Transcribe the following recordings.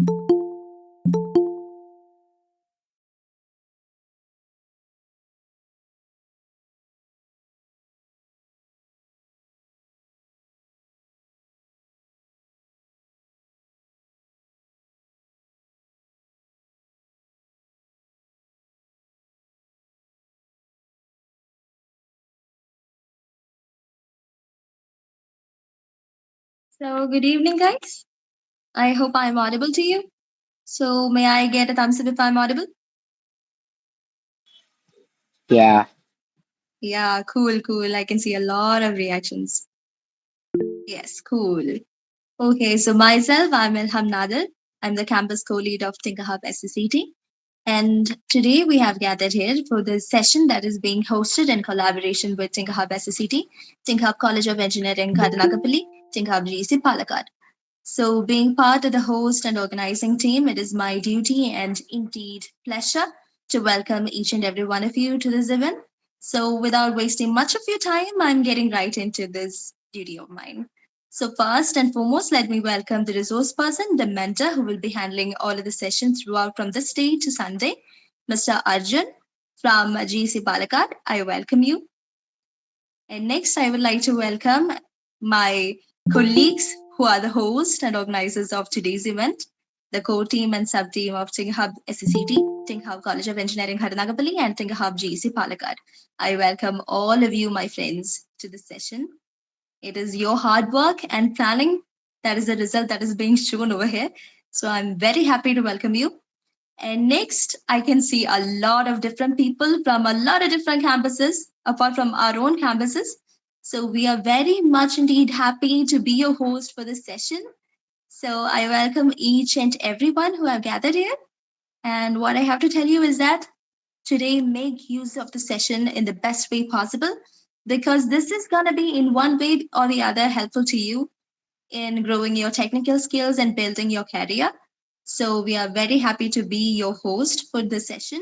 So, good evening, guys. I hope I'm audible to you. So, may I get a thumbs up if I'm audible? Yeah. Yeah, cool. I can see a lot of reactions. Yes, cool. Okay, so myself, I'm Ilham Nadir. I'm the campus co-lead of Tinker Hub SCCT. And today we have gathered here for this session that is being hosted in collaboration with Tinker Hub SCCT, Tinker Hub College of Engineering, Karnataka, Tinker Hub GC, Palakkad. So, being part of the host and organizing team, it is my duty and indeed pleasure to welcome each and every one of you to this event. So, without wasting much of your time, I'm getting right into this duty of mine. So, first and foremost, let me welcome the resource person, the mentor who will be handling all of the sessions throughout from this day to Sunday, Mr. Arjun from GC Palakkad. I welcome you. And next, I would like to welcome my colleagues who are the hosts and organizers of today's event, the core team and sub team of Tinker Hub SCCT, Tinker Hub College of Engineering, Haranagapalli, and Tinker Hub GEC Palakkad. I welcome all of you, my friends, to this session. It is your hard work and planning that is the result that is being shown over here. So I'm very happy to welcome you. And next, I can see a lot of different people from a lot of different campuses, apart from our own campuses. So we are very much indeed happy to be your host for this session. So I welcome each and everyone who have gathered here. And what I have to tell you is that today, make use of the session in the best way possible because this is going to be in one way or the other helpful to you in growing your technical skills and building your career. So, we are very happy to be your host for this session.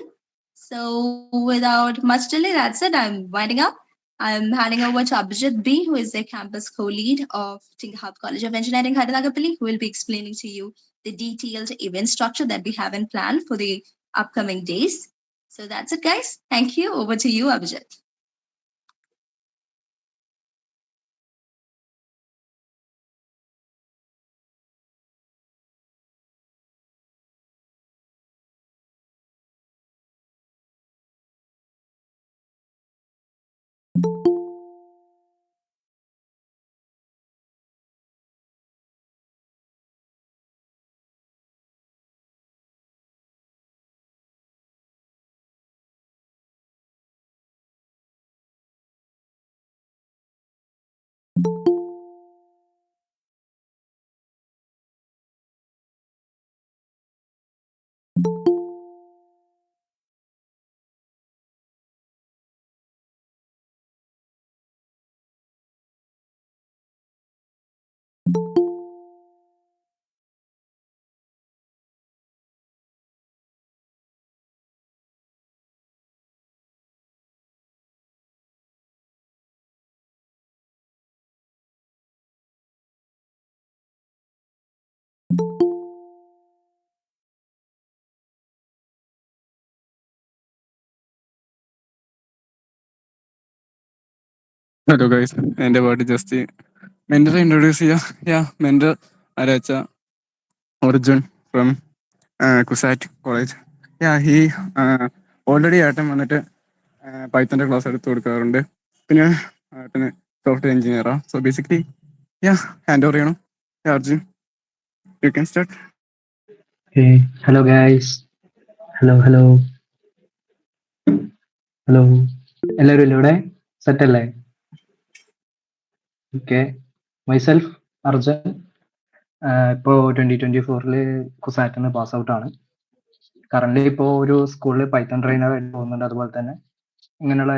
So, without much delay, that's it. I'm winding up. I'm handing over to Abhijit B, who is the campus co lead of Tinker Hub College of Engineering, Harinagapalli, who will be explaining to you the detailed event structure that we have in plan for the upcoming days. So, that's it, guys. Thank you. Over to you, Abhijit. Hello guys, എൻ്റെ പേര് just മെൻറ്ററെ introduce ചെയ്യാം. Mentor ആരാച്ച Arjun from CUSAT college. He already ഏട്ടൻ വന്നിട്ട് പൈത്തൻ്റെ class എടുത്ത് കൊടുക്കാറുണ്ട്. പിന്നെ ഏട്ടന് സോഫ്റ്റ്വെയർ എഞ്ചിനീയറാണ്. സോ ബേസിക്കലി ഹാൻഡ് ഓവർ ചെയ്യണം. Arjun, you can start. Hello guys. Hello. എല്ലാവരും ഇല്ലേ ഇവിടെ? സെറ്റ് അല്ലേ? ഓക്കെ. മൈസെൽഫ് അർജുൻ. ഇപ്പോൾ 2024 കുസാറ്റിന്ന് പാസ് ഔട്ട് ആണ്. കറന്റ് ഇപ്പോൾ ഒരു സ്കൂളിൽ പൈത്തൺ ട്രെയിനർ ആയിട്ട് പോകുന്നുണ്ട്. അതുപോലെ തന്നെ ഇങ്ങനെയുള്ള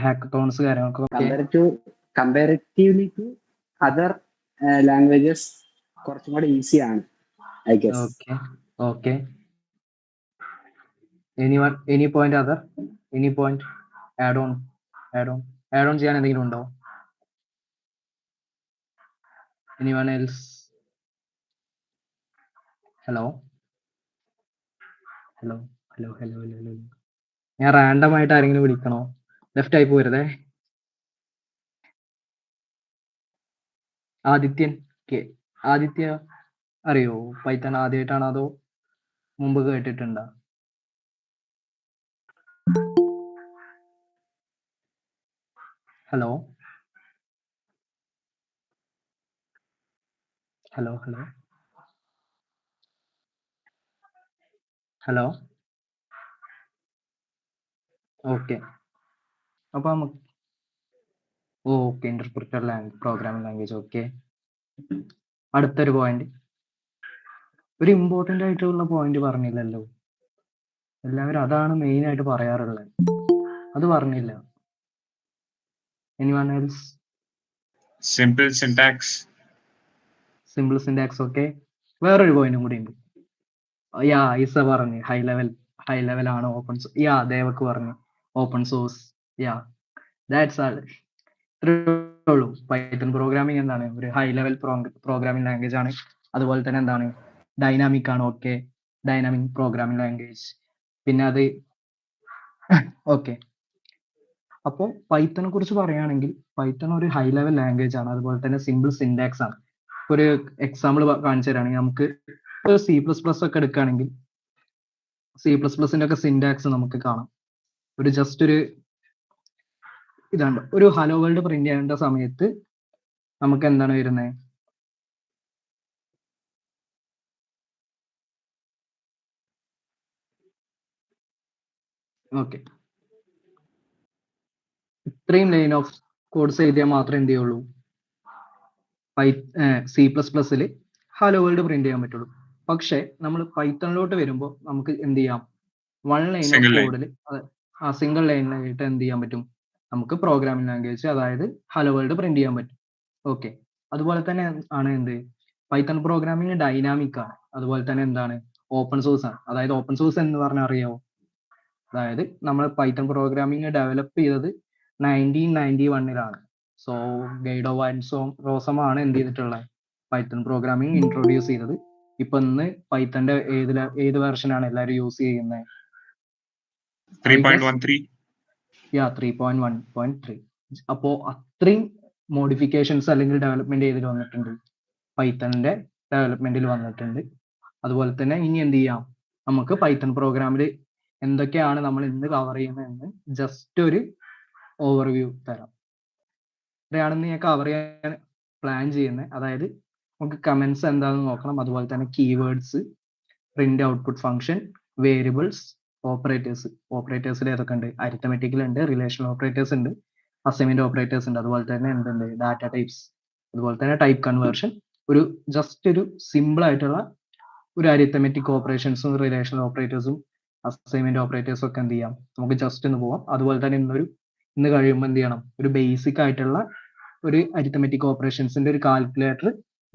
ഹാക്കത്തോൺസ് കാര്യങ്ങളൊക്കെ കമ്പാരിറ്റീവ്ലി ടു അതർ ലാംഗ്വേജസ് കുറച്ചും കൂടെ ഈസി ആണ്, I guess. Okay. Any point other? Any point add on ചെയ്യാൻ എന്തെങ്കിലും ഉണ്ടോ? Anyone else? Hello hello hello hello hello hello. ഞാൻ റാൻഡം ആയിട്ട് ആരെങ്കിലും വിളിക്കണോ? ലെഫ്റ്റ് ആയി പോരുതേ. ആദിത്യൻ കെ. ആദിത്യ അറിയോ പൈത്തൺ ആദ്യമായിട്ടാണോ അതോ മുമ്പ് കേട്ടിട്ടുണ്ടോ? Hello hello hello hello. Okay, അപ്പൊ നമുക്ക് okay interpreter programming language. Okay, അടുത്തൊരു പോയിന്റ്, ഒരു ഇമ്പോർട്ടന്റ് ആയിട്ടുള്ള പോയിന്റ് പറഞ്ഞില്ലല്ലോ. എല്ലാവരും അതാണ് മെയിൻ ആയിട്ട് പറയാറുള്ളത്, അത് പറഞ്ഞില്ല. Anyone else? Simple syntax. Simple syntax. Okay, വേറൊരു പോയിന്റും കൂടി ഉണ്ട്. യാ ഇസ പറഞ്ഞു ഹൈ ലെവൽ ആണ് ഓപ്പൺ. യാ ദേവക്ക് പറഞ്ഞു ഓപ്പൺ സോഴ്സ്. യാ ദാറ്റ്സ് ആൾ. ഇത്രയേ ഉള്ളൂ. പൈത്തൺ പ്രോഗ്രാമിംഗ് എന്താണ്, ഒരു ഹൈ ലെവൽ പ്രോഗ്രാമിംഗ് ലാംഗ്വേജ് ആണ്. അതുപോലെ തന്നെ എന്താണ്, ഡൈനാമിക് ആണ്. Okay, dynamic programming language. പിന്നെ അത് ഓക്കെ. അപ്പോൾ പൈത്തനെ കുറിച്ച് പറയുകയാണെങ്കിൽ പൈത്തൺ ഒരു ഹൈ ലെവൽ ലാംഗ്വേജ് ആണ്. അതുപോലെ തന്നെ സിമ്പിൾ സിൻടാക്സ് ആണ്. ഒരു എക്സാമ്പിൾ കാണിച്ചു തരാണെങ്കിൽ നമുക്ക് ഒരു C++ ഒക്കെ എടുക്കുകയാണെങ്കിൽ C++ന്റെ ഒക്കെ സിൻടാക്സ് നമുക്ക് കാണാം. ഒരു ജസ്റ്റ് ഒരു ഇതാണ്, ഒരു ഹലോ വേൾഡ് പ്രിന്റ് ചെയ്യേണ്ട സമയത്ത് നമുക്ക് എന്താണ് വരുന്നത്, ഓക്കെ ഇത്രയും ലൈൻ ഓഫ് കോഡ്സ് എഴുതിയാൽ മാത്രമേ എന്ത് ചെയ്യുള്ളൂ, C++ൽ ഹലോ വേൾഡ് പ്രിന്റ് ചെയ്യാൻ പറ്റുള്ളൂ. പക്ഷെ നമ്മൾ പൈത്തണിലോട്ട് വരുമ്പോൾ നമുക്ക് എന്ത് ചെയ്യാം, one line of Single line. കോഡിൽ ആ സിംഗിൾ ലൈനിലായിട്ട് എന്ത് ചെയ്യാൻ പറ്റും, നമുക്ക് പ്രോഗ്രാമിംഗ് ലാംഗ്വേജ് അതായത് ഹലോ വേൾഡ് പ്രിന്റ് ചെയ്യാൻ പറ്റും. ഓക്കെ, അതുപോലെ തന്നെ ആണ് എന്ത്, പൈത്തൺ പ്രോഗ്രാമിംഗ് ഡൈനാമിക് ആണ്. അതുപോലെ തന്നെ എന്താണ്, ഓപ്പൺ സോഴ്സ് ആണ്. അതായത് ഓപ്പൺ സോഴ്സ് എന്ന് പറഞ്ഞാൽ അറിയാമോ, അതായത് നമ്മൾ പൈത്തൺ പ്രോഗ്രാമിംഗ് ഡെവലപ്പ് ചെയ്തത് 1991 സോ ഗൈഡോ വാൻസോം റോസമാണ് എന്ത് ചെയ്തിട്ടുള്ളത്, പൈത്തൺ പ്രോഗ്രാമിംഗ് ഇൻട്രൊഡ്യൂസ് ചെയ്തത്. ഇപ്പൊ ഇന്ന് പൈത്തന്റെ ഏത് വെർഷനാണ് എല്ലാവരും യൂസ് ചെയ്യുന്നത്? 3.13. 3.1.3. അപ്പോ അത്രയും മോഡിഫിക്കേഷൻസ് അല്ലെങ്കിൽ ഡെവലപ്മെന്റ് ചെയ്തിട്ട് വന്നിട്ടുണ്ട്, പൈത്തണിന്റെ ഡെവലപ്മെന്റിൽ വന്നിട്ടുണ്ട്. അതുപോലെ തന്നെ ഇനി എന്ത് ചെയ്യാം, നമുക്ക് പൈത്തൺ പ്രോഗ്രാമിൽ എന്തൊക്കെയാണ് നമ്മൾ ഇന്ന് കവർ ചെയ്യുന്നതെന്ന് ജസ്റ്റ് ഒരു ഓവർവ്യൂ തരാം. ഇത്രയാണെന്ന് ഞാൻ കവർ ചെയ്യാൻ പ്ലാൻ ചെയ്യുന്നത്. അതായത് നമുക്ക് കമന്റ്സ് എന്താണെന്ന് നോക്കണം. അതുപോലെ തന്നെ keywords, print output function, variables, ഓപ്പറേറ്റേഴ്സിൽ ഏതൊക്കെ ഉണ്ട്, അരിത്തമെറ്റിക്കൽ ഉണ്ട്, റിലേഷണൽ ഓപ്പറേറ്റേഴ്സ് ഉണ്ട്, അസൈൻമെന്റ് ഓപ്പറേറ്റേഴ്സ് ഉണ്ട്. അതുപോലെ തന്നെ എന്തുണ്ട്, ഡാറ്റ ടൈപ്സ്, അതുപോലെ തന്നെ ടൈപ്പ് കൺവേർഷൻ. ഒരു ജസ്റ്റ് ഒരു സിമ്പിൾ ആയിട്ടുള്ള ഒരു അരിത്തമെറ്റിക് ഓപ്പറേഷൻസും റിലേഷണൽ ഓപ്പറേറ്റേഴ്സും അസൈൻമെന്റ് ഓപ്പറേറ്റേഴ്സും ഒക്കെ എന്ത് ചെയ്യാം, നമുക്ക് ജസ്റ്റ് ഒന്ന് പോവാം. അതുപോലെ തന്നെ ഇന്ന് കഴിയുമ്പോൾ എന്ത് ചെയ്യണം, ഒരു ബേസിക് ആയിട്ടുള്ള ഒരു അരിത്തമെറ്റിക് ഓപ്പറേഷൻസിന്റെ ഒരു കാൽക്കുലേറ്റർ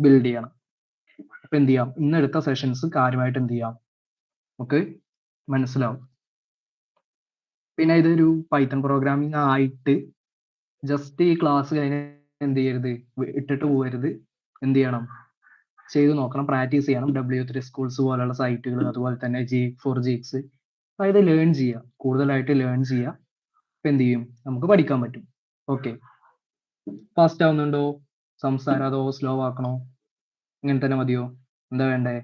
ബിൽഡ് ചെയ്യണം. അപ്പൊ എന്ത് ചെയ്യാം, ഇന്ന് എടുത്ത സെഷൻസ് കാര്യമായിട്ട് എന്ത് ചെയ്യാം, നമുക്ക് മനസ്സിലാവും. പിന്നെ ഇതൊരു പൈത്തൺ പ്രോഗ്രാമിംഗ് ആയിട്ട് ജസ്റ്റ് ഈ ക്ലാസ് കഴിഞ്ഞ് എന്ത് ചെയ്യരുത്, ഇട്ടിട്ട് പോകരുത്. എന്ത് ചെയ്യണം, ചെയ്ത് നോക്കണം, പ്രാക്ടീസ് ചെയ്യണം. W3 സ്കൂൾസ് പോലുള്ള സൈറ്റുകൾ, അതുപോലെ തന്നെ G4GX, അതായത് ലേൺ ചെയ്യുക, കൂടുതലായിട്ട് ലേൺ ചെയ്യുക. അപ്പൊ എന്ത് ചെയ്യും, നമുക്ക് പഠിക്കാൻ പറ്റും. ഓക്കെ, ഫാസ്റ്റ് ആവുന്നുണ്ടോ സംസാരം, അതോ സ്ലോ ആക്കണോ, ഇങ്ങനെ തന്നെ മതിയോ, എന്താ വേണ്ടേ?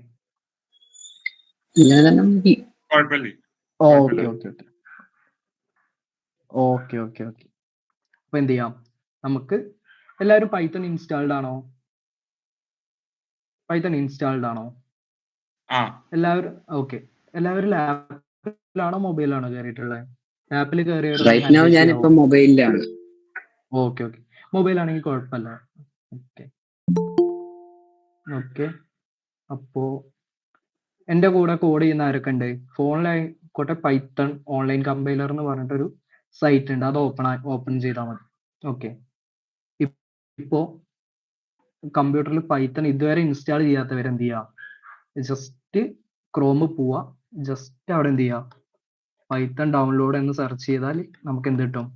ഇങ്ങനെ തന്നെ മതി. കുഴപ്പമില്ല. Okay okay okay okay okay okay. അപ്പൊ എന്ത് ചെയ്യാം, നമുക്ക് എല്ലാവരും പൈത്തൺ ഇൻസ്റ്റാൾഡ് ആണോ? പൈത്തൺ ഇൻസ്റ്റാൾഡ് ആണോ ആ എല്ലാവരും? ഓക്കെ, എല്ലാവരും ലാപ്പിലാണോ മൊബൈലാണോ കയറിയിട്ടുള്ളത്? ലാപ്പിൽ റൈറ്റ് നൗ ഞാനിപ്പോ മൊബൈലിലാണ്. ഓക്കെ ഓക്കെ, മൊബൈൽ ആണെങ്കിൽ കുഴപ്പമില്ല. ഓക്കെ ഓക്കെ, അപ്പോ എൻ്റെ കൂടെ കോഡ് ചെയ്യുന്ന ആരൊക്കെ ഉണ്ട്? ഫോണിലായിക്കോട്ടെ, പൈത്തൺ ഓൺലൈൻ കമ്പൈലർ എന്ന് പറഞ്ഞിട്ടൊരു സൈറ്റ് ഉണ്ട്, അത് ഓപ്പൺ ചെയ്താൽ മതി. ഓക്കെ, ഇപ്പോ കമ്പ്യൂട്ടറിൽ പൈത്തൺ ഇതുവരെ ഇൻസ്റ്റാൾ ചെയ്യാത്തവർ എന്ത് ചെയ്യുക, ജസ്റ്റ് ക്രോമ് പോവുക, ജസ്റ്റ് അവിടെ എന്ത് ചെയ്യുക, പൈത്തൺ ഡൗൺലോഡ് എന്ന് സെർച്ച് ചെയ്താൽ നമുക്ക് എന്ത് കിട്ടും,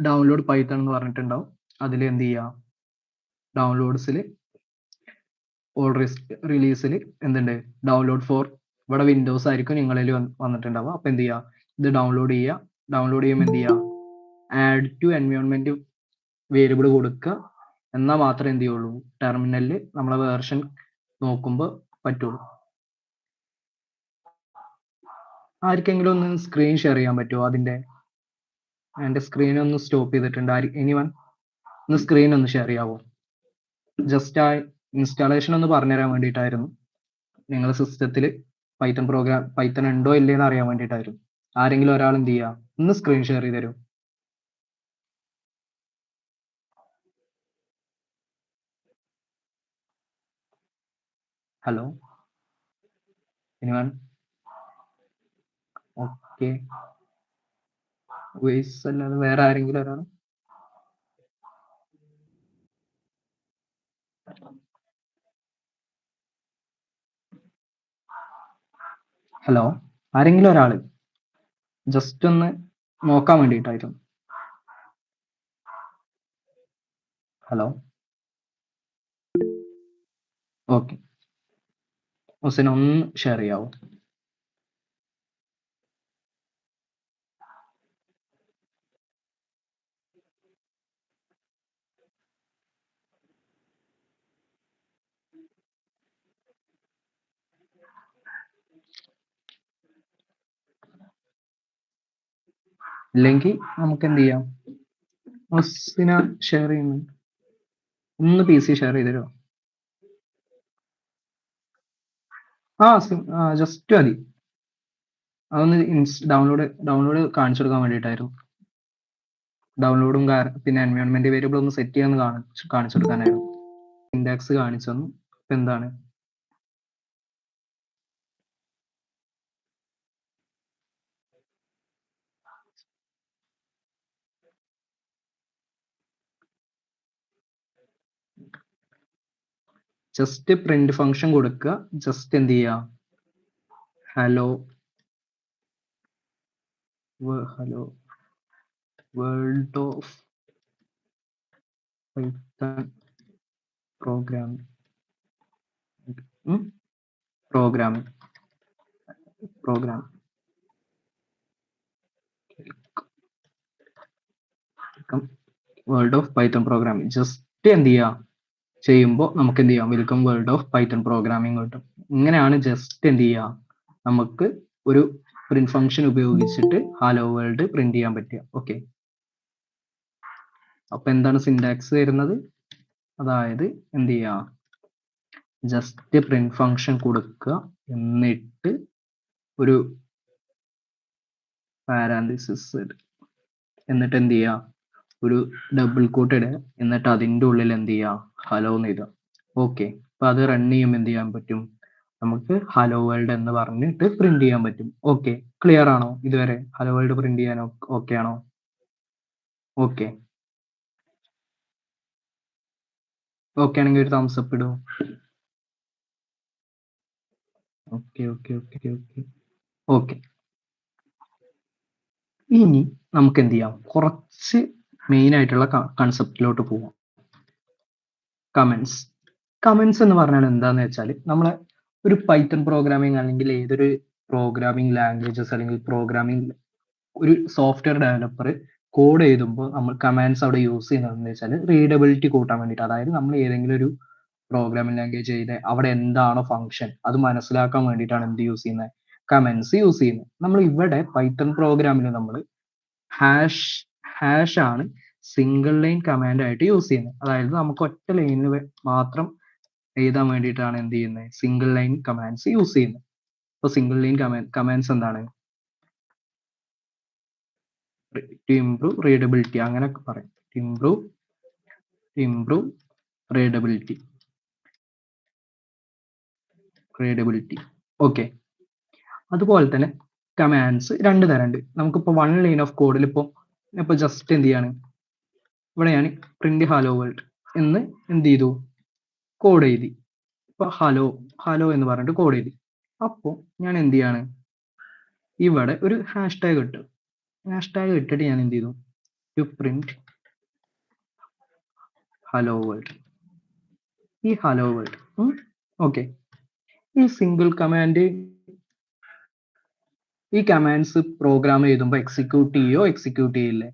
ഡൗൺലോഡ് പൈത്തൺ എന്ന് പറഞ്ഞിട്ടുണ്ടാവും. അതിൽ എന്ത് ചെയ്യുക, ഡൗൺലോഡ്സിൽ ഓൾ റിലീസിൽ എന്തുണ്ട്, ഡൗൺലോഡ് ഫോർ ഇവിടെ വിൻഡോസ് ആയിരിക്കും നിങ്ങളിൽ വന്നിട്ടുണ്ടാവുക. അപ്പൊ എന്ത് ചെയ്യുക, ഇത് ഡൗൺലോഡ് ചെയ്യുക. ഡൗൺലോഡ് ചെയ്യുമ്പോൾ എന്ത് ചെയ്യുക, ആഡ് ടു എൻവയോൺമെന്റ് വേരിയബിൾ കൊടുക്കുക. എന്നാൽ മാത്രമേ എന്ത് ചെയ്യുള്ളൂ, ടെർമിനലിൽ നമ്മളെ വേർഷൻ നോക്കുമ്പോൾ പറ്റുള്ളൂ. ആർക്കെങ്കിലും ഒന്ന് സ്ക്രീൻ ഷെയർ ചെയ്യാൻ പറ്റുമോ? എൻ്റെ സ്ക്രീൻ ഒന്ന് സ്റ്റോപ്പ് ചെയ്തിട്ടുണ്ട്. എനിവൺ ഒന്ന് സ്ക്രീൻ ഒന്ന് ഷെയർ ചെയ്യാവോ? ജസ്റ്റ് ആ ഇൻസ്റ്റാളേഷൻ ഒന്ന് പറഞ്ഞുതരാൻ വേണ്ടിയിട്ടായിരുന്നു. നിങ്ങളുടെ സിസ്റ്റത്തിൽ പൈത്തൺ ഉണ്ടോ ഇല്ലേന്ന് അറിയാൻ വേണ്ടിയിട്ടായിരുന്നു. ആരെങ്കിലും ഒരാൾ എന്ത് ചെയ്യുക, ഒന്ന് സ്ക്രീൻ ഷെയർ ചെയ്ത് തരും. Hello, anyone? ഓക്കെ, വോയിസ് അല്ലാതെ വേറെ ആരെങ്കിലും ഒരാൾ? ഹലോ, ആരെങ്കിലും ഒരാൾ ജസ്റ്റ് ഒന്ന് നോക്കാൻ വേണ്ടിയിട്ടായിരുന്നു. Hello, okay. ഹുസൈൻ ഒന്ന് ഷെയർ ചെയ്യാവോ? ഇല്ലെങ്കിൽ നമുക്ക് എന്ത് ചെയ്യാം, ഹുസൈന ഷെയർ ചെയ്യുന്നു, ഒന്ന് PC ഷെയർ ചെയ്ത് തരുമോ? ജസ്റ്റ് മതി. അതൊന്ന് ഡൗൺലോഡ് കാണിച്ചു കൊടുക്കാൻ വേണ്ടിയിട്ടായിരുന്നു. ഡൗൺലോഡും പിന്നെ എൻവയോൺമെന്റ് വേരിയബിൾ ഒന്ന് സെറ്റ് ചെയ്യാന്ന് കാണിച്ചു കൊടുക്കാനായിരുന്നു. സിൻടാക്സ് കാണിച്ചു തന്നു. ഇപ്പൊ എന്താണ്, ജസ്റ്റ് പ്രിന്റ് ഫംഗ്ഷൻ കൊടുക്കുക. ജസ്റ്റ് എന്ത് ചെയ്യുക, hello world of Python programming world of Python programming just എന്ത് ചെയ്യുക ചെയ്യുമ്പോൾ നമുക്ക് എന്ത് ചെയ്യാം, welcome world of Python programming കിട്ടും. ഇങ്ങനെയാണ് ജസ്റ്റ് എന്ത് ചെയ്യുക, നമുക്ക് ഒരു പ്രിന്റ് ഫംഗ്ഷൻ ഉപയോഗിച്ചിട്ട് ഹലോ വേൾഡ് പ്രിന്റ് ചെയ്യാൻ പറ്റുക. ഓക്കെ, അപ്പൊ എന്താണ് സിൻടാക്സ് വരുന്നത്? അതായത് എന്ത് ചെയ്യുക, ജസ്റ്റ് പ്രിന്റ് ഫംഗ്ഷൻ കൊടുക്കുക, എന്നിട്ട് ഒരു പാരാന്തസിസ്, എന്നിട്ട് എന്ത് ചെയ്യുക, ഒരു ഡബിൾ കോട്ട് ഇടുക, എന്നിട്ട് അതിൻ്റെ ഉള്ളിൽ എന്ത് ചെയ്യുക, ഹലോ എന്ന് എഴുതുക. ഓക്കെ, അപ്പൊ അത് റൺ ചെയ്യുമ്പോൾ എന്ത് ചെയ്യാൻ പറ്റും, നമുക്ക് ഹലോ വേൾഡ് എന്ന് പറഞ്ഞിട്ട് പ്രിന്റ് ചെയ്യാൻ പറ്റും. ഓക്കെ, ക്ലിയർ ആണോ? ഇതുവരെ ഹലോ വേൾഡ് പ്രിന്റ് ചെയ്യാൻ ഓക്കെ ആണോ? ഓക്കെ, ഓക്കെ ആണെങ്കിൽ ഒരു തംസ് അപ്പ് ഇടും. Okay okay okay okay okay. ഇനി നമുക്ക് എന്ത് ചെയ്യാം, കുറച്ച് മെയിൻ ആയിട്ടുള്ള കൺസെപ്റ്റിലോട്ട് പോവാം. കമന്റ്സ് എന്ന് പറഞ്ഞാൽ എന്താന്ന് വെച്ചാൽ, നമ്മളെ ഒരു പൈത്തൺ പ്രോഗ്രാമിംഗ് അല്ലെങ്കിൽ ഏതൊരു പ്രോഗ്രാമിംഗ് ലാംഗ്വേജസ് അല്ലെങ്കിൽ പ്രോഗ്രാമിംഗ് ഒരു സോഫ്റ്റ്വെയർ ഡെവലപ്പർ കോഡ് എഴുതുമ്പോൾ നമ്മൾ കമാൻഡ്സ് അവിടെ യൂസ് ചെയ്യുന്നതെന്ന് വെച്ചാൽ റീഡബിലിറ്റി കൂട്ടാൻ വേണ്ടിയിട്ട്. അതായത് നമ്മൾ ഏതെങ്കിലും ഒരു പ്രോഗ്രാമിംഗ് ലാംഗ്വേജ് ചെയ്ത് അവിടെ എന്താണോ ഫംഗ്ഷൻ അത് മനസ്സിലാക്കാൻ വേണ്ടിയിട്ടാണ് എന്ത് യൂസ് ചെയ്യുന്നത്, കമന്റ്സ് യൂസ് ചെയ്യുന്നത്. നമ്മൾ ഇവിടെ പൈത്തൺ പ്രോഗ്രാമിൽ നമ്മൾ ഹാഷ് ആണ് സിംഗിൾ ലൈൻ കമാൻഡ് ആയിട്ട് യൂസ് ചെയ്യുന്നത്. അതായത് നമുക്ക് ഒറ്റ ലൈനിൽ മാത്രം എഴുതാൻ വേണ്ടിയിട്ടാണ് എന്ത് ചെയ്യുന്നത്, സിംഗിൾ ലൈൻ കമാൻഡ്സ് യൂസ് ചെയ്യുന്നത്. അപ്പോൾ സിംഗിൾ ലൈൻ കമാൻഡ്സ് എന്താണ്, to improve readability അങ്ങനെയൊക്കെ പറയും. improve readability. ഓക്കെ, അതുപോലെ തന്നെ കമാൻഡ്സ് രണ്ട് തരമുണ്ട്. നമുക്കിപ്പോൾ വൺ ലൈൻ ഓഫ് കോഡിൽ ഇപ്പോൾ ജസ്റ്റ് എന്ത് ചെയ്യാണ്, ഇവിടെ ഞാൻ പ്രിന്റ് ഹലോ വേൾഡ് എന്ന് എന്ത് ചെയ്തു, കോഡ് എഴുതി. ഇപ്പൊ ഹലോ എന്ന് പറഞ്ഞിട്ട് കോഡ് എഴുതി. അപ്പോൾ ഞാൻ എന്ത് ചെയ്യാണ്, ഇവിടെ ഒരു ഹാഷ്ടാഗ് ഇട്ടു. ഹാഷ്ടാഗ് ഇട്ടിട്ട് ഞാൻ എന്ത് ചെയ്തു, ടു പ്രിന്റ് ഹലോ വേൾഡ്. ഈ ഹലോ വേൾഡ് ഓക്കെ, ഈ സിംഗിൾ കമാൻഡ് ഈ കമാൻഡ്സ് പ്രോഗ്രാം എഴുതുമ്പോൾ എക്സിക്യൂട്ട് ചെയ്യില്ലേ?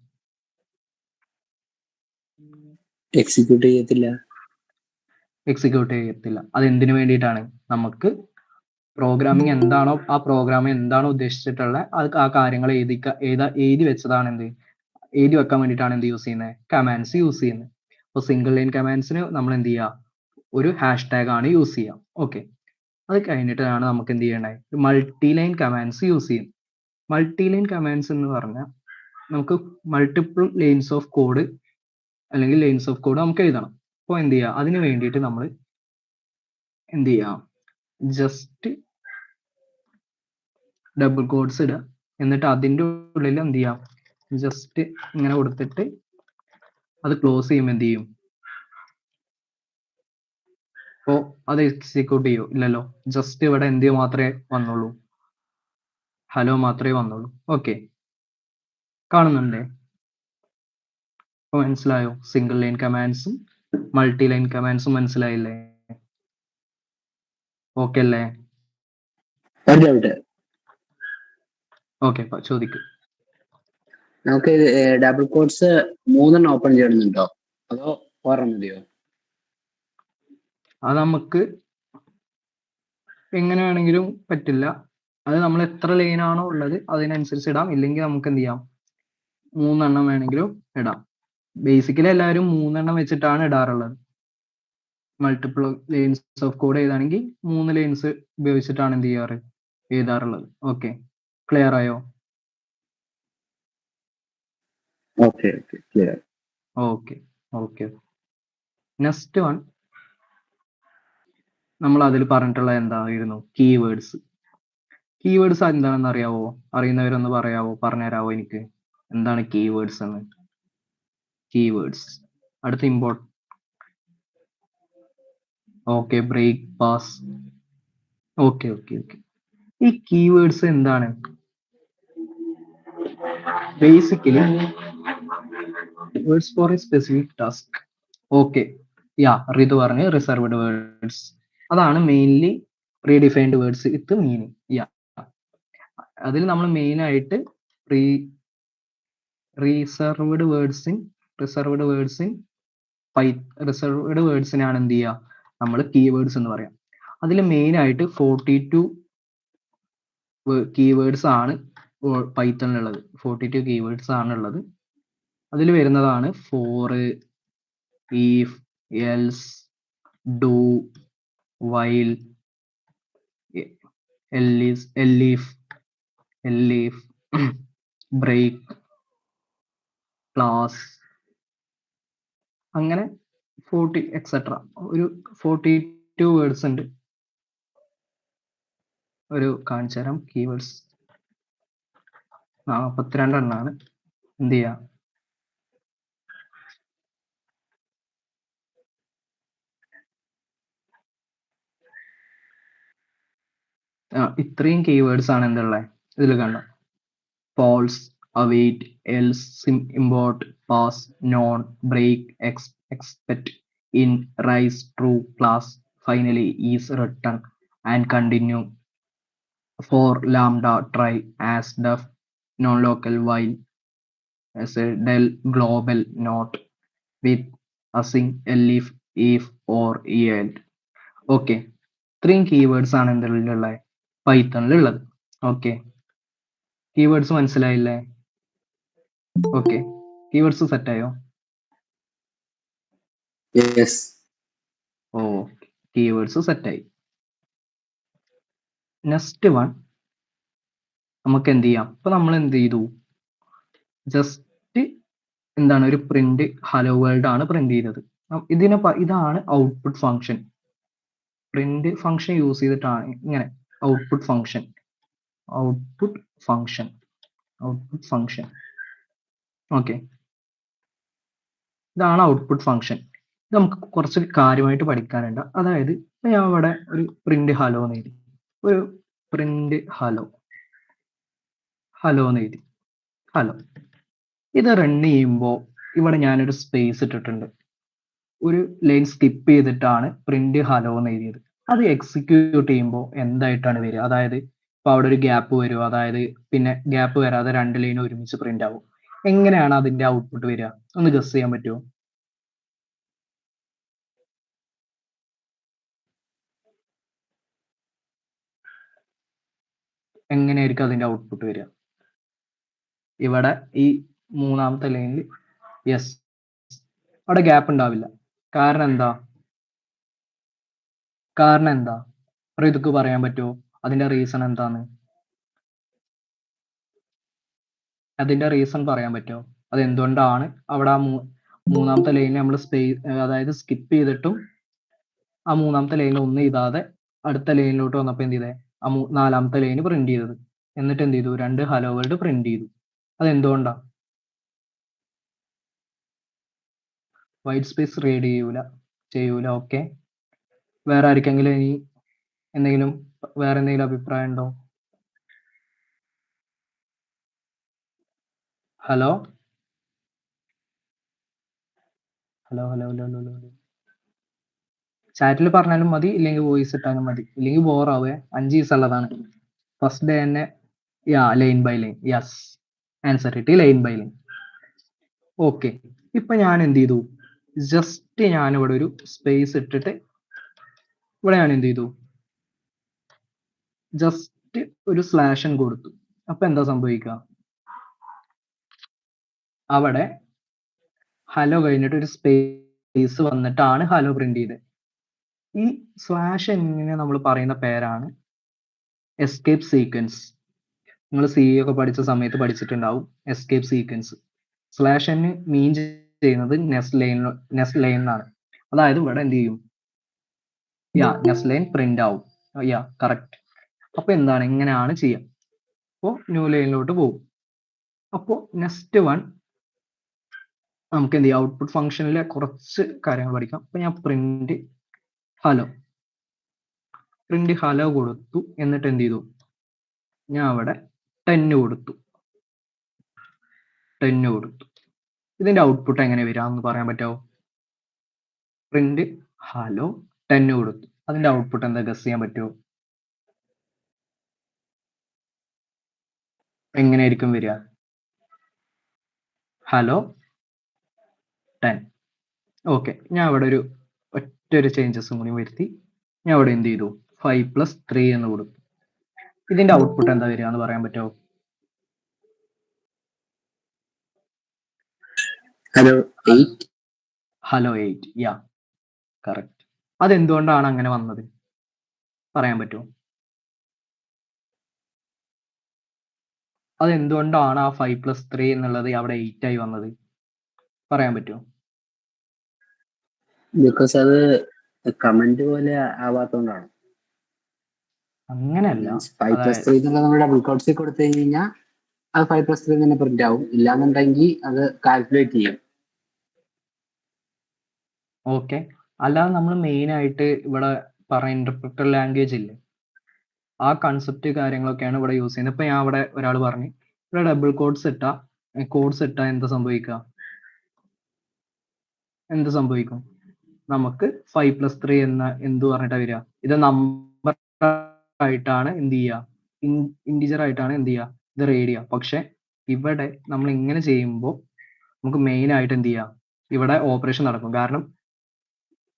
എക്സിക്യൂട്ട് ചെയ്യത്തില്ല. എക്സിക്യൂട്ട് ചെയ്യത്തില്ല. അത് എന്തിനു വേണ്ടിയിട്ടാണ്? നമുക്ക് പ്രോഗ്രാമിംഗ് എന്താണോ, ആ പ്രോഗ്രാം എന്താണോ ഉദ്ദേശിച്ചിട്ടുള്ള ആ കാര്യങ്ങൾ എഴുതി വെച്ചതാണ് എഴുതി വെക്കാൻ വേണ്ടിയിട്ടാണ് എന്ത് യൂസ് ചെയ്യുന്നത്? കമാൻഡ്സ് യൂസ് ചെയ്യുന്നത്. അപ്പോൾ സിംഗിൾ ലൈൻ കമാൻഡ്സിന് നമ്മൾ എന്ത് ചെയ്യുക? ഒരു #ടാഗ് ആണ് യൂസ് ചെയ്യുക. ഓക്കെ, അത് കഴിഞ്ഞിട്ടാണ് നമുക്ക് എന്ത് ചെയ്യേണ്ടത്? മൾട്ടി ലൈൻ കമാൻഡ്സ് യൂസ് ചെയ്യും. മൾട്ടി ലൈൻ കമാൻഡ്സ് എന്ന് പറഞ്ഞാൽ നമുക്ക് മൾട്ടിപ്പിൾ ലൈൻസ് ഓഫ് കോഡ് അല്ലെങ്കിൽ ലൈൻസ് ഓഫ് കോഡ് നമുക്ക് എഴുതണം. അപ്പോൾ എന്ത് ചെയ്യുക? അതിന് വേണ്ടിയിട്ട് നമ്മൾ എന്ത് ചെയ്യാം? ജസ്റ്റ് ഡബിൾ കോഡ്സ് ഇടുക. എന്നിട്ട് അതിൻ്റെ ഉള്ളിൽ എന്ത് ചെയ്യാം? ജസ്റ്റ് ഇങ്ങനെ കൊടുത്തിട്ട് അത് ക്ലോസ് ചെയ്യുമ്പോൾ എന്ത് ചെയ്യും? അപ്പോൾ അത് എക്സിക്യൂട്ട് ചെയ്യോ? ഇല്ലല്ലോ. ജസ്റ്റ് ഇവിടെ എന്ത് മാത്രമേ വന്നുള്ളൂ? ഹലോ മാത്രമേ വന്നുള്ളൂ. ഓക്കെ, കാണുന്നുണ്ടേ? അപ്പോൾ മനസ്സിലായോ? സിംഗിൾ ലൈൻ കമാൻഡ്സും മൾട്ടി ലൈൻ കമാൻഡ്സും മനസ്സിലായില്ലേ? ഓക്കെ അല്ലേ? ഒരു ഡൗട്ട്. ഓക്കെ, ചോദിക്കും. നമുക്ക് ഡബിൾ കോഡ്സ് 3 ഓപ്പൺ ചെയ്യണമെന്നുണ്ടോ അതോ ഒരെണ്ണം മതിയോ? അത് നമുക്ക് എങ്ങനെ വേണമെങ്കിലും പറ്റില്ല. അത് നമ്മൾ എത്ര ലൈനാണോ ഉള്ളത് അതിനനുസരിച്ച് ഇടാം. ഇല്ലെങ്കിൽ നമുക്ക് എന്ത് ചെയ്യാം? 3 വേണമെങ്കിലും ഇടാം. ബേസിക്കലി എല്ലാവരും 3 വെച്ചിട്ടാണ് ഇടാറുള്ളത്. മൾട്ടിപ്പിൾ ലൈൻസ് ഓഫ് കോഡ് എഴുതാണെങ്കിൽ 3 ലൈൻസ് ഉപയോഗിച്ചിട്ടാണ് എന്ത് ചെയ്യാറ്? എഴുതാറുള്ളത്. ഓക്കെ, ക്ലിയർ ആയോ? Okay, clear. Okay okay. Next one നമ്മൾ അതിൽ പറഞ്ഞിട്ടുള്ള എന്തായിരുന്നു? കീവേഡ്സ്. കീവേഡ്സ് എന്താണെന്ന് അറിയാവോ? അറിയുന്നവരൊന്ന് പറഞ്ഞുതരാവോ എനിക്ക്? എന്താണ് കീവേഡ്സ് എന്ന്? കീവേഡ്സ് അടുത്ത important. Okay, break, pass. Okay. ഈ കീവേഡ്സ് എന്താണ്? Basically words for a specific task. Okay, Ritu പറഞ്ഞ് റിസർവ്ഡ് വേർഡ്സ്. അതാണ് mainly predefined words with meaning. അതിൽ നമ്മൾ മെയിൻ ആയിട്ട് റിസർവ്ഡ് വേർഡ്സിനാണ് എന്ത് ചെയ്യുക? നമ്മൾ കീവേഡ്സ് എന്ന് പറയാം. അതിൽ മെയിൻ ആയിട്ട് 42 കീവേഡ്സ് ആണ് പൈത്തണിലുള്ളത്. 42 കീവേഡ്സ് ആണുള്ളത്. അതിൽ വരുന്നതാണ് for, if, else, do, while, elif, break, class, അങ്ങനെ 40 എക്സെട്ര. ഒരു 42 വേർഡ്സ് ഉണ്ട്. ഒരു കാണിച്ചു തരാം. കീവേഡ്സ് 42 എണ്ണാണ്. എന്ത് ചെയ്യാം? ഇത്രയും കീവേഡ്സ് ആണ് എന്തുള്ളത് ഇതിൽ കണ്ട. false, await, else, import, pass, non, break, expect, in, rise, true, class, finally, is, return, and continue, for, lambda, try, as, def, non-local, while, as, del, global, not, with, async, elif, if, or, yield. Okay, ഇത്രയും keywords ആണ് എന്തുള്ളത്? പൈത്തണിലുള്ളത്. Okay, keywords മനസ്സിലായില്ലേ? Okay, keywords സെറ്റായോ? ഓ, keywords സെറ്റായി. Next one നമുക്ക് എന്ത് ചെയ്യാം? ഇപ്പൊ നമ്മൾ എന്ത് ചെയ്തു? ജസ്റ്റ് എന്താണ് ഒരു പ്രിന്റ് ഹലോ വേൾഡ് ആണ് പ്രിന്റ് ചെയ്തത്. ഇതാണ് output function. Print function use ചെയ്തിട്ടാണ് ഇങ്ങനെ ഔട്ട്പുട്ട് ഫംഗ്ഷൻ. ഓക്കെ, ഇതാണ് ഔട്ട്പുട്ട് ഫംഗ്ഷൻ. ഇത് നമുക്ക് കുറച്ച് കാര്യമായിട്ട് പഠിക്കാനുണ്ട്. അതായത് ഞാൻ ഇവിടെ ഒരു പ്രിന്റ് ഹലോ എന്ന് എഴുതി. ഒരു പ്രിന്റ് ഹലോ എന്ന് എഴുതി. ഹലോ ഇത് റൺ ചെയ്യുമ്പോൾ ഇവിടെ ഞാനൊരു സ്പേസ് ഇട്ടിട്ടുണ്ട്. ഒരു ലൈൻ സ്കിപ്പ് ചെയ്തിട്ടാണ് പ്രിന്റ് ഹലോ എന്ന് എഴുതിയത്. അത് എക്സിക്യൂട്ട് ചെയ്യുമ്പോൾ എന്തായിട്ടാണ് വരിക? അതായത് അപ്പൊ അവിടെ ഒരു ഗ്യാപ്പ് വരും, അതായത് പിന്നെ ഗ്യാപ്പ് വരാതെ 2 ലൈൻ ഒരുമിച്ച് പ്രിന്റ് ആവും. എങ്ങനെയാണ് അതിന്റെ ഔട്ട്പുട്ട് വരിക? ഒന്ന് ഗസ് ചെയ്യാൻ പറ്റുമോ? എങ്ങനെയായിരിക്കും അതിന്റെ ഔട്ട്പുട്ട് വരിക? ഇവിടെ ഈ 3ാമത്തെ ലൈനിൽ യെസ്, അവിടെ ഗ്യാപ്പ് ഉണ്ടാവില്ല. കാരണം എന്താ? ഇതൊക്കെ പറയാൻ പറ്റുമോ? അതിന്റെ റീസൺ എന്താണ്? അതിന്റെ റീസൺ പറയാൻ പറ്റുമോ? അത് എന്തുകൊണ്ടാണ് അവിടെ ആ 3ാമത്തെ ലൈനിൽ നമ്മൾ അതായത് സ്കിപ്പ് ചെയ്തിട്ടും ആ 3ാമത്തെ ലൈനിൽ ഒന്നും എഴുതാതെ അടുത്ത ലൈനിലോട്ട് വന്നപ്പോൾ എന്ത് ചെയ്തേ? ആ 4ാമത്തെ ലൈന് പ്രിന്റ് ചെയ്തത്. എന്നിട്ട് എന്ത് ചെയ്തു? 2 ഹലോ വേൾഡ് പ്രിന്റ് ചെയ്തു. അത് എന്തുകൊണ്ടാ? വൈറ്റ് സ്പേസ് റീഡ് ചെയ്യൂല. ഓക്കെ, വേറെ ആർക്കെങ്കിലും ഇനി വേറെ എന്തെങ്കിലും അഭിപ്രായം ഉണ്ടോ? ഹലോ. ചാറ്റിൽ പറഞ്ഞാലും മതി, ഇല്ലെങ്കിൽ വോയിസ് ഇട്ടാലും മതി. ഇല്ലെങ്കിൽ ബോറാവേ. 5 ദിവസം ഉള്ളതാണ്. ഫസ്റ്റ് ഡേ തന്നെ line by line. Yes, answer കിട്ടി, ലൈൻ ബൈ ലൈൻ. ഓക്കെ, ഇപ്പൊ ഞാൻ എന്ത് ചെയ്തു? ജസ്റ്റ് ഞാനിവിടെ ഒരു സ്പേസ് ഇട്ടിട്ട് ഇവിടെ ഞാൻ എന്ത് ചെയ്തു? ജസ്റ്റ് ഒരു സ്ലാഷൻ കൊടുത്തു. അപ്പൊ എന്താ സംഭവിക്കുക? അവിടെ ഹലോ കഴിഞ്ഞിട്ട് ഒരു സ്പേസ് വന്നിട്ടാണ് ഹലോ പ്രിന്റ് ചെയ്തത്. ഈ സ്ലാഷ് എങ്ങനെ നമ്മൾ പറയുന്ന പേരാണ് എസ്കേപ്പ് സീക്വൻസ്. നിങ്ങൾ സി ഒക്കെ പഠിച്ച സമയത്ത് പഠിച്ചിട്ടുണ്ടാവും എസ്കേപ്പ് സീക്വൻസ്. സ്ലാഷ് എന്ന് മീൻ ചെയ്യുന്നത് നെക്സ്റ്റ് ലൈൻ എന്നാണ്. അതായത് ഇവിടെ എന്ത് ചെയ്യും? നെക്സ്റ്റ് ലൈൻ പ്രിന്റ് ആവും. കറക്റ്റ്. അപ്പൊ എന്താണ്, ഇങ്ങനെയാണ് ചെയ്യുക. അപ്പോൾ ന്യൂ ലൈനിലോട്ട് പോകും. അപ്പോൾ നെക്സ്റ്റ് വൺ നമുക്ക് എന്ത് ചെയ്യാം? ഔട്ട്പുട്ട് ഫംഗ്ഷനിലെ കുറച്ച് കാര്യങ്ങൾ പഠിക്കാം. അപ്പൊ ഞാൻ പ്രിന്റ് ഹലോ കൊടുത്തു. എന്നിട്ട് എന്ത് ചെയ്തു? ഞാൻ അവിടെ 10 കൊടുത്തു. ഇതിന്റെ ഔട്ട്പുട്ട് എങ്ങനെ വരാമെന്ന് പറയാൻ പറ്റുമോ? പ്രിന്റ് ഹലോ 10 കൊടുത്തു. അതിന്റെ ഔട്ട്പുട്ട് എന്താ ഗസ് ചെയ്യാൻ പറ്റുമോ? എങ്ങനെയായിരിക്കും വരിക? ഹലോ 10. ഓക്കെ, ഞാൻ അവിടെ ഒറ്റൊരു ചേഞ്ചസും കൂടി വരുത്തി. ഞാൻ അവിടെ എന്ത് ചെയ്തു? 5 + 3 എന്ന് കൊടുത്തു. ഇതിന്റെ ഔട്ട്പുട്ട് എന്താ വരിക എന്ന് പറയാൻ പറ്റുമോ? ഹലോ 8. കറക്റ്റ്. അതെന്തുകൊണ്ടാണ് അങ്ങനെ വന്നത് പറയാൻ പറ്റുമോ? അതെന്തുകൊണ്ടാണ് ആ 5 + 3 എന്നുള്ളത് അവിടെ 8 ആയി വന്നത് പറയാൻ പറ്റുമോ? ബിക്കോസ് അത് കമന്റ് പോലെ ആവാത്തോണ്ടാണ്. അങ്ങനെയല്ല. 5 + 3 എന്നുള്ള നമ്മുടെ ഡബിൾ കോട്ട്സിൽ കൊടുത്തു കഴിഞ്ഞാൽ അത് 5 + 3 തന്നെ പ്രിന്റ് ആവും. ഇല്ലാന്നുണ്ടെങ്കിൽ അത് കാൽക്കുലേറ്റ് ചെയ്യും. ഓക്കെ, അല്ലാതെ നമ്മൾ മെയിൻ ആയിട്ട് ഇവിടെ പറയുന്ന ഇന്റർപ്രിറ്റർ ലാംഗ്വേജ് ഇല്ലേ, ആ കൺസെപ്റ്റ് കാര്യങ്ങളൊക്കെയാണ് ഇവിടെ യൂസ് ചെയ്യുന്നത്. ഇപ്പൊ ഞാൻ ഇവിടെ ഒരാൾ പറഞ്ഞു ഇവിടെ ഡബിൾ കോഡ്സ് ഇട്ടാ എന്ത് സംഭവിക്കും? നമുക്ക് 5 + 3 എന്ന എന്ത് പറഞ്ഞിട്ടാ വരിക? ഇത് നമ്പർ ആയിട്ടാണ് എന്ത് ചെയ്യുക? ഇൻറ്റിജർ ആയിട്ടാണ് എന്ത് ചെയ്യുക? ഇത് റീഡ് ചെയ്യുക. പക്ഷെ ഇവിടെ നമ്മൾ ഇങ്ങനെ ചെയ്യുമ്പോൾ നമുക്ക് മെയിൻ ആയിട്ട് എന്ത് ചെയ്യാം? ഇവിടെ ഓപ്പറേഷൻ നടക്കും. കാരണം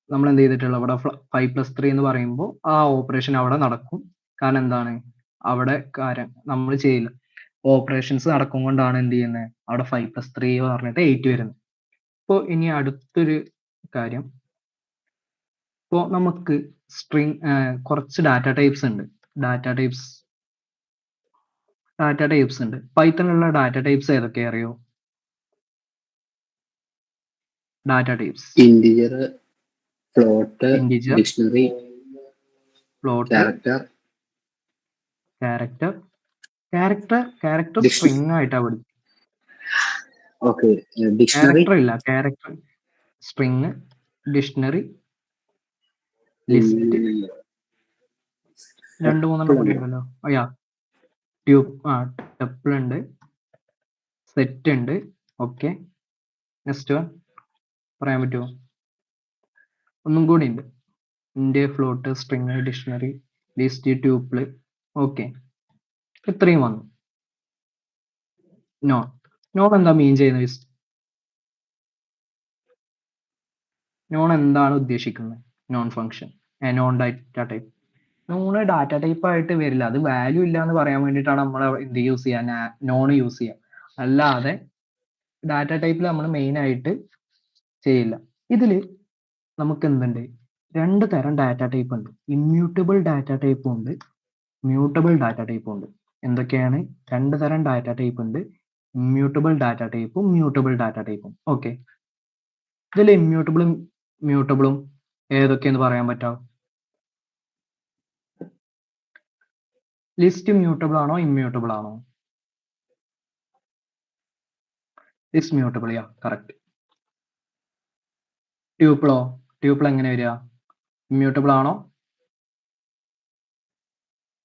നമ്മൾ എന്ത് ചെയ്തിട്ടുള്ള ഇവിടെ 5 + 3 എന്ന് പറയുമ്പോൾ ആ ഓപ്പറേഷൻ അവിടെ നടക്കും. കാരണം എന്താണ്? അവിടെ നമ്മൾ ചെയ്യില്ല, ഓപ്പറേഷൻസ് നടക്കും കൊണ്ടാണ് എന്ത് ചെയ്യുന്നത്? അവിടെ 5 + 3 എന്ന് പറഞ്ഞിട്ട് 8 വരുന്നത്. ഇപ്പോൾ ഇനി അടുത്തൊരു കാര്യം, ഇപ്പോൾ നമുക്ക് കുറച്ച് ഡാറ്റ ടൈപ്സ് ഉണ്ട്. പൈത്തണിലുള്ള ഡാറ്റ ടൈപ്സ് ഏതൊക്കെ അറിയോ? Data types integer, float, dictionary, character string ആയിട്ടാ പഠിക്കും. ഓക്കെ, ഡിക്ഷണറി ഇല്ല, ക്യാരക്ടർ, സ്ട്രിംഗ്, ഡിക്ഷണറി, ലിസ്റ്റ്, 2-3 കൂടി ഉണ്ടല്ലോ. ടപ്പിൾ ഉണ്ട്, സെറ്റ് ഉണ്ട്. ഓക്കെ, നെക്സ്റ്റ് വൺ പറയാൻ പറ്റുമോ? ഒന്നും കൂടി ഉണ്ട്. Float, string, dictionary, list, tuple. Okay, ഇത്രയും വന്നു. നോൺ നോൺ എന്താ മീൻ ചെയ്യുന്നത്? നോൺ എന്താണ് ഉദ്ദേശിക്കുന്നത്? Non function, non data type. Non data type ആയിട്ട് വരില്ല, അത് വാല്യൂ ഇല്ല എന്ന് പറയാൻ വേണ്ടിയിട്ടാണ് നമ്മൾ എന്ത് യൂസ് ചെയ്യുക, നോൺ യൂസ് ചെയ്യുക. അല്ലാതെ ഡാറ്റ ടൈപ്പിൽ നമ്മൾ മെയിൻ ആയിട്ട് ചെയ്യില്ല. ഇതിൽ നമുക്ക് എന്തുണ്ട്, രണ്ട് തരം ഡാറ്റ ടൈപ്പ് ഉണ്ട്. ഇമ്മ്യൂട്ടബിൾ ഡാറ്റ ടൈപ്പും ഉണ്ട്, മ്യൂട്ടബിൾ ഡാറ്റ ടൈപ്പും ഉണ്ട്. എന്തൊക്കെയാണ്? രണ്ട് തരം ഡാറ്റ ടൈപ്പ് ഉണ്ട്, ഇമ്മ്യൂട്ടബിൾ ഡാറ്റ ടൈപ്പും മ്യൂട്ടബിൾ ഡാറ്റ ടൈപ്പും. ഓക്കെ, ഇതിൽ ഇമ്മ്യൂട്ടബിളും മ്യൂട്ടബിളും ഏതൊക്കെയെന്ന് പറയാൻ പറ്റാം? ലിസ്റ്റ് മ്യൂട്ടബിൾ ആണോ ഇമ്മ്യൂട്ടബിൾ ആണോ? List mutable, yeah correct. ട്യൂപ്പിളോ? ട്യൂപ്പിൾ എങ്ങനെ വരിക? ഇമ്മ്യൂട്ടബിൾ ആണോ?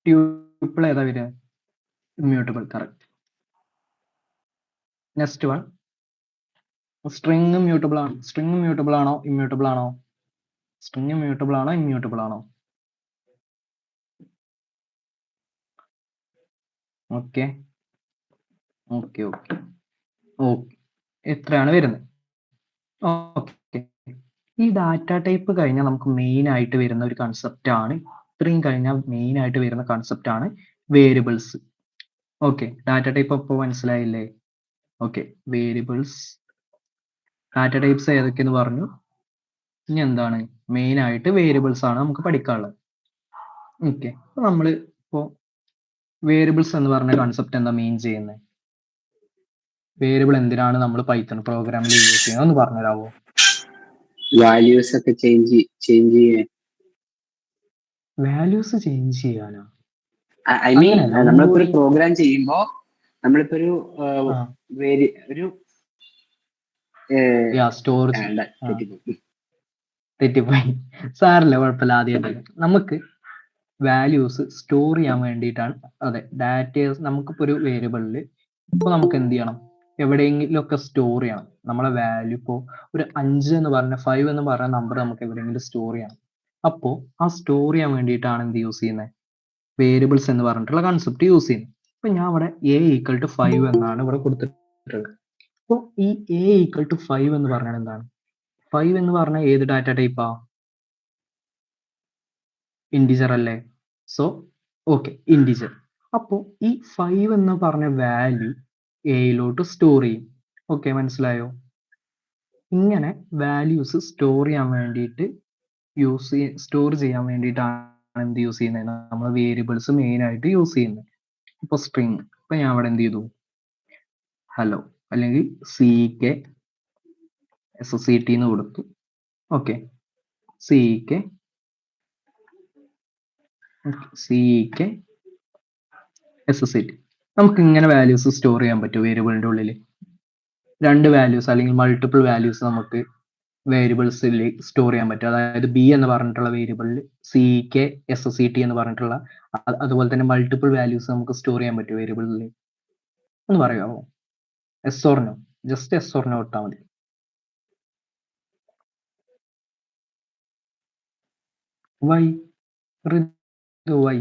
ട്യൂപ്പിൾ ഏതാ വരിക? Immutable, correct. Next one, string mutable ആണ്. സ്ട്രിങ് മ്യൂട്ടബിൾ ആണോ ഇമ്മ്യൂട്ടബിൾ ആണോ? സ്ട്രിങ് മ്യൂട്ടബിൾ ആണോ ഇമ്മ്യൂട്ടബിൾ ആണോ? ഓക്കെ ഓക്കെ ഓക്കെ ഓക്കെ, എത്രയാണ് വരുന്നത്? ഓക്കെ, ഈ ഡാറ്റ ടൈപ്പ് കഴിഞ്ഞാൽ നമുക്ക് മെയിൻ ആയിട്ട് വരുന്ന ഒരു കൺസെപ്റ്റ് ആണ്, ഇത്രയും കഴിഞ്ഞാൽ മെയിൻ ആയിട്ട് വരുന്ന കൺസെപ്റ്റ് ആണ് വേരിയബിൾസ്. ഓക്കെ, ഡാറ്റ ടൈപ്പ് അപ്പോൾ മനസ്സിലായില്ലേ? ഓക്കെ, വേരിയബിൾസ്, ഡാറ്റ ടൈപ്സ് ഏതൊക്കെയെന്ന് പറഞ്ഞു. ഇനി എന്താണ്? മെയിൻ ആയിട്ട് വേരിയബിൾസ് ആണ് നമുക്ക് പഠിക്കാനുള്ളത്. ഓക്കെ, അപ്പൊ നമ്മൾ ഇപ്പോൾ വേരിയബിൾസ് എന്ന് പറഞ്ഞ കൺസെപ്റ്റ് എന്താ മീൻ ചെയ്യുന്നത്? വേരിയബിൾ എന്തിനാണ് നമ്മൾ പൈത്തൺ പ്രോഗ്രാമിൽ യൂസ് ചെയ്യുന്നത് എന്ന് പറഞ്ഞുതരാമോ? വാല്യൂസ് ഒക്കെ ചേഞ്ച് ചെയ്യാൻ. വാല്യൂസ് ചേഞ്ച് ചെയ്യാനോ? ഐ മീൻ അങ്ങനെയല്ല, നമ്മളിപ്പോ ഒരു പ്രോഗ്രാം ചെയ്യുമ്പോ നമ്മളിപ്പോ ഒരു സ്റ്റോർ തെറ്റിപ്പോയി, സാറില്ല, കുഴപ്പമില്ല. ആദ്യമായിട്ട് നമുക്ക് വാല്യൂസ് സ്റ്റോർ ചെയ്യാൻ വേണ്ടിയിട്ടാണ്. അതെ, ഡാറ്റ നമുക്കിപ്പോൾ ഒരു വേരിയബിളിൽ ഇപ്പോൾ നമുക്ക് എന്ത് ചെയ്യണം, എവിടെയെങ്കിലും ഒക്കെ സ്റ്റോർ ചെയ്യണം. നമ്മളെ വാല്യൂ ഇപ്പോൾ ഒരു 5 എന്ന് പറഞ്ഞ 5 എന്ന് പറഞ്ഞ നമ്പർ നമുക്ക് എവിടെയെങ്കിലും സ്റ്റോർ ചെയ്യണം. അപ്പോൾ ആ സ്റ്റോർ ചെയ്യാൻ വേണ്ടിയിട്ടാണ് എന്ത് യൂസ് ചെയ്യുന്നത്? വേരിയബിൾസ് എന്ന് പറഞ്ഞിട്ടുള്ള കൺസെപ്റ്റ് യൂസ് ചെയ്യുന്നത്. ഇപ്പൊ ഞാൻ ഇവിടെ a=5 എന്നാണ് ഇവിടെ കൊടുത്തിട്ടുള്ളത്. അപ്പോൾ ഈ a=5 എന്ന് പറഞ്ഞാൽ എന്താണ്? 5 എന്ന് പറഞ്ഞാൽ ഏത് ഡാറ്റ ടൈപ്പാ? ഇൻഡിജർ അല്ലേ? So okay, integer. അപ്പോൾ ഈ 5 എന്ന് പറഞ്ഞ വാല്യൂ എയിലോട്ട് സ്റ്റോർ ചെയ്യും. ഓക്കെ, മനസ്സിലായോ? ഇങ്ങനെ വാല്യൂസ് സ്റ്റോർ ചെയ്യാൻ വേണ്ടിയിട്ട് സ്റ്റോർ ചെയ്യാൻ വേണ്ടിയിട്ടാണ് എന്ത് യൂസ് ചെയ്യുന്നത്? നമ്മൾ വേരിയബിൾസ് മെയിൻ ആയിട്ട് യൂസ് ചെയ്യുന്നത്. ഇപ്പൊ സ്ട്രിങ്, ഇപ്പൊ ഞാൻ അവിടെ എന്ത് ചെയ്തു, ഹലോ അല്ലെങ്കിൽ CK SCT എന്ന് കൊടുത്തു. Okay, CK SCT. നമുക്ക് ഇങ്ങനെ വാല്യൂസ് സ്റ്റോർ ചെയ്യാൻ പറ്റും വേരിയബിളിന്റെ ഉള്ളിൽ. രണ്ട് വാല്യൂസ് അല്ലെങ്കിൽ മൾട്ടിപ്പിൾ വാല്യൂസ് നമുക്ക് വേരിയബിൾസിൽ സ്റ്റോർ ചെയ്യാൻ പറ്റും. അതായത് B എന്ന് പറഞ്ഞിട്ടുള്ള വേരിയബിളിൽ CK SCT എന്ന് പറഞ്ഞിട്ടുള്ള അതുപോലെ തന്നെ മൾട്ടിപ്പിൾ വാല്യൂസ് നമുക്ക് സ്റ്റോർ ചെയ്യാൻ പറ്റും വേരിയബിളിൽ. ഒന്ന് പറയാമോ? Yes or no? Just yes or no ഇട്ടാൽ മതി. വൈ വൈ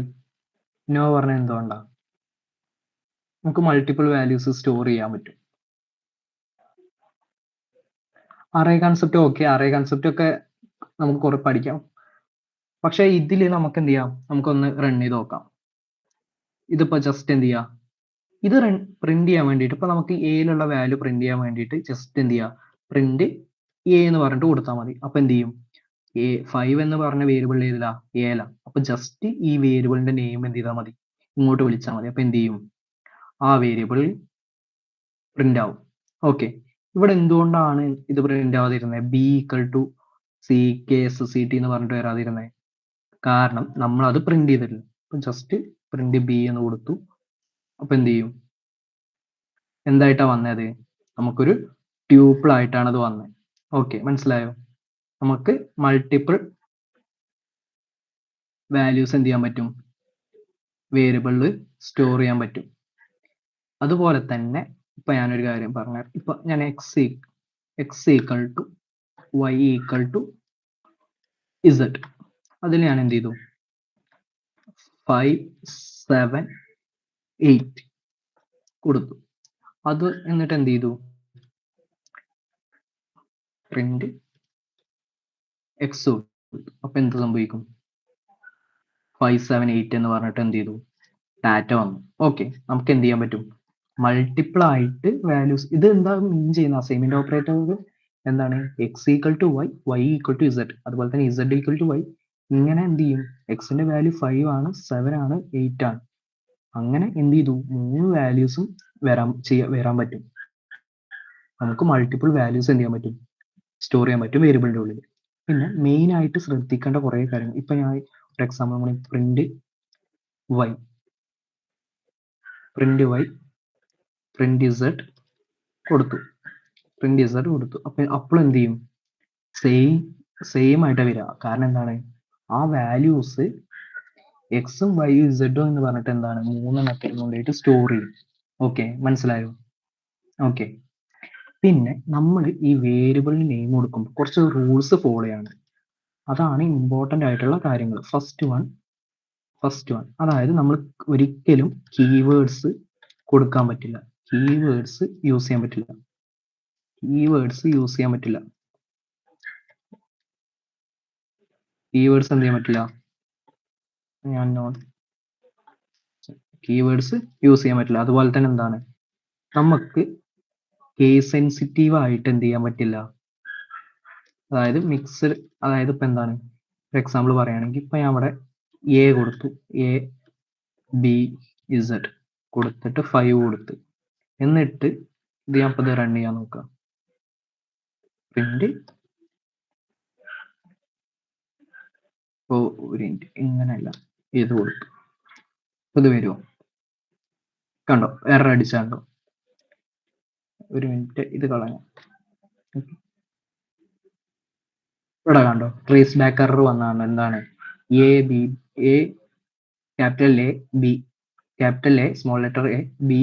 നോ പറഞ്ഞാൽ എന്തുകൊണ്ടാ? നമുക്ക് മൾട്ടിപ്പിൾ വാല്യൂസ് സ്റ്റോർ ചെയ്യാൻ പറ്റും. Array concept, okay, array concept ഒക്കെ നമുക്ക് കുറെ പഠിക്കാം. പക്ഷെ ഇതിൽ നമുക്ക് എന്ത് ചെയ്യാം, നമുക്കൊന്ന് റൺ ചെയ്ത് നോക്കാം. ഇതിപ്പോ ജസ്റ്റ് എന്ത് ചെയ്യാം, ഇത് പ്രിന്റ് ചെയ്യാൻ വേണ്ടിയിട്ട് ഇപ്പൊ നമുക്ക് എയിലുള്ള വാല്യൂ പ്രിന്റ് ചെയ്യാൻ വേണ്ടിയിട്ട് ജസ്റ്റ് എന്ത് ചെയ്യാം, പ്രിന്റ് എ എന്ന് പറഞ്ഞിട്ട് കൊടുത്താൽ മതി. അപ്പൊ എന്ത് ചെയ്യും, 5 എന്ന് പറഞ്ഞ വേരിയബിൾ ഏതിലാ? എയിലാ. അപ്പൊ ജസ്റ്റ് ഈ വേരിയബിളിന്റെ നെയിം എന്ത് ചെയ്താൽ മതി, ഇങ്ങോട്ട് വിളിച്ചാൽ മതി. അപ്പൊ എന്ത് ചെയ്യും, ആ വേരിയബിൾ പ്രിന്റ് ആവും. ഓക്കെ, ഇവിടെ എന്തുകൊണ്ടാണ് ഇത് പ്രിന്റ് ആവാതിരുന്നത്? B=CK SCT എന്ന് പറഞ്ഞിട്ട് വരാതിരുന്നത്? കാരണം നമ്മൾ അത് പ്രിന്റ് ചെയ്തിട്ടില്ല. അപ്പൊ ജസ്റ്റ് പ്രിന്റ് B എന്ന് കൊടുത്തു. അപ്പൊ എന്ത് ചെയ്യും, എന്തായിട്ടാ വന്നത്? നമുക്കൊരു ട്യൂപ്പിൾ ആയിട്ടാണ് അത് വന്നത്. ഓക്കെ, മനസ്സിലായോ? നമുക്ക് മൾട്ടിപ്പിൾ വാല്യൂസ് എന്ത് ചെയ്യാൻ പറ്റും, വേരിയബിളിൽ സ്റ്റോർ ചെയ്യാൻ പറ്റും. അതുപോലെ തന്നെ ഇപ്പൊ ഞാനൊരു കാര്യം പറഞ്ഞാൽ, ഇപ്പൊ ഞാൻ x = y = z, അതിൽ ഞാൻ എന്ത് ചെയ്തു, 5 7 8 കൊടുത്തു. അത് എന്നിട്ട് എന്ത് ചെയ്തു? പ്രിന്റ് എക്സ് കൊടുത്തു. അപ്പൊ എന്ത് സംഭവിക്കും? 578 എന്ന് പറഞ്ഞിട്ട് എന്ത് ചെയ്തു? ഡാറ്റ വന്നു. ഓക്കെ, നമുക്ക് എന്ത് ചെയ്യാൻ പറ്റും? മൾട്ടിപ്പിൾ ആയിട്ട് വാല്യൂസ്. ഇത് എന്താ മീൻ ചെയ്യുന്ന? അസൈൻമെന്റ് ഓപ്പറേറ്റർ എന്താണ്? X equal to Y, Y equal to Z, അതുപോലെ തന്നെ ഇസഡ് ഈക്വൽ ടു വൈ. ഇങ്ങനെ എന്ത് ചെയ്യും? എക്സിന്റെ വാല്യൂ 5 ആണ്, 7 ആണ്, 8 ആണ്. അങ്ങനെ എന്ത് ചെയ്തു? 3 വാല്യൂസും വരാൻ പറ്റും. നമുക്ക് മൾട്ടിപ്പിൾ വാല്യൂസ് എന്ത് ചെയ്യാൻ പറ്റും? സ്റ്റോർ ചെയ്യാൻ പറ്റും വേരിയബിളിന്റെ ഉള്ളിൽ. പിന്നെ മെയിൻ ആയിട്ട് ശ്രദ്ധിക്കേണ്ട കുറേ കാര്യങ്ങൾ. ഇപ്പൊ ഞാൻ ഒരു എക്സാമ്പിൾ നമ്മൾ print Y, print Y, print Z കൊടുത്തു, പ്രിന്റ് ഇസഡ് കൊടുത്തു. അപ്പോൾ എന്ത് ചെയ്യും? സെയിം ആയിട്ട് വരിക. കാരണം എന്താണ്? ആ വാല്യൂസ് എക്സും വൈയും ഇസഡും എന്ന് പറഞ്ഞിട്ട് എന്താണ്? 3 കൊണ്ടായിട്ട് സ്റ്റോർ ചെയ്യും. ഓക്കെ, മനസ്സിലായോ? ഓക്കെ, പിന്നെ നമ്മൾ ഈ വേരിയബിളിന് നെയിം കൊടുക്കുമ്പോൾ കുറച്ച് റൂൾസ് ഫോളോ ചെയ്യാണ്. അതാണ് ഇമ്പോർട്ടൻ്റ് ആയിട്ടുള്ള കാര്യങ്ങൾ. ഫസ്റ്റ് വൺ, അതായത് നമ്മൾ ഒരിക്കലും കീവേഡ്സ് കൊടുക്കാൻ പറ്റില്ല. കീവേഡ്സ് യൂസ് ചെയ്യാൻ പറ്റില്ല. കീവേഡ്സ് എന്ത് ചെയ്യാൻ പറ്റില്ല? കീവേഡ്സ് യൂസ് ചെയ്യാൻ പറ്റില്ല. അതുപോലെ തന്നെ എന്താണ്? നമുക്ക് കേസ് സെൻസിറ്റീവ് ആയിട്ട് എന്ത് ചെയ്യാൻ പറ്റില്ല? അതായത് മിക്സ്ഡ്, അതായത് ഇപ്പൊ എന്താണ്? ഫോർ എക്സാമ്പിൾ പറയുകയാണെങ്കിൽ ഇപ്പൊ ഞാൻ അവിടെ എ കൊടുത്തു, എ ബി ഇസഡ് കൊടുത്തിട്ട് 5 കൊടുത്ത്, എന്നിട്ട് ഇത് ഞാൻ ഇപ്പൊ റൺ ചെയ്യാൻ നോക്കാം. പ്രിന്റ് ഇപ്പോ ഒരു മിനിറ്റ്, ഇങ്ങനെയല്ല, ഇത് കൊടുത്തു. ഇത് വരുമോ? കണ്ടോ എറർ അടിച്ചാണ്ടോ? ഒരു മിനിറ്റ്, ഇത് കളയാം. ഇവിടെ കണ്ടോ ട്രേസ് ബാക്ക് എറർ വന്നാണ്. എന്താണ്? A B, A capital A B, capital A small letter A B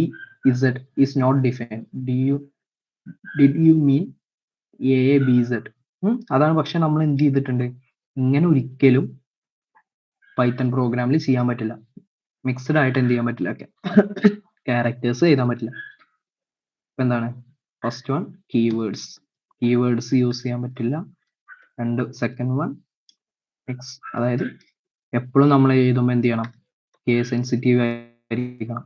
Z is not defined. Did you mean A B Z? അതാണ്. പക്ഷെ നമ്മൾ എന്ത് ചെയ്തിട്ടുണ്ട്? ഇങ്ങനെ ഒരിക്കലും പൈത്തൺ പ്രോഗ്രാമിൽ ചെയ്യാൻ പറ്റില്ല. മിക്സ്ഡ് ആയിട്ട് എന്ത് ചെയ്യാൻ പറ്റില്ല? ക്യാരക്ടേഴ്സ് എഴുതാൻ പറ്റില്ല. ഇപ്പൊ എന്താണ്? ഫസ്റ്റ് വൺ കീവേഡ്സ് യൂസ് ചെയ്യാൻ പറ്റില്ല. രണ്ട്, സെക്കൻഡ് വൺ എക്സ്, അതായത് എപ്പോഴും നമ്മൾ എഴുതുമ്പോൾ എന്ത് ചെയ്യണം? കേസ് സെൻസിറ്റീവ് ആയിരിക്കണം.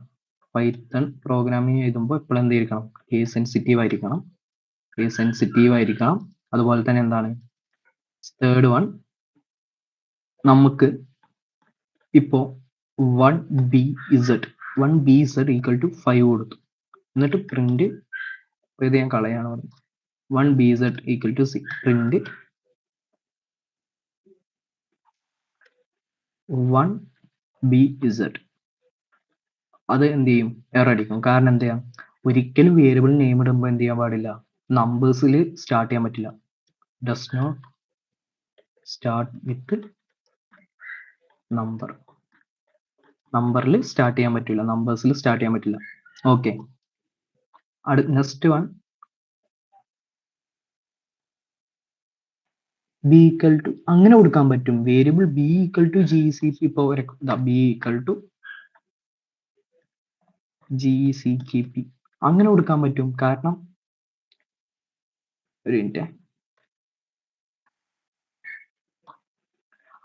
പൈത്തൺ പ്രോഗ്രാമിംഗ് എഴുതുമ്പോൾ എപ്പോഴും എന്ത് ചെയ്യണം? കേസ് സെൻസിറ്റീവ് ആയിരിക്കണം. അതുപോലെ തന്നെ എന്താണ്? തേർഡ് വൺ, നമുക്ക് ഇപ്പോ 1b z ഈക്വൽ ടു 5 കൊടുത്തു, എന്നിട്ട് പ്രിന്റ്, ഇത് ഞാൻ കളയാണ് പറഞ്ഞത്, 1bz equal to 6, print 1bz. അത് എന്ത് ചെയ്യും? എറർ അടിക്കും. കാരണം എന്ത് ചെയ്യാം? ഒരിക്കലും വേരിയബിൾ നെയിം ഇടുമ്പോൾ എന്ത് ചെയ്യാൻ പാടില്ല? നമ്പേഴ്സിൽ സ്റ്റാർട്ട് ചെയ്യാൻ പറ്റില്ല. ഡസ് നോട്ട് സ്റ്റാർട്ട് വിത്ത് നമ്പറിൽ സ്റ്റാർട്ട് ചെയ്യാൻ പറ്റില്ല, നമ്പേഴ്സിൽ സ്റ്റാർട്ട് ചെയ്യാൻ പറ്റില്ല. Okay, next one, B equal to അങ്ങനെ കൊടുക്കാൻ പറ്റും. Variable B equal to GCP, ഇപ്പോൾ ബി ഈക്വൽ ടു GCKP അങ്ങനെ കൊടുക്കാൻ പറ്റും. കാരണം ഒരു മിനിറ്റ്,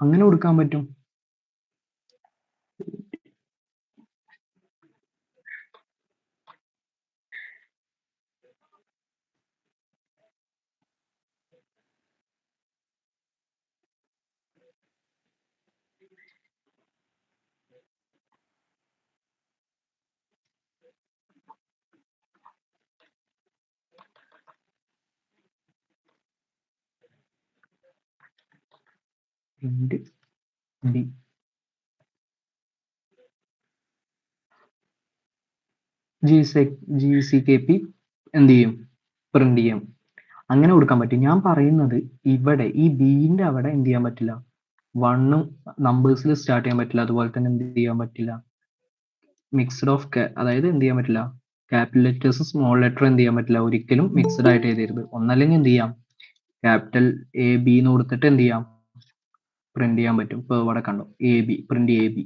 അങ്ങനെ കൊടുക്കാൻ പറ്റും. ബി GCKP എന്ത് ചെയ്യും? പ്രിന്റ് ചെയ്യും. അങ്ങനെ കൊടുക്കാൻ പറ്റും. ഞാൻ പറയുന്നത് ഇവിടെ ഈ ബീന്റെ അവിടെ എന്ത് ചെയ്യാൻ പറ്റില്ല? 1 നമ്പേഴ്സിൽ സ്റ്റാർട്ട് ചെയ്യാൻ പറ്റില്ല. അതുപോലെ തന്നെ എന്ത് ചെയ്യാൻ പറ്റില്ല? മിക്സ്ഡ് ഓഫ്, അതായത് എന്ത് ചെയ്യാൻ പറ്റില്ല? ക്യാപിറ്റൽ ലെറ്റേഴ്സ് സ്മോൾ ലെറ്റർ എന്ത് ചെയ്യാൻ പറ്റില്ല? ഒരിക്കലും മിക്സ്ഡ് ആയിട്ട് എഴുതരുത്. ഒന്നല്ലെങ്കിൽ എന്ത് ചെയ്യാം? ക്യാപിറ്റൽ എ ബി എന്ന് കൊടുത്തിട്ട് എന്ത് ചെയ്യാം? പ്രിന്റ് ചെയ്യാൻ പറ്റും. ഇപ്പൊ ഇവിടെ കണ്ടോ, A B, print A B.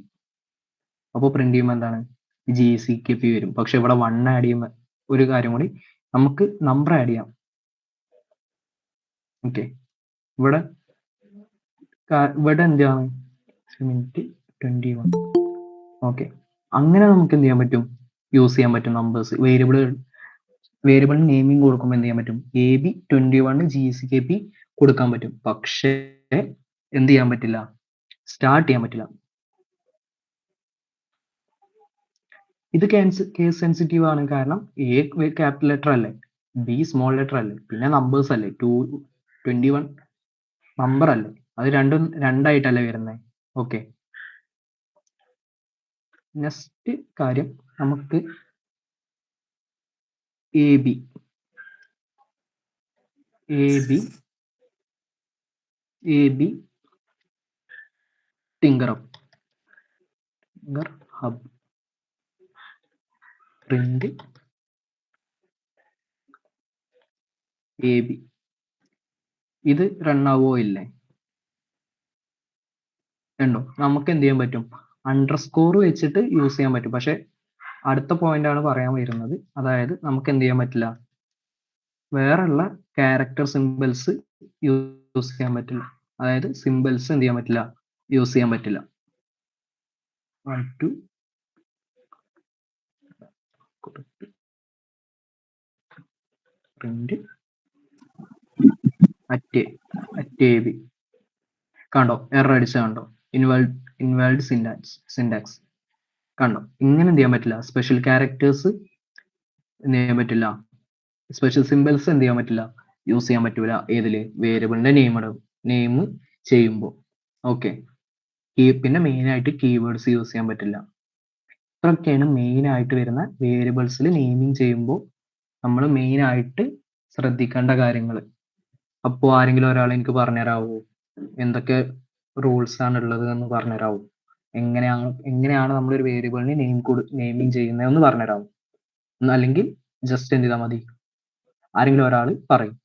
അപ്പോൾ പ്രിന്റ് ചെയ്യുമ്പോൾ എന്താണ്? GCKP വരും. പക്ഷെ ഇവിടെ 1 ആഡ് ചെയ്യുമ്പോൾ ഒരു കാര്യം കൂടി, നമുക്ക് നമ്പർ ആഡ് ചെയ്യാം. ഓക്കെ, ഇവിടെ എന്താണ് മിനിറ്റ് 21. ഓക്കെ, അങ്ങനെ നമുക്ക് എന്ത് ചെയ്യാൻ പറ്റും, യൂസ് ചെയ്യാൻ പറ്റും നമ്പേഴ്സ്. വേരിയബിൾ നെയിമിംഗ് കൊടുക്കുമ്പോൾ എന്ത് ചെയ്യാൻ പറ്റും, AB21 GCKP കൊടുക്കാൻ പറ്റും. പക്ഷേ എന്ത് ചെയ്യാൻ പറ്റില്ല, സ്റ്റാർട്ട് ചെയ്യാൻ പറ്റില്ല. ഇത് കേസ് സെൻസിറ്റീവ് ആണ്. കാരണം A ക്യാപിറ്റൽ ലെറ്റർ അല്ലേ, B സ്മോൾ ലെറ്റർ അല്ലേ, പിന്നെ നമ്പേഴ്സ് അല്ലേ, 21 നമ്പർ അല്ലേ, അത് രണ്ടും രണ്ടായിട്ടല്ലേ വരുന്നത്. ഓക്കെ, നെക്സ്റ്റ് കാര്യം, നമുക്ക് AB tinker hub print AB ഇത് റൺ ആവോ ഇല്ലേ, ഉണ്ടോ? നമുക്ക് എന്ത് ചെയ്യാൻ പറ്റും, അണ്ടർസ്കോർ വെച്ചിട്ട് യൂസ് ചെയ്യാൻ പറ്റും. പക്ഷെ അടുത്ത പോയിന്റ് ആണ് പറയാൻ വരുന്നത്. അതായത് നമുക്ക് എന്ത് ചെയ്യാൻ പറ്റില്ല, വേറെയുള്ള ക്യാരക്ടർ സിമ്പിൾസ് യൂസ് ചെയ്യാൻ പറ്റില്ല. അതായത് സിമ്പിൾസ് എന്ത് ചെയ്യാൻ പറ്റില്ല, യൂസ് ചെയ്യാൻ പറ്റില്ല. 1 2 പ്രിന്റ് അറ്റ് AB കണ്ടോ, എറർ അടിച്ച കണ്ടോ, ഇൻവാലിഡ് സിൻടാക്സ് കണ്ടോ. ഇങ്ങനെ എന്ത് ചെയ്യാൻ പറ്റില്ല, സ്പെഷ്യൽ ക്യാരക്ടേഴ്സ് എന്ത് ചെയ്യാൻ പറ്റില്ല, സ്പെഷ്യൽ സിമ്പിൾസ് എന്ത് ചെയ്യാൻ പറ്റില്ല, യൂസ് ചെയ്യാൻ പറ്റൂല. ഏതില്, വേരിയബിളിന്റെ നെയിം ചെയ്യുമ്പോൾ. ഓക്കെ, പിന്നെ മെയിൻ ആയിട്ട് കീവേഡ്സ് യൂസ് ചെയ്യാൻ പറ്റില്ല. ഇത്രയൊക്കെയാണ് മെയിൻ ആയിട്ട് വരുന്ന വേരിയബിൾസിൽ നെയിമിങ് ചെയ്യുമ്പോൾ നമ്മൾ മെയിൻ ആയിട്ട് ശ്രദ്ധിക്കേണ്ട കാര്യങ്ങൾ. അപ്പോൾ ആരെങ്കിലും ഒരാൾ എനിക്ക് പറഞ്ഞുതരാവോ, എന്തൊക്കെ റൂൾസ് ആണ് ഉള്ളത് എന്ന് പറഞ്ഞുതരാവോ? എങ്ങനെയാണ് നമ്മൾ ഒരു വേരിയബിളിന് നെയിമിങ് ചെയ്യുന്നതെന്ന് പറഞ്ഞുതരാവോ? അല്ലെങ്കിൽ ജസ്റ്റ് എന്ത് ചെയ്താൽ മതി, ആരെങ്കിലും ഒരാൾ പറയും.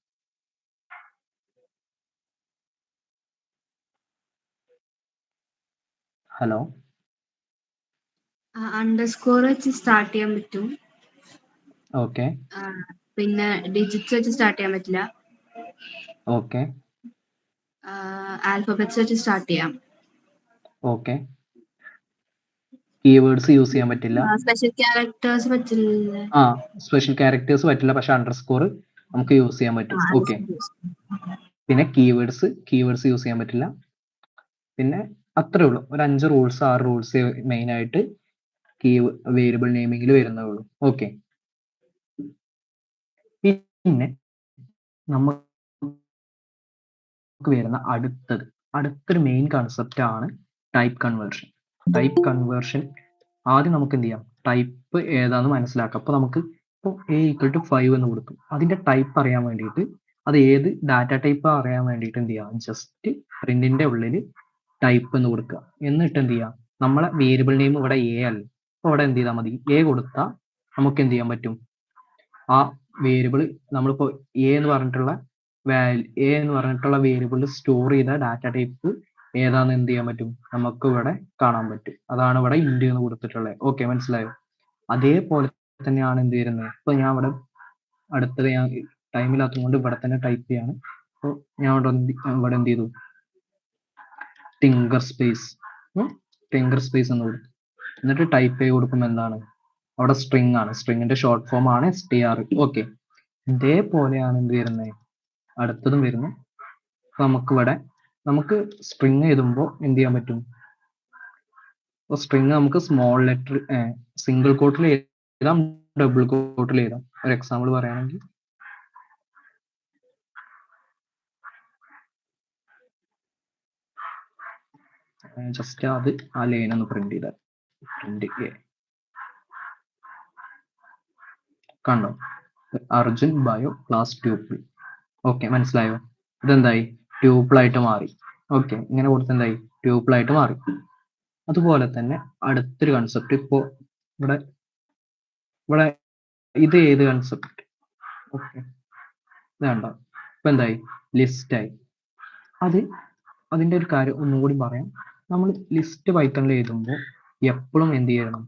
ഹലോ, അണ്ടർസ്കോർ വെച്ച് സ്റ്റാർട്ട് ചെയ്യാൻ പറ്റും. ഓക്കെ, പിന്നെ ഡിജിറ്റ്സ് വെച്ച് സ്റ്റാർട്ട് ചെയ്യാൻ പറ്റില്ല. ഓക്കെ, ആൽഫബറ്റ്സ് വെച്ച് സ്റ്റാർട്ട് ചെയ്യാം. ഓക്കെ, കീവേഡ്സ് യൂസ് ചെയ്യാൻ പറ്റില്ല. സ്പെഷ്യൽ ക്യാരക്ടേഴ്സ് പറ്റില്ല. സ്പെഷ്യൽ ക്യാരക്ടേഴ്സ് പറ്റില്ല, പക്ഷെ അണ്ടർസ്കോർ നമുക്ക് യൂസ് ചെയ്യാൻ പറ്റും. ഓക്കെ, പിന്നെ കീവേഡ്സ് യൂസ് ചെയ്യാൻ പറ്റില്ല. പിന്നെ അത്രേ ഉള്ളൂ, ഒരു 5 റൂൾസ് 6 റൂൾസ് മെയിൻ ആയിട്ട് വേരിയബിൾ നെയിമിങ്ങിൽ വരുന്നേ ഉള്ളൂ. ഓക്കെ, പിന്നെ നമുക്ക് വരുന്ന അടുത്തൊരു മെയിൻ കൺസെപ്റ്റ് ആണ് ടൈപ്പ് കൺവേർഷൻ. ടൈപ്പ് കൺവേർഷൻ ആദ്യം നമുക്ക് എന്ത് ചെയ്യാം, ടൈപ്പ് ഏതാന്ന് മനസ്സിലാക്കാം. അപ്പോൾ നമുക്ക് ഇപ്പോൾ A=5 എന്ന് കൊടുത്തു, അതിന്റെ ടൈപ്പ് അറിയാൻ വേണ്ടിയിട്ട്, അത് ഏത് ഡാറ്റ ടൈപ്പ് അറിയാൻ വേണ്ടിയിട്ട് എന്ത് ചെയ്യാം, ജസ്റ്റ് പ്രിന്റിന്റെ ഉള്ളിൽ ടൈപ്പ് എന്ന് കൊടുക്കുക. എന്നിട്ട് എന്ത് ചെയ്യാം, നമ്മളെ വേരിയബിൾ നെയിം ഇവിടെ A അല്ലേ, അപ്പോൾ ഇവിടെ എന്ത് ചെയ്താൽ മതി, A കൊടുത്താൽ നമുക്ക് എന്ത് ചെയ്യാൻ പറ്റും, ആ വേരിയബിൾ നമ്മളിപ്പോൾ A എന്ന് പറഞ്ഞിട്ടുള്ള വേരിയബിളിൽ സ്റ്റോർ ചെയ്ത ഡാറ്റ ടൈപ്പ് ഏതാന്ന് എന്ത് ചെയ്യാൻ പറ്റും, നമുക്ക് ഇവിടെ കാണാൻ പറ്റും. അതാണ് ഇവിടെ ഇന്റ് എന്ന് കൊടുത്തിട്ടുള്ളത്. ഓക്കെ, മനസ്സിലായോ? അതേപോലെ തന്നെയാണ് എന്ത് ചെയ്യുന്നത്. ഇപ്പൊ ഞാൻ അടുത്തത് ഞാൻ ടൈമില്ലാത്തത് കൊണ്ട് ഇവിടെ തന്നെ ടൈപ്പ് ചെയ്യാണ്. അപ്പോൾ ഞാൻ ഇവിടെ എന്ത് ചെയ്തു, ടിങ്കർ സ്പേസ് എന്ന് കൊടുത്തു. എന്നിട്ട് ടൈപ്പ് ചെയ്ത് കൊടുക്കുമ്പോൾ എന്താണ്, അവിടെ സ്ട്രിങ് ആണ്, സ്ട്രിങ്ങിന്റെ ഷോർട്ട് ഫോം ആണ് str. ഓക്കെ, ഇതേപോലെയാണ് എന്ത് വരുന്നത്, അടുത്തതും വരുന്നത്. നമുക്ക് സ്ട്രിങ് എഴുതുമ്പോൾ എന്ത് ചെയ്യാൻ പറ്റും, സ്ട്രിങ് നമുക്ക് സ്മോൾ ലെറ്റർ സിംഗിൾ കോട്ടിൽ എഴുതാം, ഡബിൾ കോട്ടിൽ എഴുതാം. ഒരു എക്സാമ്പിൾ പറയുകയാണെങ്കിൽ ജസ്റ്റ് ആ ലൈൻ ഒന്ന് പ്രിന്റ് ചെയ്താൽ, കണ്ടോ, Arjun bio class tuple. Okay, മനസ്സിലായോ? ഇതെന്തായി, ട്യൂപ്പിൾ ആയിട്ട് മാറി. ഓക്കെ, ഇങ്ങനെ കൊടുത്ത് എന്തായി, ട്യൂപ്പിൾ ആയിട്ട് മാറി. അതുപോലെ തന്നെ അടുത്തൊരു കൺസെപ്റ്റ്, ഇപ്പോൾ ഇവിടെ ഇത് ഏത് കൺസെപ്റ്റ്, ഓക്കെ, ഇതുണ്ടോ, ഇപ്പൊ എന്തായി, ലിസ്റ്റായി. അതിന്റെ ഒരു കാര്യം ഒന്നും കൂടി പറയാം. നമ്മൾ ലിസ്റ്റ് പൈത്തണിൽ എഴുതുമ്പോൾ എപ്പോഴും എന്ത് ചെയ്യണം,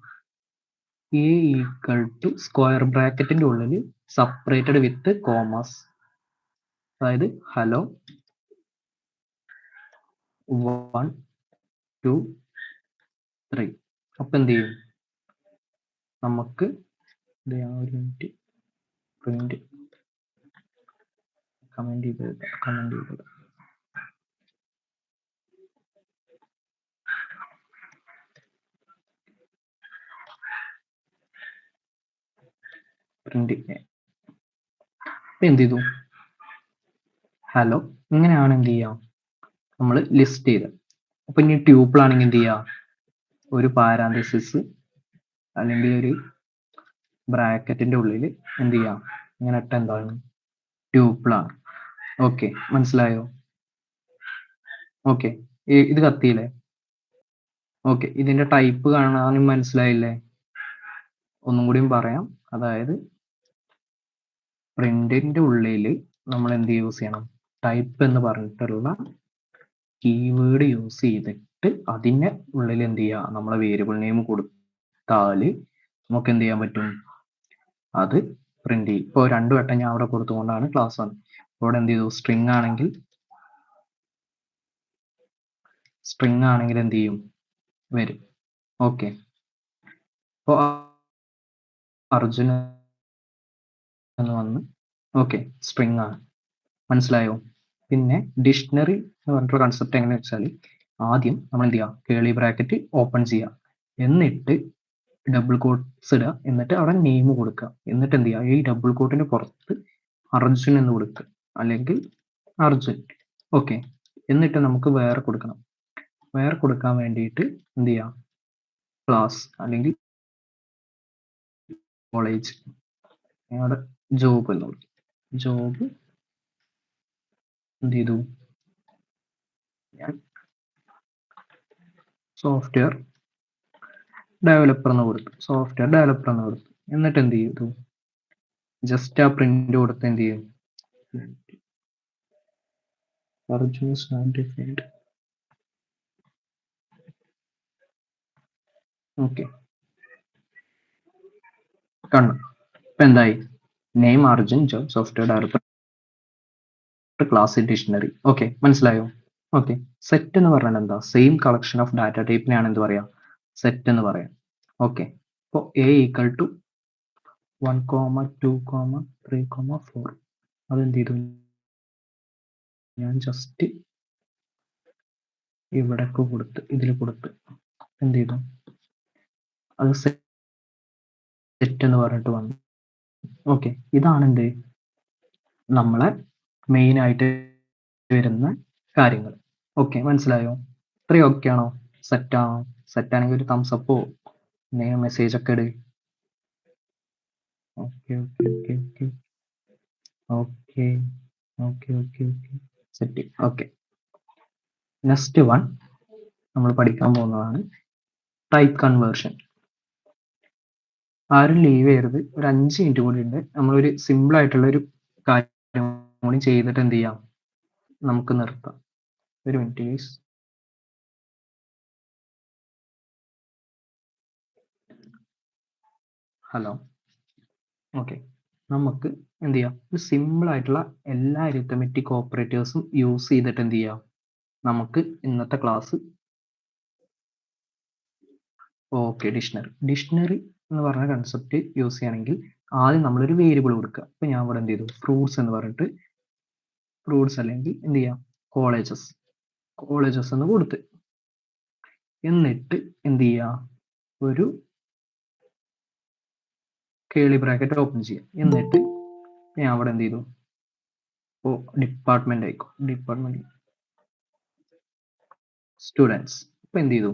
എ ഈക്വൽ ടു സ്ക്വയർ ബ്രാക്കറ്റിന്റെ ഉള്ളിൽ സെപ്പറേറ്റഡ് വിത്ത് കോമസ്. അതായത് ഹലോ 1 2 3. അപ്പൊ എന്ത് ചെയ്യും? നമുക്ക് ഒരു മിനിറ്റ് പ്രിന്റ് കമന്റ് ചെയ്ത് പ്രിന്റ് എന്ത് ചെയ്തു? ഹലോ ഇങ്ങനെയാണ് എന്ത് ചെയ്യാം നമ്മൾ ലിസ്റ്റ് ചെയ്ത്. അപ്പൊ ഇനി ട്യൂപ്പിൾ ആണെങ്കിൽ എന്ത് ചെയ്യാം? ഒരു പാരാന്തസിസ് അല്ലെങ്കിൽ ഒരു ബ്രാക്കറ്റിന്റെ ഉള്ളിൽ എന്ത് ചെയ്യാം? ഇങ്ങനെ ഇട്ട എന്താണ്? ട്യൂപ്പിൾ ആണ്. ഓക്കെ, മനസ്സിലായോ? ഓക്കെ, ഇത് കത്തിയില്ലേ? ഓക്കെ, ഇതിന്റെ ടൈപ്പ് കാണാനും മനസ്സിലായില്ലേ? ഒന്നും കൂടിയും പറയാം. അതായത് പ്രിന്റിന്റെ ഉള്ളിൽ നമ്മൾ എന്ത് യൂസ് ചെയ്യണം? ടൈപ്പ് എന്ന് പറഞ്ഞിട്ടുള്ള കീവേഡ് യൂസ് ചെയ്തിട്ട് അതിന്റെ ഉള്ളിൽ എന്ത് ചെയ്യുക? നമ്മളെ വേരിയബിൾ നെയിം കൊടുത്താൽ നമുക്ക് എന്ത് ചെയ്യാൻ പറ്റും? അത് പ്രിന്റ് ചെയ്യും. ഇപ്പോൾ 2 വട്ടം ഞാൻ അവിടെ കൊടുത്തുകൊണ്ടാണ് ക്ലാസ് വന്നത്. ഇവിടെ എന്ത് ചെയ്തു? സ്ട്രിങ് ആണെങ്കിൽ എന്ത് ചെയ്യും? വരും. ഓക്കെ, അപ്പോൾ അർജുന എന്ന് വന്ന് ഓക്കെ സ്ട്രിങ് ആണ്. മനസ്സിലായോ? പിന്നെ ഡിക്ഷണറി എന്ന് പറഞ്ഞിട്ടുള്ള കൺസെപ്റ്റ് എങ്ങനെയാ വെച്ചാൽ ആദ്യം നമ്മൾ എന്ത് ചെയ്യുക? കേളി ബ്രാക്കറ്റ് ഓപ്പൺ ചെയ്യുക, എന്നിട്ട് ഡബിൾ കോട്ട്സ് ഇടുക, എന്നിട്ട് അവിടെ നെയിം കൊടുക്കുക, എന്നിട്ട് എന്ത് ചെയ്യുക? ഈ ഡബിൾ കോട്ടിന് പുറത്ത് അർജുൻ എന്ന് കൊടുക്കുക, അല്ലെങ്കിൽ അർജുൻ. ഓക്കെ, എന്നിട്ട് നമുക്ക് വേറെ കൊടുക്കണം. വേറെ കൊടുക്കാൻ വേണ്ടിയിട്ട് എന്ത് ചെയ്യാം? ക്ലാസ് അല്ലെങ്കിൽ കോളേജ്, ഞങ്ങളുടെ ജോബ് എന്ന് കൊടുക്കും. ജോബ് എന്ത് ചെയ്തു? ഞാൻ സോഫ്റ്റ്വെയർ ഡെവലപ്പർ എന്ന് കൊടുത്തു. എന്നിട്ട് എന്ത് ചെയ്തു? ജസ്റ്റ് ആ പ്രിന്റ് കൊടുത്ത് എന്ത് ചെയ്യും? ഓക്കെ, കണ്ടു. ഇപ്പൊ എന്തായി? Name Arjun, job software developer, class dictionary. Okay, മനസ്സിലായോ? ഓക്കെ, സെറ്റ് എന്ന് പറഞ്ഞാൽ എന്താ? സെയിം കളക്ഷൻ ഓഫ് ഡാറ്റ ടൈപ്പിനെയാണ് എന്ത് പറയാ? സെറ്റ് എന്ന് പറയാം. ഓക്കെ, ഇപ്പോൾ എ ഈക്വൽ ടു 1, 2, 3, 4. അതെന്ത് ചെയ്തു? ഞാൻ ജസ്റ്റ് ഇവിടൊക്കെ കൊടുത്ത് ഇതിൽ കൊടുത്ത് എന്ത് ചെയ്തു? അത് സെറ്റ് എന്ന് പറഞ്ഞിട്ട് വന്നു. ഓക്കെ, ഇതാണ് എന്ത്? നമ്മളെ മെയിൻ ആയിട്ട് വരുന്ന കാര്യങ്ങൾ. ഓക്കെ, മനസ്സിലായോ? ഇത്രയും ഓക്കെ ആണോ? സെറ്റാണോ? സെറ്റാണെങ്കിൽ ഒരു തംസ് അപ്പോ മെസ്സേജ് ഒക്കെ ഇട്. Okay okay okay okay okay okay okay set. Okay, next one നമ്മൾ പഠിക്കാൻ പോകുന്നതാണ് ടൈപ്പ് കൺവേർഷൻ. ആരും ലീവ് ചെയ്യരുത്. ഒരു 5 മിനിറ്റ് കൂടി ഉണ്ട്. നമ്മളൊരു സിമ്പിൾ ആയിട്ടുള്ള ഒരു കാര്യം കൂടി ചെയ്തിട്ട് എന്ത് ചെയ്യാം? നമുക്ക് നിർത്താം. ഒരു മിനിറ്റ് പ്ലീസ്. ഹലോ. ഓക്കെ, നമുക്ക് എന്ത് ചെയ്യാം? ഒരു സിമ്പിൾ ആയിട്ടുള്ള എല്ലാ അരിത്തമെറ്റിക് ഓപ്പറേറ്റേഴ്സും യൂസ് ചെയ്തിട്ട് എന്ത് ചെയ്യാം? നമുക്ക് ഇന്നത്തെ ക്ലാസ് ഓക്കെ ഡിക്ഷണറി എന്ന് പറഞ്ഞ കൺസെപ്റ്റ് യൂസ് ചെയ്യണമെങ്കിൽ ആദ്യം നമ്മളൊരു വേരിയബിൾ കൊടുക്കുക. ഇപ്പൊ ഞാൻ ഇവിടെ എന്ത് ചെയ്തു? ഫ്രൂട്ട്സ് എന്ന് പറഞ്ഞിട്ട് ഫ്രൂട്ട്സ് അല്ലെങ്കിൽ എന്ത് ചെയ്യാം? കോളേജസ് എന്ന് കൊടുത്ത്, എന്നിട്ട് എന്ത് ചെയ്യുക? ഒരു കേളി ബ്രാക്കറ്റ് ഓപ്പൺ ചെയ്യുക, എന്നിട്ട് ഞാൻ അവിടെ എന്ത് ചെയ്തു? ഇപ്പോൾ ഡിപ്പാർട്ട്മെന്റ് ആയിക്കോ, ഡിപ്പാർട്ട്മെന്റ് സ്റ്റുഡൻസ്. ഇപ്പൊ എന്ത് ചെയ്തു?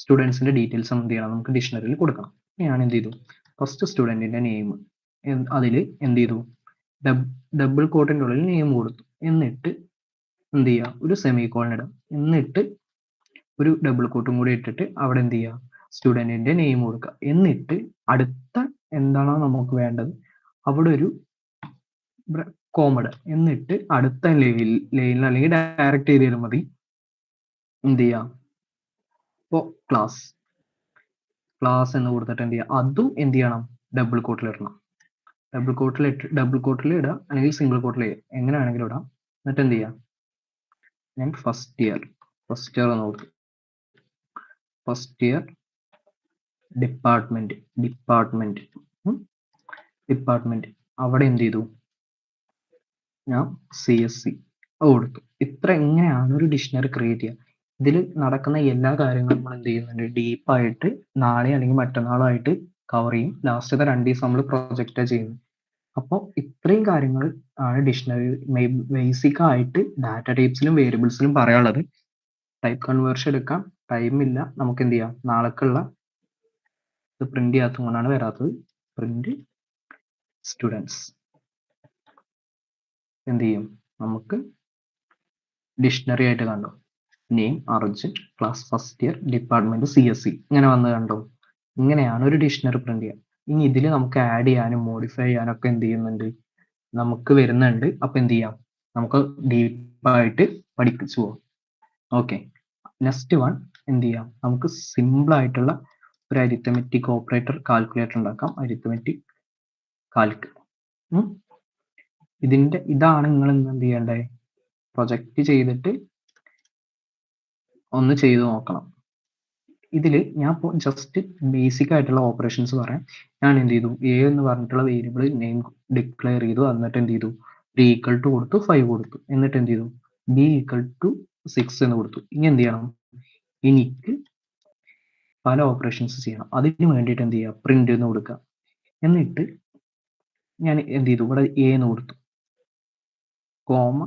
സ്റ്റുഡൻസിന്റെ ഡീറ്റെയിൽസ് എന്ത് ചെയ്യണം? നമുക്ക് ഡിക്ഷണറിയിൽ കൊടുക്കണം. ഞാൻ എന്ത് ചെയ്തു? ഫസ്റ്റ് സ്റ്റുഡന്റിന്റെ നെയിം, അതിൽ എന്ത് ചെയ്തു? ഡബിൾ കോട്ടിന്റെ ഉള്ളിൽ നെയിം കൊടുത്തു, എന്നിട്ട് എന്ത് ചെയ്യുക? ഒരു സെമി കോളൻ ഇടുക, എന്നിട്ട് ഒരു ഡബിൾ കോട്ടും കൂടി ഇട്ടിട്ട് അവിടെ എന്ത് ചെയ്യുക? സ്റ്റുഡന്റിന്റെ നെയിം കൊടുക്കുക, എന്നിട്ട് അടുത്ത എന്താണോ നമുക്ക് വേണ്ടത് അവിടെ ഒരു കോമഡ്, എന്നിട്ട് അടുത്ത ലൈനിൽ അല്ലെങ്കിൽ ഡയറക്റ്റ് ചെയ്താൽ മതി. എന്ത് ചെയ്യാം? ഇപ്പോൾ ക്ലാസ് ക്ലാസ് എന്ന് കൊടുത്തിട്ട് എന്ത് ചെയ്യുക, അതും എന്ത് ചെയ്യണം, ഡബിൾ കോട്ടിൽ ഇടണം. ഡബിൾ കോട്ടിൽ ഇടുക, അല്ലെങ്കിൽ സിംഗിൾ കോട്ടിൽ എങ്ങനെയാണെങ്കിലും ഇടാം. എന്നിട്ട് എന്ത് ചെയ്യാം, ഞാൻ ഫസ്റ്റ് ഇയർ എന്ന് കൊടുത്തു. ഫസ്റ്റ് ഇയർ ഡിപ്പാർട്ട്മെന്റ് അവിടെ എന്ത് ചെയ്തു, ഞാൻ CSC കൊടുത്തു. ഇത്ര എങ്ങനെയാണ് ഒരു ഡിക്ഷണറി ക്രിയേറ്റ് ചെയ്യുക. ഇതിൽ നടക്കുന്ന എല്ലാ കാര്യങ്ങളും നമ്മൾ എന്ത് ചെയ്യുന്നുണ്ട്, ഡീപ്പായിട്ട് നാളെ അല്ലെങ്കിൽ മറ്റന്നാളോ ആയിട്ട് കവർ ചെയ്യും. ലാസ്റ്റത്തെ 2 ദിവസം നമ്മൾ പ്രൊജക്റ്റ് ചെയ്യുന്നു. അപ്പോൾ ഇത്രയും കാര്യങ്ങൾ ആണ് ഡിക്ഷണറി ബേസിക് ആയിട്ട് ഡാറ്റ ടൈപ്സിലും വേരിയബിൾസിലും പറയാനുള്ളത്. ടൈപ്പ് കൺവേർഷൻ എടുക്കാം, ടൈമില്ല, നമുക്ക് എന്ത് ചെയ്യാം, നാളേക്കുള്ള ഇത് പ്രിന്റ് ചെയ്യാത്തതുകൊണ്ടാണ് വരാത്തത്. പ്രിന്റ് സ്റ്റുഡൻസ് എന്ത് ചെയ്യും, നമുക്ക് ഡിക്ഷണറി ആയിട്ട് കണ്ടോ, name Arjun, class first year, department CSC, ഇങ്ങനെ വന്ന് കണ്ടോ. ഇങ്ങനെയാണ് ഒരു ഡിക്ഷണറി പ്രിന്റ് ചെയ്യുക. ഇനി ഇതിൽ നമുക്ക് ആഡ് ചെയ്യാനും മോഡിഫൈ ചെയ്യാനും ഒക്കെ എന്ത് ചെയ്യുന്നുണ്ട്, നമുക്ക് വരുന്നുണ്ട്. അപ്പൊ എന്ത് ചെയ്യാം, നമുക്ക് ഡീപ്പായിട്ട് പഠിപ്പിച്ചു പോവാം. ഓക്കെ, നെക്സ്റ്റ് വൺ എന്ത് ചെയ്യാം, നമുക്ക് സിമ്പിൾ ആയിട്ടുള്ള ഒരു അരിത്തമെറ്റിക് ഓപ്പറേറ്റർ കാൽക്കുലേറ്റർ ഉണ്ടാക്കാം. Arithmetic Calc. ഇതാണ് നിങ്ങൾ എന്ത് ചെയ്യേണ്ടത്, പ്രൊജക്റ്റ് ചെയ്തിട്ട് ഒന്ന് ചെയ്തു നോക്കണം. ഇതിൽ ഞാൻ ഇപ്പോൾ ജസ്റ്റ് ബേസിക് ആയിട്ടുള്ള ഓപ്പറേഷൻസ് പറയാം. ഞാൻ എന്ത് ചെയ്തു, A എന്ന് പറഞ്ഞിട്ടുള്ള വേരിയബിൾ നെയിം ഡിക്ലെയർ ചെയ്തു. എന്നിട്ട് എന്ത് ചെയ്തു, D ഈക്വൽ ടു കൊടുത്തു, 5 കൊടുത്തു. എന്നിട്ട് എന്ത് ചെയ്തു, B ഈക്വൽ ടു 6 എന്ന് കൊടുത്തു. ഇനി എന്ത് ചെയ്യണം, എനിക്ക് പല ഓപ്പറേഷൻസ് ചെയ്യണം. അതിന് വേണ്ടിയിട്ട് എന്ത് ചെയ്യുക, പ്രിന്റ് എന്ന് കൊടുക്കുക. എന്നിട്ട് ഞാൻ എന്ത് ചെയ്തു, ഇവിടെ A എന്ന് കൊടുത്തു, കോമ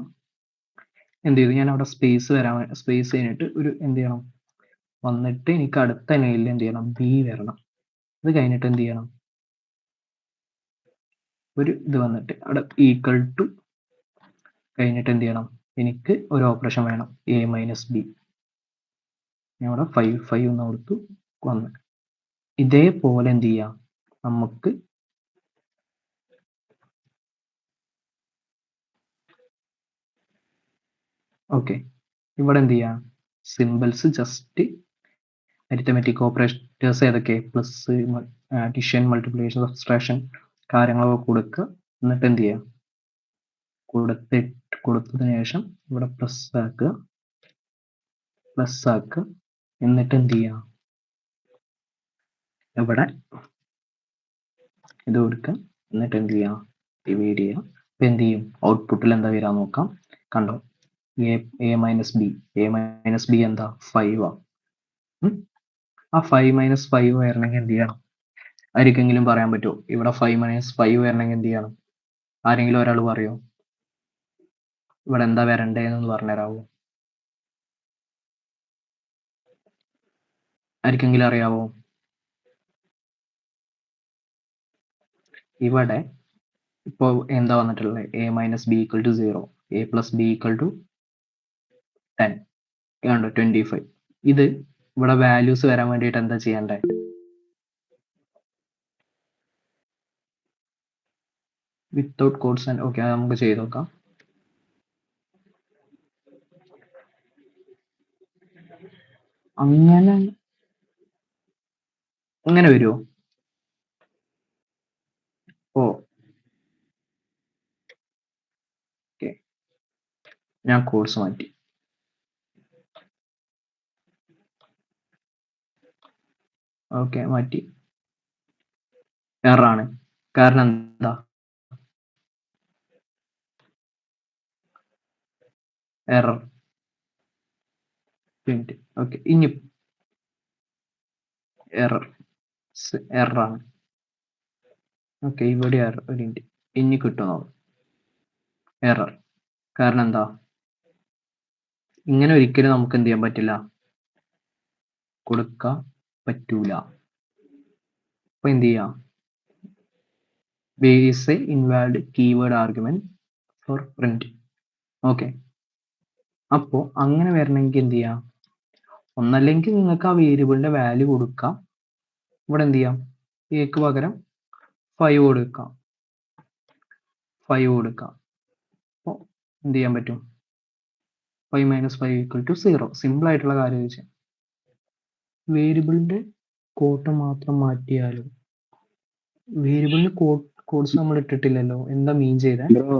എന്ത് ചെയ്തു, ഞാൻ അവിടെ സ്പേസ് കഴിഞ്ഞിട്ട് ഒരു എന്ത് ചെയ്യണം, വന്നിട്ട് എനിക്ക് അടുത്ത ലൈനിൽ എന്ത് ചെയ്യണം, B വരണം. അത് കഴിഞ്ഞിട്ട് എന്ത് ചെയ്യണം, ഒരു ഇത് വന്നിട്ട് അവിടെ ഈക്വൽ ടു കഴിഞ്ഞിട്ട് എന്ത് ചെയ്യണം, എനിക്ക് ഒരു ഓപ്പറേഷൻ വേണം, A - B. ഞാൻ അവിടെ 5 എന്ന് കൊടുത്തു, വന്ന് ഇതേപോലെ എന്ത് ചെയ്യാം, നമുക്ക് ഓക്കെ ഇവിടെ എന്ത് ചെയ്യാം, സിമ്പിൾസ് ജസ്റ്റ് അരിത്തമെറ്റിക് ഓപ്പറേറ്റേഴ്സ് ഏതൊക്കെ, പ്ലസ്, അഡിഷൻ, മൾട്ടിപ്ലിക്കേഷൻ, സബ്സ്ട്രാക്ഷൻ കാര്യങ്ങളൊക്കെ കൊടുക്കുക. എന്നിട്ട് എന്ത് ചെയ്യാം, കൊടുത്തതിന് ശേഷം ഇവിടെ പ്ലസ് ആക്കുക. എന്നിട്ട് എന്ത് ചെയ്യാം, ഇവിടെ ഇത് കൊടുക്കുക. എന്നിട്ട് എന്ത് ചെയ്യാം, ഡിവൈഡ് ചെയ്യാം. ഇപ്പൊ എന്ത് ചെയ്യും, ഔട്ട്പുട്ടിൽ എന്താ വരാൻ നോക്കാം. കണ്ടോ, A - B എന്താ, 5 ആ. ആ 5 - 5 വരണമെങ്കിൽ എന്ത് ചെയ്യണം, ആർക്കെങ്കിലും പറയാൻ പറ്റുമോ, ഇവിടെ 5 - 5 വരണമെങ്കിൽ എന്ത് ചെയ്യണം, ആരെങ്കിലും ഒരാൾ പറയോ, ഇവിടെ എന്താ വരണ്ടേന്ന് പറഞ്ഞുതരാവോ, ആർക്കെങ്കിലും അറിയാവോ. ഇവിടെ ഇപ്പോ എന്താ വന്നിട്ടുള്ളത്, A - B = 0, A + B = 10, കണ്ടോ 25. ഇത് ഇവിടെ വാല്യൂസ് വരാൻ വേണ്ടിയിട്ട് എന്താ ചെയ്യണ്ടേ, വിത്തൗട്ട് കോഡ്സ് ആൻഡ് ഓക്കെ, നമുക്ക് ചെയ്ത് നോക്കാം. അങ്ങനെ വരുമോ, ഓക്കെ ഞാൻ കോഡ്സ് മാറ്റി. ഓക്കെ മാറ്റി, എററാണ്. കാരണം എന്താ, എറർ. ഓക്കെ ഇനി എററാണ്. ഓക്കെ ഇവിടെ എറർ ഇനി കിട്ടുമോ, എറർ. കാരണം എന്താ, ഇങ്ങനെ ഒരിക്കലും നമുക്ക് എന്ത് ചെയ്യാൻ പറ്റില്ല, കൊടുക്കാൻ പറ്റൂല. അപ്പൊ എന്ത് ചെയ്യാം, is a invalid keyword argument for print. Okay, അപ്പോ അങ്ങനെ വരണമെങ്കിൽ എന്ത് ചെയ്യാം, ഒന്നല്ലെങ്കിൽ നിങ്ങൾക്ക് ആ വേരിയബിളിന്റെ വാല്യൂ കൊടുക്കാം. ഇവിടെ എന്ത് ചെയ്യാം, എക്ക് പകരം 5 കൊടുക്കാം. അപ്പോൾ എന്ത് ചെയ്യാൻ പറ്റും, 5 - 5 = 0. സിമ്പിൾ ആയിട്ടുള്ള കാര്യം വെച്ചാൽ വേരിയബിളിന്റെ കോട്ട് മാത്രം മാറ്റിയാലും വേരിയബിളിന് കോഡ്സ് നമ്മൾ ഇട്ടിട്ടില്ലല്ലോ. എന്താ മീൻ ചെയ്തേ? ബ്രോ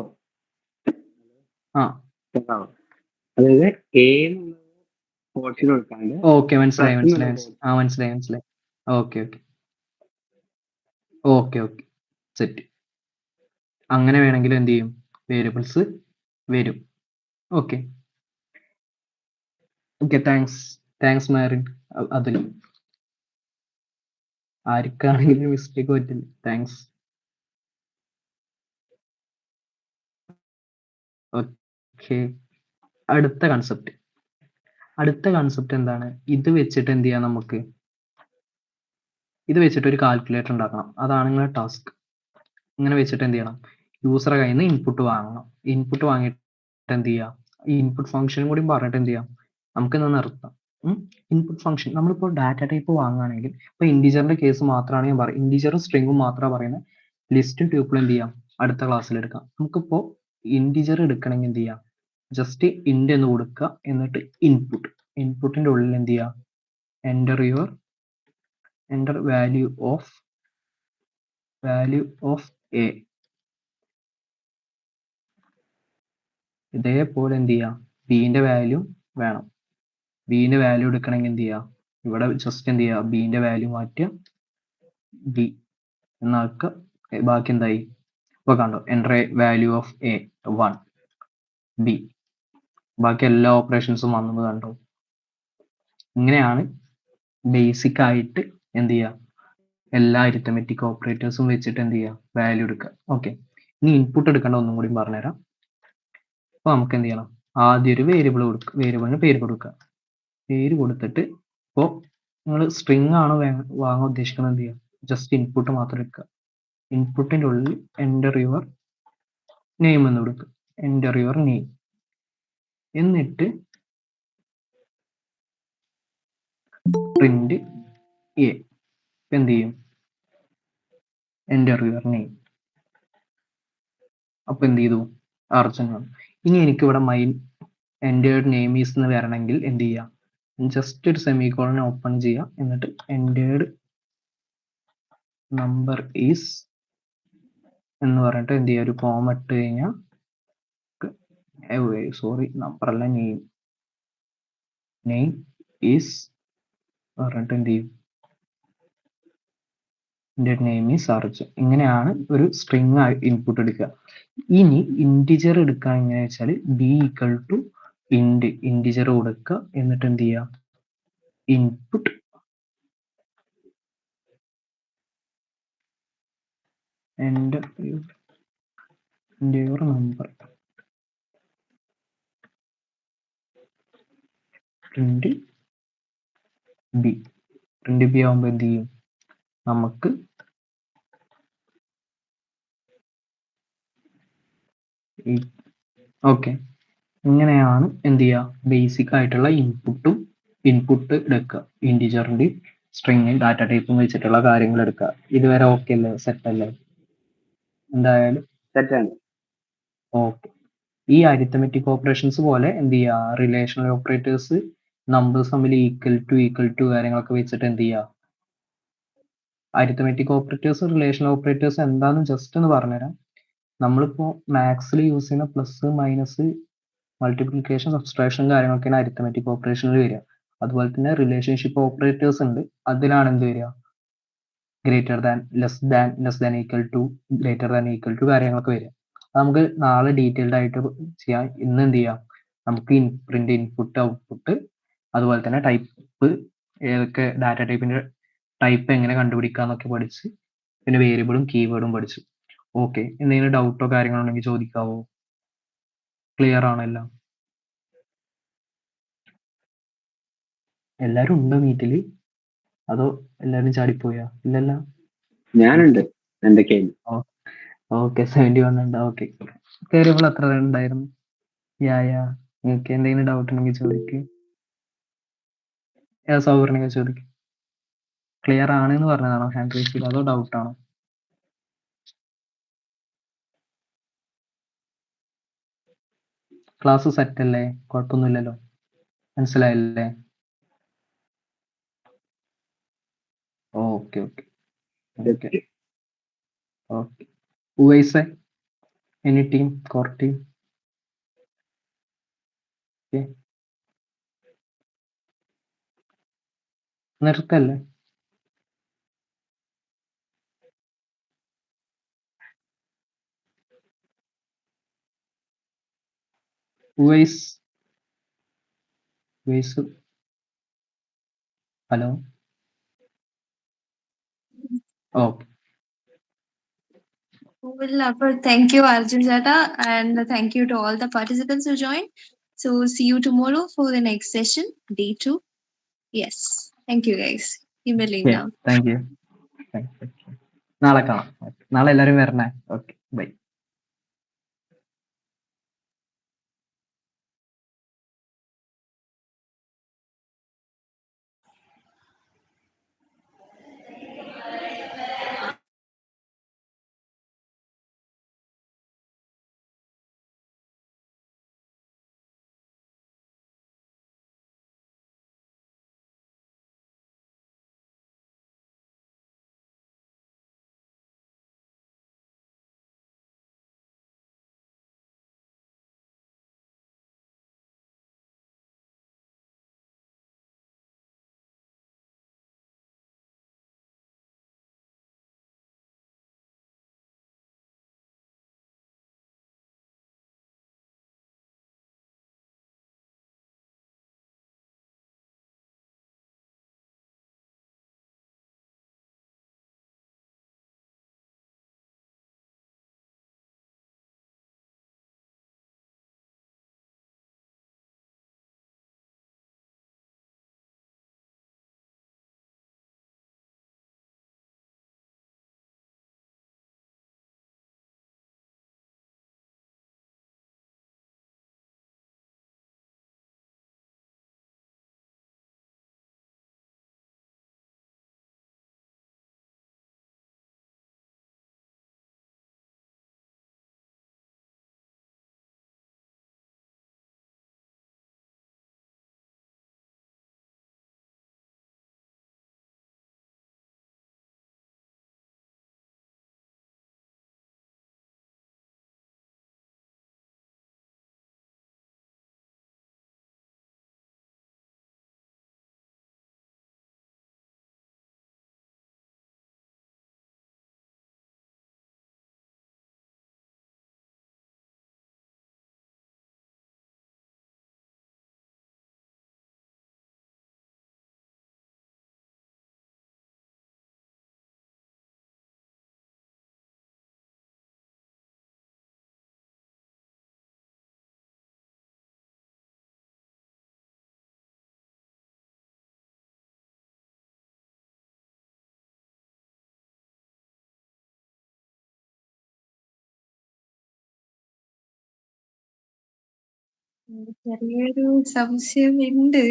ആ അതായത് എ കോഡ്സിന് കൊടുക്കാണ്ട് ഓക്കെ, മനസ്സിലായി plus മനസ്സിലായി എന്നുള്ള മനസ്സിലായി. ആ മനസ്സിലായി മനസ്സിലായി. Okay okay okay okay set. അങ്ങനെ വേണമെങ്കിൽ എന്ത് ചെയ്യും, വേരിയബിൾസ് വരും. Okay okay, thanks Marin. അതിൽ ആർക്കാണെങ്കിലും മിസ്റ്റേക്ക് പറ്റില്ല. താങ്ക്സ്. ഓക്കെ, അടുത്ത കൺസെപ്റ്റ് എന്താണ്? ഇത് വെച്ചിട്ട് എന്ത് ചെയ്യാം നമുക്ക്? ഇത് വെച്ചിട്ട് ഒരു കാൽക്കുലേറ്റർ ഉണ്ടാക്കണം. അതാണ് നിങ്ങളുടെ ടാസ്ക്. ഇങ്ങനെ വെച്ചിട്ട് എന്ത് ചെയ്യണം? യൂസറെ കയ്യിൽ നിന്ന് ഇൻപുട്ട് വാങ്ങണം. ഇൻപുട്ട് വാങ്ങിയിട്ട് എന്ത് ചെയ്യുക? ഈ ഇൻപുട്ട് ഫംഗ്ഷനും കൂടി പറഞ്ഞിട്ട് എന്ത് ചെയ്യാം? നമുക്ക് ഇന്ന് നിർത്താം. ഇൻപുട്ട് ഫംഗ്ഷൻ നമ്മളിപ്പോൾ ഡാറ്റ ടൈപ്പ് വാങ്ങുകയാണെങ്കിൽ, ഇപ്പോൾ ഇൻഡിജറിന്റെ കേസ് മാത്രമാണ് ഞാൻ പറയുന്നത്. ഇൻഡിജറും സ്ട്രിങ്ങും മാത്രമാണ് പറയുന്നത്. ലിസ്റ്റും ട്യൂപ്പിളും എന്ത് ചെയ്യാം? അടുത്ത ക്ലാസ്സിൽ എടുക്കാം. നമുക്കിപ്പോൾ ഇൻഡിജർ എടുക്കണമെങ്കിൽ എന്ത് ചെയ്യാം? ജസ്റ്റ് ഇൻഡ് എന്ന് കൊടുക്കുക, എന്നിട്ട് ഇൻപുട്ടിന്റെ ഉള്ളിൽ എന്ത് ചെയ്യുക? Enter value of A. ഇതേപോലെ എന്ത് ചെയ്യുക? ബിന്റെ വാല്യൂ വേണം. ബിന്റെ വാല്യൂ എടുക്കണമെങ്കിൽ എന്ത് ചെയ്യുക? ഇവിടെ ജസ്റ്റ് എന്ത് ചെയ്യുക? ബിന്റെ വാല്യൂ മാറ്റുക, ബി എന്നാക്കുക. ബാക്കി എന്തായി? ഇപ്പൊ കണ്ടോ? Enter value of A 1, B. ബാക്കി എല്ലാ ഓപ്പറേഷൻസും വന്നത് കണ്ടോ? ഇങ്ങനെയാണ് ബേസിക് ആയിട്ട് എന്ത് ചെയ്യുക? എല്ലാ അരിത്തമെറ്റിക് ഓപ്പറേറ്റേഴ്സും വെച്ചിട്ട് എന്ത് ചെയ്യുക? വാല്യൂ എടുക്കുക. ഓക്കെ, ഇനി ഇൻപുട്ട് എടുക്കേണ്ട ഒന്നും കൂടി പറഞ്ഞുതരാം. അപ്പൊ നമുക്ക് എന്ത് ചെയ്യണം? ആദ്യം ഒരു വേരിയബിളിന് പേര് കൊടുക്കുക. പേര് കൊടുത്തിട്ട് ഇപ്പോൾ നിങ്ങൾ സ്ട്രിങ് ആണ് വാങ്ങാൻ ഉദ്ദേശിക്കുന്നത്, എന്ത് ചെയ്യുക? ജസ്റ്റ് ഇൻപുട്ട് മാത്രം എടുക്കുക. ഇൻപുട്ടിന്റെ ഉള്ളിൽ എൻ്റർ യുവർ നെയിം എന്ന് കൊടുക്കുക. എൻ്റർ യുവർ നെയിം എന്നിട്ട് പ്രിന്റ് എ. എന്ത് ചെയ്യും? Enter your name. അപ്പൊ എന്ത് ചെയ്തു? അർജുൻ വന്നു. ഇനി എനിക്ക് ഇവിടെ എൻ്റേർഡ് നെയിം ഈസ് എന്ന് വരണമെങ്കിൽ എന്ത് ചെയ്യാം? ജസ്റ്റ് ഒരു സെമിക്കോളൻ ഓപ്പൺ ചെയ്യുക, എന്നിട്ട് എൻ്റേർഡ് നമ്പർ ഈസ് എന്ന് പറഞ്ഞിട്ട് എന്ത് ചെയ്യുക? ഒരു കോമ ഇട്ട് കഴിഞ്ഞാൽ, സോറി നമ്പർ അല്ല, നെയിം ഈസ് പറഞ്ഞിട്ട് എന്ത് ചെയ്യും? Name is Arjun. ഇങ്ങനെയാണ് ഒരു സ്ട്രിങ് ഇൻപുട്ട് എടുക്കുക. ഇനി ഇൻഡിജർ എടുക്കുക എങ്ങനെ വെച്ചാൽ ബി ഈക്വൽ ടു ഇൻഡിജർ കൊടുക്കുക, എന്നിട്ട് എന്ത് ചെയ്യുക? Input enter your number print B ആവുമ്പോൾ എന്ത് ചെയ്യും? നമുക്ക് ഓക്കെ, ഇങ്ങനെയാണ് എന്ത് ചെയ്യുക? ബേസിക് ആയിട്ടുള്ള ഇൻപുട്ട് എടുക്കുക. ഇൻഡിജറിന്റെ സ്ട്രിങ് ഡാറ്റ ടൈപ്പും വെച്ചിട്ടുള്ള കാര്യങ്ങൾ എടുക്കുക. ഇതുവരെ ഓക്കെ അല്ലേ? സെറ്റ് അല്ലേ? എന്തായാലും തെറ്റാണ്. ഓക്കെ. ഈ അരിത്തമെറ്റിക് ഓപ്പറേഷൻസ് പോലെ എന്ത് ചെയ്യുക? റിലേഷണൽ ഓപ്പറേറ്റേഴ്സ് നമ്പേഴ്സ് തമ്മിൽ ഈക്വൽ ടു കാര്യങ്ങളൊക്കെ വെച്ചിട്ട് എന്ത് ചെയ്യുക? അരിത്തമെറ്റിക് ഓപ്പറേറ്റേഴ്സ് റിലേഷണൽ ഓപ്പറേറ്റേഴ്സ് എന്താന്ന് ജസ്റ്റ് ഒന്ന് പറഞ്ഞുതരാം. നമ്മളിപ്പോൾ മാത്സിൽ യൂസ് ചെയ്യുന്ന പ്ലസ് മൈനസ് മൾട്ടിപ്ലിക്കേഷൻ സബ്സ്ട്രാക്ഷൻ കാര്യങ്ങളൊക്കെയാണ് അരിത്തമെറ്റിക് ഓപ്പറേഷനിൽ വരിക. അതുപോലെ തന്നെ റിലേഷൻഷിപ്പ് ഓപ്പറേറ്റേഴ്സ് ഉണ്ട്. അതിലാണ് എന്ത് വരിക? Greater than, less than equal to, greater than equal to കാര്യങ്ങളൊക്കെ വരിക. നമുക്ക് നാളെ ഡീറ്റെയിൽഡ് ആയിട്ട് ചെയ്യാം. ഇന്ന് എന്ത് ചെയ്യാം? നമുക്ക് പ്രിന്റ് ഇൻപുട്ട് ഔട്ട്പുട്ട്, അതുപോലെ തന്നെ ടൈപ്പ്, ഏതൊക്കെ ഡാറ്റ ടൈപ്പിന്റെ ടൈപ്പ് എങ്ങനെ കണ്ടുപിടിക്കാന്നൊക്കെ പഠിച്ച്, പിന്നെ വേരിയബിളും കീവേഡും പഠിച്ചു. ഓക്കെ, എന്തെങ്കിലും ഡൗട്ടോ കാര്യങ്ങളോ ഉണ്ടെങ്കിൽ ചോദിക്കാവോ? ക്ലിയർ ആണല്ലോ? എല്ലാരും ഉണ്ടോ മീറ്റില്? അതോ എല്ലാരും ചാടിപ്പോയാ? ഇല്ലല്ലോ. ഞാനുണ്ട് എന്തൊക്കെയാണ്. ഓക്കെ, 71 ഉണ്ട്. ഓക്കെ, കയറിയപ്പോൾ എത്ര ഉണ്ടായിരുന്നു? നിങ്ങൾക്ക് എന്തെങ്കിലും ഡൗട്ട് ഉണ്ടെങ്കിൽ ചോദിക്ക്. സൗകര്യം ചോദിക്കും. ക്ലിയർ ആണെന്ന് പറഞ്ഞതാണോ ഹാൻഡ് റൈസ് ചെയ്ത്, അതോ ഡൗട്ട് ആണോ? ക്ലാസ് സെറ്റ് അല്ലേ? കുഴപ്പമൊന്നുമില്ലല്ലോ? മനസ്സിലായില്ലേ? Okay okay okay okay. ഉവൈസ, any team, core team? Okay, നിർത്തല്ലേ. Uwais, Uwais, hello. Okay. Cool. Thank you, Arjun Jata, and thank you to all the participants who joined. So see you tomorrow for the next session, day 2. Yes. Thank you, guys. You may leave now. Thank you. നാളെ കാണാം. നാളെ എല്ലാവരും വരണേ. Okay, bye. ചെറിയൊരു സംശയമുണ്ട്.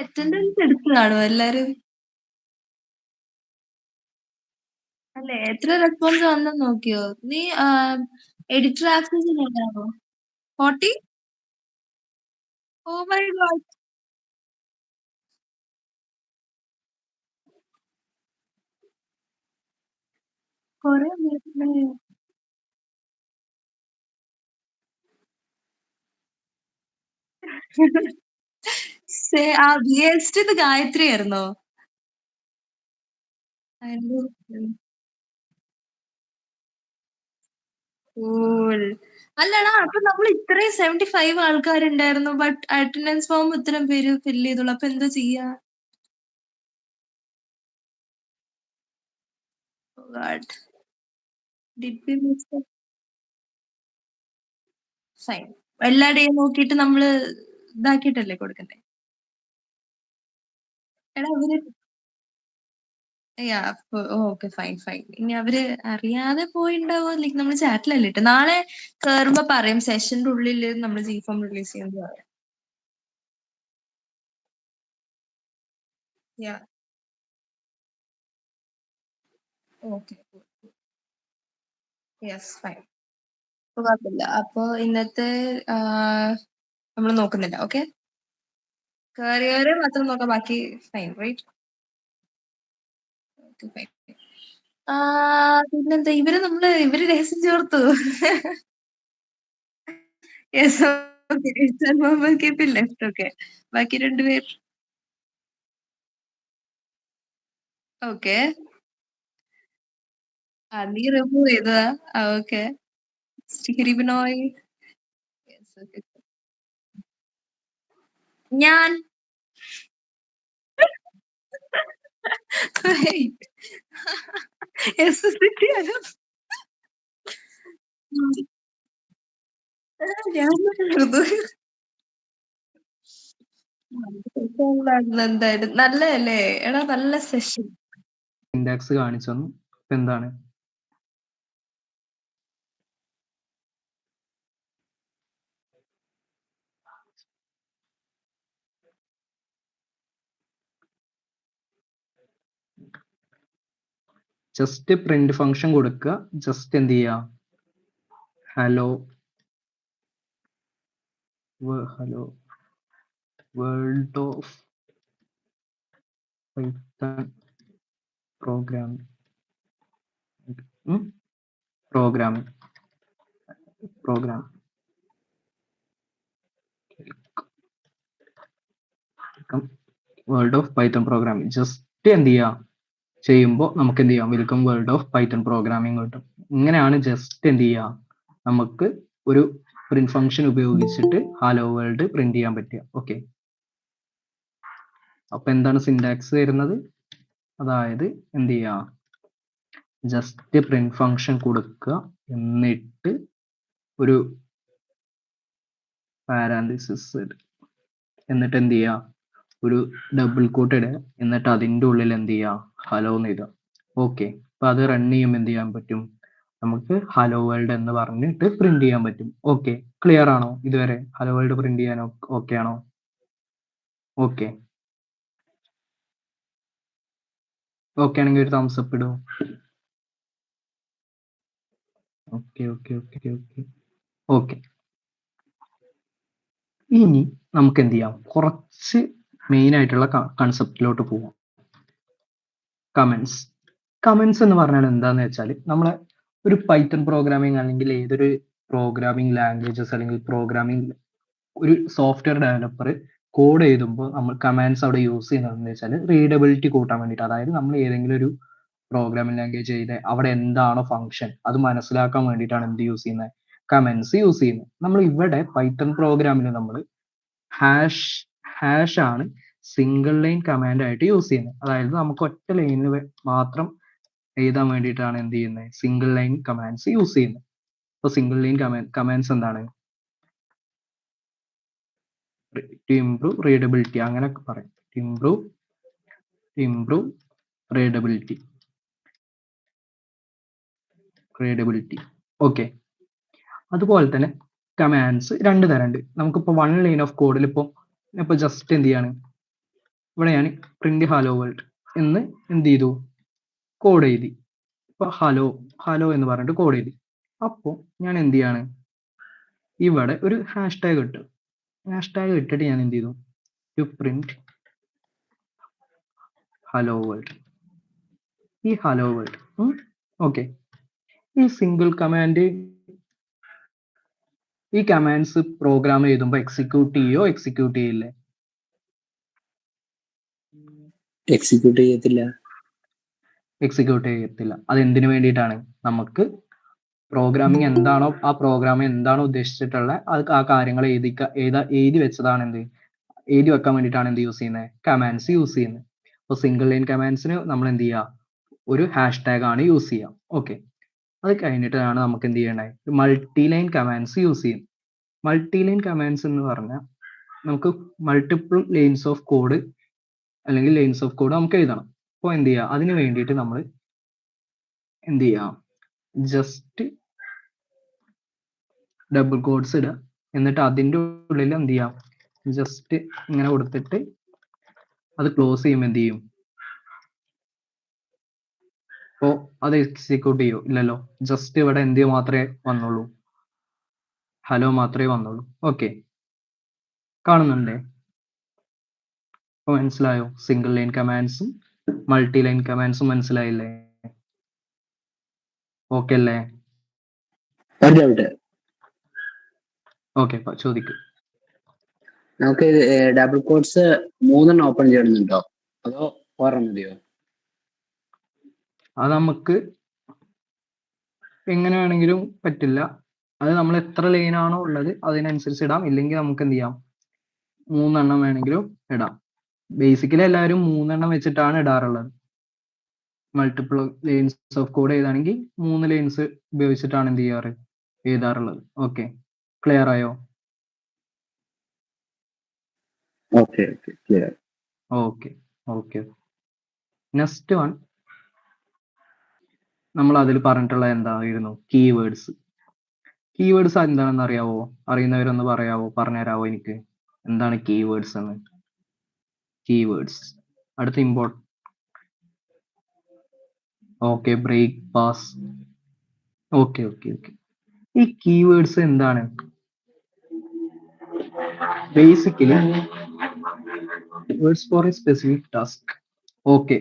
Attendance എടുത്തു കാണുമോ എല്ലാരും? അല്ലെ, എത്ര റെസ്പോൺസ് വന്നെന്ന് നോക്കിയോ നീ? എഡിറ്റർ ആക്സസ് ചെയ്യാമോ? 40? Oh my god. കൊറേ ആ BST ഇത് ഗായത്രി ആയിരുന്നോ? Cool. അല്ലടാ, അപ്പൊ നമ്മൾ ഇത്രയും 75 ആൾക്കാരുണ്ടായിരുന്നു, ബട്ട് അറ്റൻഡൻസ് ഫോം ഇത്രയും പേര് ഫില്ല് ചെയ്തോളൂ. അപ്പൊ എന്താ ചെയ്യാ? ഫൈൻ. എല്ലാ ഡേയും നോക്കിയിട്ട് നമ്മള് ഇതാക്കിയിട്ടല്ലേ കൊടുക്കണ്ടേ? എടാ അവര് ഓക്കെ, ഫൈൻ ഫൈൻ. ഇനി അവര് അറിയാതെ പോയിണ്ടാവോ? ലൈക്ക് നമ്മൾ ചാറ്റിലല്ലേ ഇട്ട്. നാളെ കേറുമ്പോ പറയും സെഷന്റെ ഉള്ളിൽ നമ്മൾ ജി ഫോം റിലീസ് ചെയ്യുന്നത് പറയാം. Yeah. Okay yes fine. കുഴപ്പമില്ല. അപ്പൊ ഇന്നത്തെ നമ്മൾ നോക്കുന്നില്ല. ഓക്കെ, കരിയർ മാത്രം നോക്കാം, ബാക്കി ഫൈൻ റൈറ്റ്. പിന്നെന്താ ഇവര് രഹസ്യം ചേർത്തു. യെസ് മുഹമ്മദ് കെപിൽ ലെഫ്റ്റ്. ഓക്കെ, ബാക്കി രണ്ടുപേർ. ഓക്കെ, നീ റിമൂവ് ചെയ്തതാ? Okay, Sreehari Binoy. Yes, okay. ഞാൻ Wait. SSC ആണ്. ഞാൻ വെറുതെ എന്തായാലും നല്ലതല്ലേ എടാ, നല്ല സെഷൻ. സിൻടാക്സ് കാണിച്ചു തന്നു. ഇപ്പൊ എന്താണ് ജസ്റ്റ് പ്രിന്റ് ഫംഗ്ഷൻ കൊടുക്കുക. ജസ്റ്റ് എന്ത് ചെയ്യുക, hello world of Python programming world of Python programming just എന്ത് ചെയ്യുക ചെയ്യുമ്പോൾ നമുക്ക് എന്ത് ചെയ്യാം, welcome world of Python programming കിട്ടും. ഇങ്ങനെയാണ് ജസ്റ്റ് എന്ത് ചെയ്യുക നമുക്ക് ഒരു പ്രിന്റ് ഫംഗ്ഷൻ ഉപയോഗിച്ചിട്ട് ഹലോ വേൾഡ് പ്രിന്റ് ചെയ്യാൻ പറ്റുക. ഓക്കെ, അപ്പൊ എന്താണ് സിൻടാക്സ് വരുന്നത്? അതായത് എന്ത് ചെയ്യുക, ജസ്റ്റ് പ്രിന്റ് ഫംഗ്ഷൻ കൊടുക്കുക, എന്നിട്ട് ഒരു പാരാന്തസിസ്, എന്നിട്ട് എന്ത് ചെയ്യുക, ഒരു ഡബിൾ കോട്ട് ഇടുക, എന്നിട്ട് അതിൻ്റെ ഉള്ളിൽ എന്ത് ചെയ്യുക, ഹലോ എന്ന് എഴുതുക. ഓക്കെ, അപ്പൊ അത് റൺ ചെയ്യുമ്പോൾ എന്ത് ചെയ്യാൻ പറ്റും, നമുക്ക് ഹലോ വേൾഡ് എന്ന് പറഞ്ഞിട്ട് പ്രിന്റ് ചെയ്യാൻ പറ്റും. ഓക്കെ, ക്ലിയർ ആണോ? ഇതുവരെ ഹലോ വേൾഡ് പ്രിന്റ് ചെയ്യാൻ ഓക്കെ ആണോ? ഓക്കെ, ഓക്കെ ആണെങ്കിൽ ഒരു തംസ് അപ്പ് ഇടും. Okay okay okay okay okay. ഇനി നമുക്ക് എന്ത് ചെയ്യാം, കുറച്ച് മെയിൻ ആയിട്ടുള്ള കൺസെപ്റ്റിലോട്ട് പോവാം. കമന്റ്സ് എന്ന് പറഞ്ഞാൽ എന്താന്ന് വെച്ചാൽ, നമ്മളെ ഒരു പൈത്തൺ പ്രോഗ്രാമിംഗ് അല്ലെങ്കിൽ ഏതൊരു പ്രോഗ്രാമിംഗ് ലാംഗ്വേജസ് അല്ലെങ്കിൽ പ്രോഗ്രാമിംഗ് ഒരു സോഫ്റ്റ്വെയർ ഡെവലപ്പർ കോഡ് എഴുതുമ്പോൾ നമ്മൾ കമാൻഡ്സ് അവിടെ യൂസ് ചെയ്യുന്നതെന്ന് വെച്ചാൽ റീഡബിലിറ്റി കൂട്ടാൻ വേണ്ടിയിട്ട്. അതായത് നമ്മൾ ഏതെങ്കിലും ഒരു പ്രോഗ്രാമിംഗ് ലാംഗ്വേജ് ചെയ്ത് അവിടെ എന്താണോ ഫംഗ്ഷൻ അത് മനസ്സിലാക്കാൻ വേണ്ടിയിട്ടാണ് എന്ത് യൂസ് ചെയ്യുന്നത്, കമന്റ്സ് യൂസ് ചെയ്യുന്നത്. നമ്മൾ ഇവിടെ പൈത്തൺ പ്രോഗ്രാമിൽ നമ്മൾ ഹാഷ് ആണ് സിംഗിൾ ലൈൻ കമാൻഡ് ആയിട്ട് യൂസ് ചെയ്യുന്നത്. അതായത് നമുക്ക് ഒറ്റ ലൈനിൽ മാത്രം എഴുതാൻ വേണ്ടിയിട്ടാണ് എന്ത് ചെയ്യുന്നത്, സിംഗിൾ ലൈൻ കമാൻഡ്സ് യൂസ് ചെയ്യുന്നത്. അപ്പോൾ സിംഗിൾ ലൈൻ കമാൻഡ്സ് എന്താണ്, to improve readability അങ്ങനെയൊക്കെ പറയും. improve readability. ഓക്കെ, അതുപോലെ തന്നെ കമാൻഡ്സ് രണ്ട് തരമുണ്ട്. നമുക്കിപ്പോൾ വൺ ലൈൻ ഓഫ് കോഡിൽ ഇപ്പോൾ ജസ്റ്റ് എന്ത് ചെയ്യാണ്, ഇവിടെ ഞാൻ പ്രിന്റ് ഹലോ വേൾഡ് എന്ന് എന്ത് ചെയ്തു, കോഡ് എഴുതി. ഇപ്പൊ ഹലോ എന്ന് പറഞ്ഞിട്ട് കോഡ് എഴുതി. അപ്പോൾ ഞാൻ എന്ത് ചെയ്യാണ്, ഇവിടെ ഒരു ഹാഷ് ടാഗ് ഇട്ടു. ഹാഷ് ടാഗ് ഇട്ടിട്ട് ഞാൻ എന്ത് ചെയ്തു, ടു പ്രിന്റ് ഹലോ വേൾഡ്. ഈ ഹലോ വേൾഡ് ഓക്കെ, ഈ സിംഗിൾ കമാൻഡ് ഈ കമാൻഡ്സ് പ്രോഗ്രാം എഴുതുമ്പോൾ എക്സിക്യൂട്ട് ചെയ്യില്ലേ? എക്സിക്യൂട്ട് ചെയ്യത്തില്ല. അത് എന്തിനു വേണ്ടിയിട്ടാണ്, നമുക്ക് പ്രോഗ്രാമിംഗ് എന്താണോ ആ പ്രോഗ്രാം എന്താണോ ഉദ്ദേശിച്ചിട്ടുള്ള ആ കാര്യങ്ങൾ എഴുതി വെച്ചതാണ് എഴുതി വെക്കാൻ വേണ്ടിയിട്ടാണ് എന്ത് യൂസ് ചെയ്യുന്നത്, കമാൻഡ്സ് യൂസ് ചെയ്യുന്നത്. അപ്പോൾ സിംഗിൾ ലൈൻ കമാൻഡ്സിന് നമ്മൾ എന്ത് ചെയ്യുക, ഒരു ഹാഷ് ടാഗ് ആണ് യൂസ് ചെയ്യുക. ഓക്കെ, അത് കഴിഞ്ഞിട്ടാണ് നമുക്ക് എന്ത് ചെയ്യേണ്ടത്, മൾട്ടി ലൈൻ കമാൻഡ്സ് യൂസ് ചെയ്യും. മൾട്ടി ലൈൻ കമാൻഡ്സ് എന്ന് പറഞ്ഞാൽ നമുക്ക് മൾട്ടിപ്പിൾ ലൈൻസ് ഓഫ് കോഡ് അല്ലെങ്കിൽ ലൈൻസ് ഓഫ് കോഡ് നമുക്ക് എഴുതണം. അപ്പോൾ എന്ത് ചെയ്യുക, അതിന് വേണ്ടിയിട്ട് നമ്മൾ എന്ത് ചെയ്യാം, ജസ്റ്റ് ഡബിൾ കോഡ്സ് ഇടുക, എന്നിട്ട് അതിൻ്റെ ഉള്ളിൽ എന്ത് ചെയ്യാം, ജസ്റ്റ് ഇങ്ങനെ കൊടുത്തിട്ട് അത് ക്ലോസ് ചെയ്യുമ്പോൾ എന്ത് ചെയ്യും, അപ്പോൾ അത് എക്സിക്യൂട്ട് ചെയ്യോ? ഇല്ലല്ലോ. ജസ്റ്റ് ഇവിടെ എന്ത് മാത്രമേ വന്നുള്ളൂ? ഹലോ മാത്രമേ വന്നുള്ളൂ. ഓക്കെ, കാണുന്നുണ്ടേ? ഇപ്പൊ മനസ്സിലായോ? സിംഗിൾ ലൈൻ കമാൻഡ്സും മൾട്ടി ലൈൻ കമാൻഡ്സും മനസ്സിലായില്ലേ? ഓക്കെ അല്ലേ? ഒരു ഡൗട്ട്, ഓക്കെ, ചോദിക്കും. നമുക്ക് ഡബിൾ കോഡ്സ് 3 ഓപ്പൺ ചെയ്യണമെന്നുണ്ടോ അതോ ഒരെണ്ണം മതിയോ? അത് നമുക്ക് എങ്ങനെ വേണമെങ്കിലും പറ്റില്ല. അത് നമ്മൾ എത്ര ലൈനാണോ ഉള്ളത് അതിനനുസരിച്ച് ഇടാം. ഇല്ലെങ്കിൽ നമുക്ക് എന്ത് ചെയ്യാം, 3 വേണമെങ്കിലും ഇടാം. ബേസിക്കലി എല്ലാവരും 3 വെച്ചിട്ടാണ് ഇടാറുള്ളത്. മൾട്ടിപ്പിൾ ലൈൻസ് ഓഫ് കോഡ് എഴുതാണെങ്കിൽ 3 ലൈൻസ് ഉപയോഗിച്ചിട്ടാണ് എന്ത് ചെയ്യാറ്, എഴുതാറുള്ളത്. ഓക്കെ, ക്ലിയർ ആയോ? Okay okay, clear. Okay okay. Next one നമ്മൾ അതിൽ പറഞ്ഞിട്ടുള്ള എന്തായിരുന്നു? കീവേഡ്സ്. കീവേഡ്സ് എന്താണെന്ന് അറിയാവോ? അറിയുന്നവരൊന്ന് പറഞ്ഞുതരാവോ എനിക്ക്? എന്താണ് കീവേഡ്സ് എന്ന്? കീവേഡ്സ് അടുത്ത important. Okay, break, pass. Okay okay okay. ഈ കീവേഡ്സ് എന്താണ്? Basically words for a specific task. Okay,